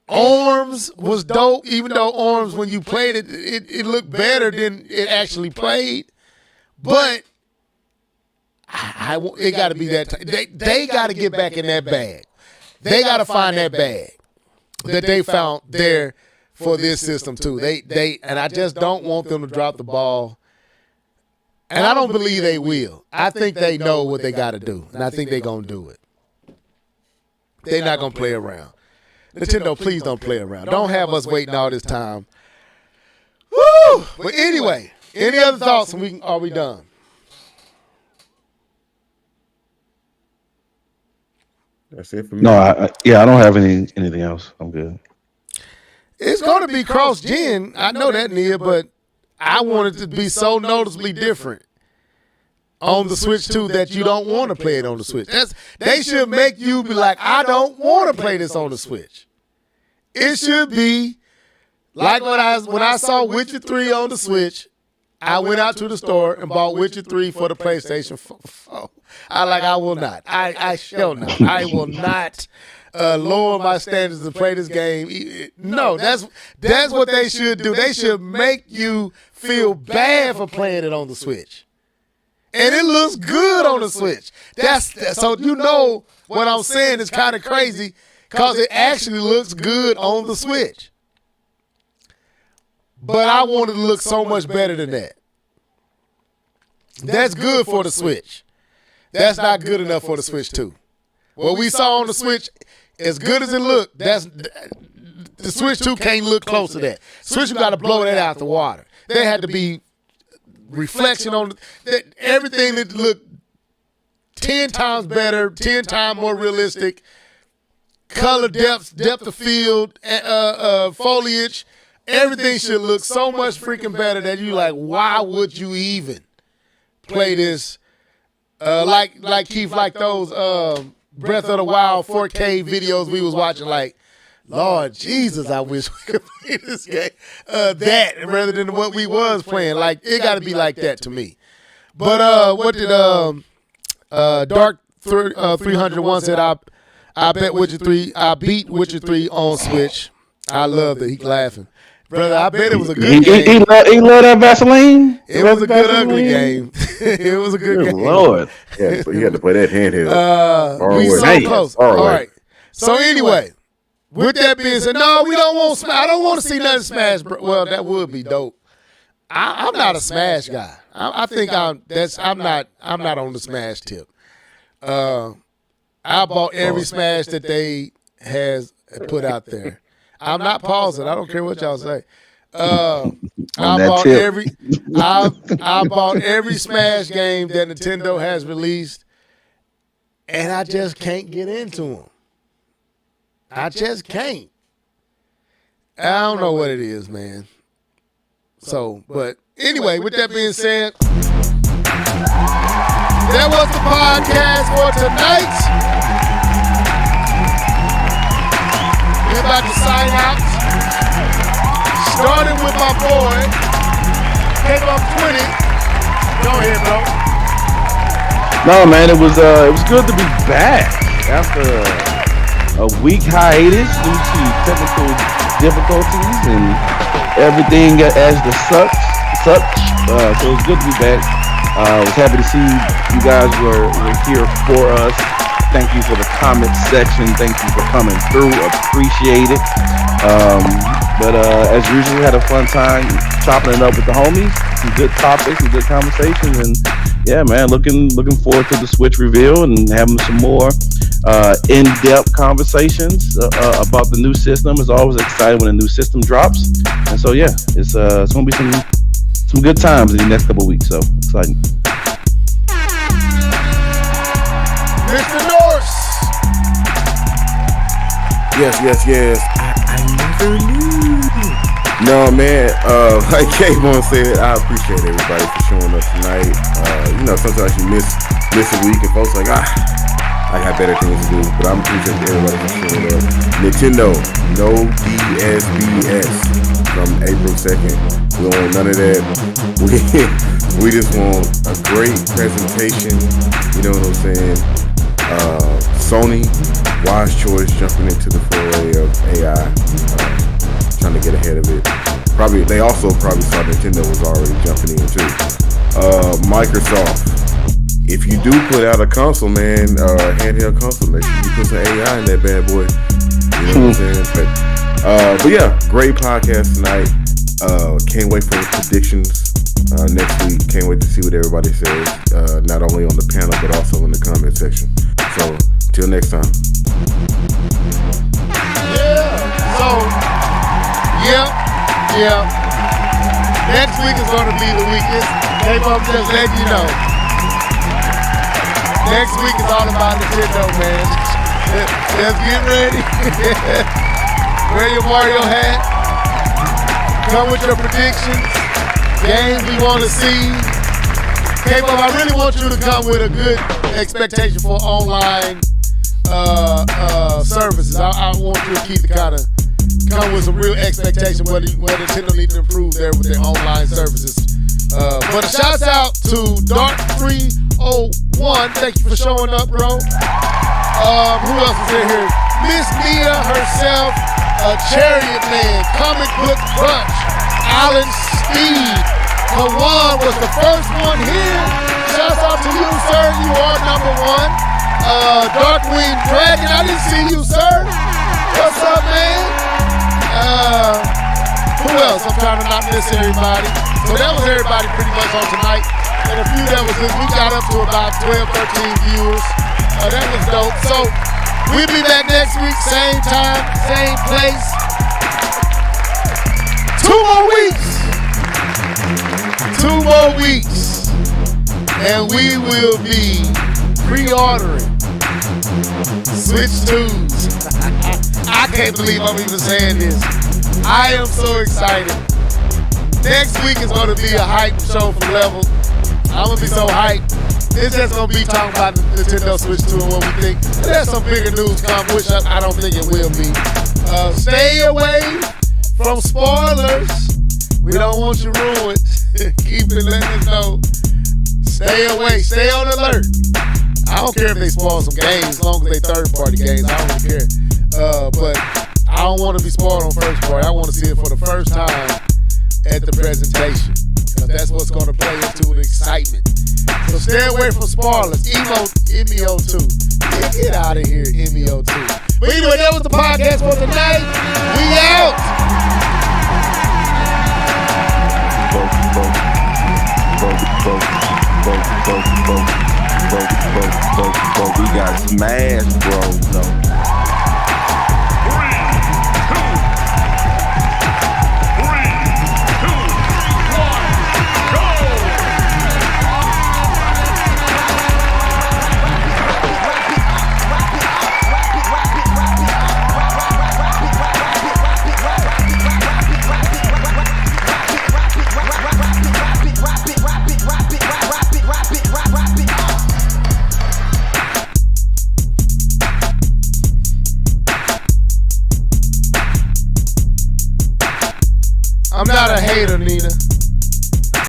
[SPEAKER 3] ARMS was dope. Even though ARMS, when you played it, it looked better than it actually played. But it got to be that. They got to get back in that bag. They got to find that bag that they found there for this system too. And I just don't want them to drop the ball. And I don't believe they will. I think they know what they got to do, and I think they're going to do it. They're not going to play around. Nintendo, please don't play around. Don't have us waiting all this time. Woo! But anyway, any other thoughts? Are we done?
[SPEAKER 1] That's it for me.
[SPEAKER 4] No, I don't have anything else. I'm good.
[SPEAKER 3] It's going to be cross-gen. I know that, Nia, but I want it to be so noticeably different on the Switch 2 that you don't want to play it on the Switch. They should make you be like, I don't want to play this on the Switch. It should be like when I saw Witcher 3 on the Switch, I went out to the store and bought Witcher 3 for the PlayStation 4. I will not. I shall not. I will not lower my standards to play this game. No, that's what they should do. They should make you feel bad for playing it on the Switch. And it looks good on the Switch. So you know what I'm saying is kind of crazy because it actually looks good on the Switch. But I want it to look so much better than that. That's good for the Switch. That's not good enough for the Switch 2. What we saw on the Switch, as good as it looked, the Switch 2 can't look close to that. Switch, you got to blow that out the water. There had to be reflection on everything that looked 10 times better, 10 times more realistic. Color depth of field, foliage, everything should look so much freaking better that you like, why would you even play this? Like Keith, like those Breath of the Wild 4K videos we was watching, like, Lord Jesus, I wish we could play this game. That rather than what we was playing. Like, it got to be like that to me. But what did Dark 301 said? I bet Witcher 3. I beat Witcher 3 on Switch. I loved it. He laughing. Brother, I bet it was a good game.
[SPEAKER 4] He loved that Vaseline?
[SPEAKER 3] It was a good ugly game. It was a good game.
[SPEAKER 4] Lord.
[SPEAKER 1] Yeah, so you had to play that handheld.
[SPEAKER 3] We so close. All right. So anyway, with that being said, no, we don't want Smash. I don't want to see nothing Smash. Well, that would be dope. I'm not a Smash guy. I think I'm not on the Smash tip. I bought every Smash that they has put out there. I'm not pausing. I don't care what y'all say. I bought every Smash game that Nintendo has released, and I just can't get into them. I just can't. I don't know what it is, man. So, but anyway, with that being said, that was the podcast for tonight. We're about to sign out. Starting with my boy, came up 20. Go ahead, bro.
[SPEAKER 4] No, man, it was good to be back after a week hiatus due to technical difficulties and everything as the such. So it was good to be back. I was happy to see you guys were here for us. Thank you for the comment section. Thank you for coming through. Appreciate it. But as usual, had a fun time chopping it up with the homies. Some good topics, some good conversations, and yeah, man, looking forward to the Switch reveal and having some more in-depth conversations about the new system. It's always exciting when a new system drops, and so yeah, it's gonna be some good times in the next couple of weeks. So exciting.
[SPEAKER 3] Mr. Norse.
[SPEAKER 1] Yes. I never knew. No, man. Like K-Bon said, I appreciate everybody for showing up tonight. Sometimes you miss a week and folks like, I got better things to do. But I'm appreciating everybody for showing up. Nintendo, no DSBS from April 2nd. We don't want none of that. We just want a great presentation. You know what I'm saying? Sony, wise choice, jumping into the foray of AI, trying to get ahead of it. They also probably saw Nintendo was already jumping in too. Microsoft, if you do put out a console, man, handheld console, make sure you put some AI in that bad boy. You know what I'm saying? But But yeah, great podcast tonight. Can't wait for the predictions next week. Can't wait to see what everybody says, not only on the panel but also in the comment section. So till next time.
[SPEAKER 3] Yeah. Next week is going to be the weakest. K-Pop just letting you know. Next week is all about Nintendo, man. Just get ready. Wear your Mario hat. Come with your predictions. Games we want to see. K-Pop, I really want you to come with a good expectation for online services. I want you to keep the kind of come with some real expectation where Nintendo needs to improve there with their online services. But a shout out to Dark301. Thank you for showing up, bro. Who else is in here? Miss Mia herself, Chariot Man, Comic Book Crunch, Alan Steve. Kawan was the first one here. Shout out to you, sir. You are number one. Darkwing Dragon, I didn't see you, sir. What's up, man? Who else? I'm trying to not miss everybody. So that was everybody pretty much on tonight. And a few that was good. We got up to about 12, 13 viewers. That was dope. So we'll be back next week, same time, same place. 2 more weeks. 2 more weeks. And we will be pre-ordering Switch 2s. I can't believe I'm even saying this. I am so excited. Next week is going to be a hype show for Level. I'm going to be so hyped. It's just going to be talking about the Nintendo Switch 2 and what we think. There's some bigger news coming, which I don't think it will be. Stay away from spoilers. We don't want you ruined. Keep it, letting us know. Stay away. Stay on alert. I don't care if they spoil some games, as long as they third-party games. I don't really care. But I don't want to be spoiled on first party. I want to see it for the first time at the presentation, because that's what's going to play into the excitement. So stay away from spoilers. MEO2. Yeah, get out of here, MEO2. But anyway, that was the podcast for tonight. We out.
[SPEAKER 4] We got smashed, bro.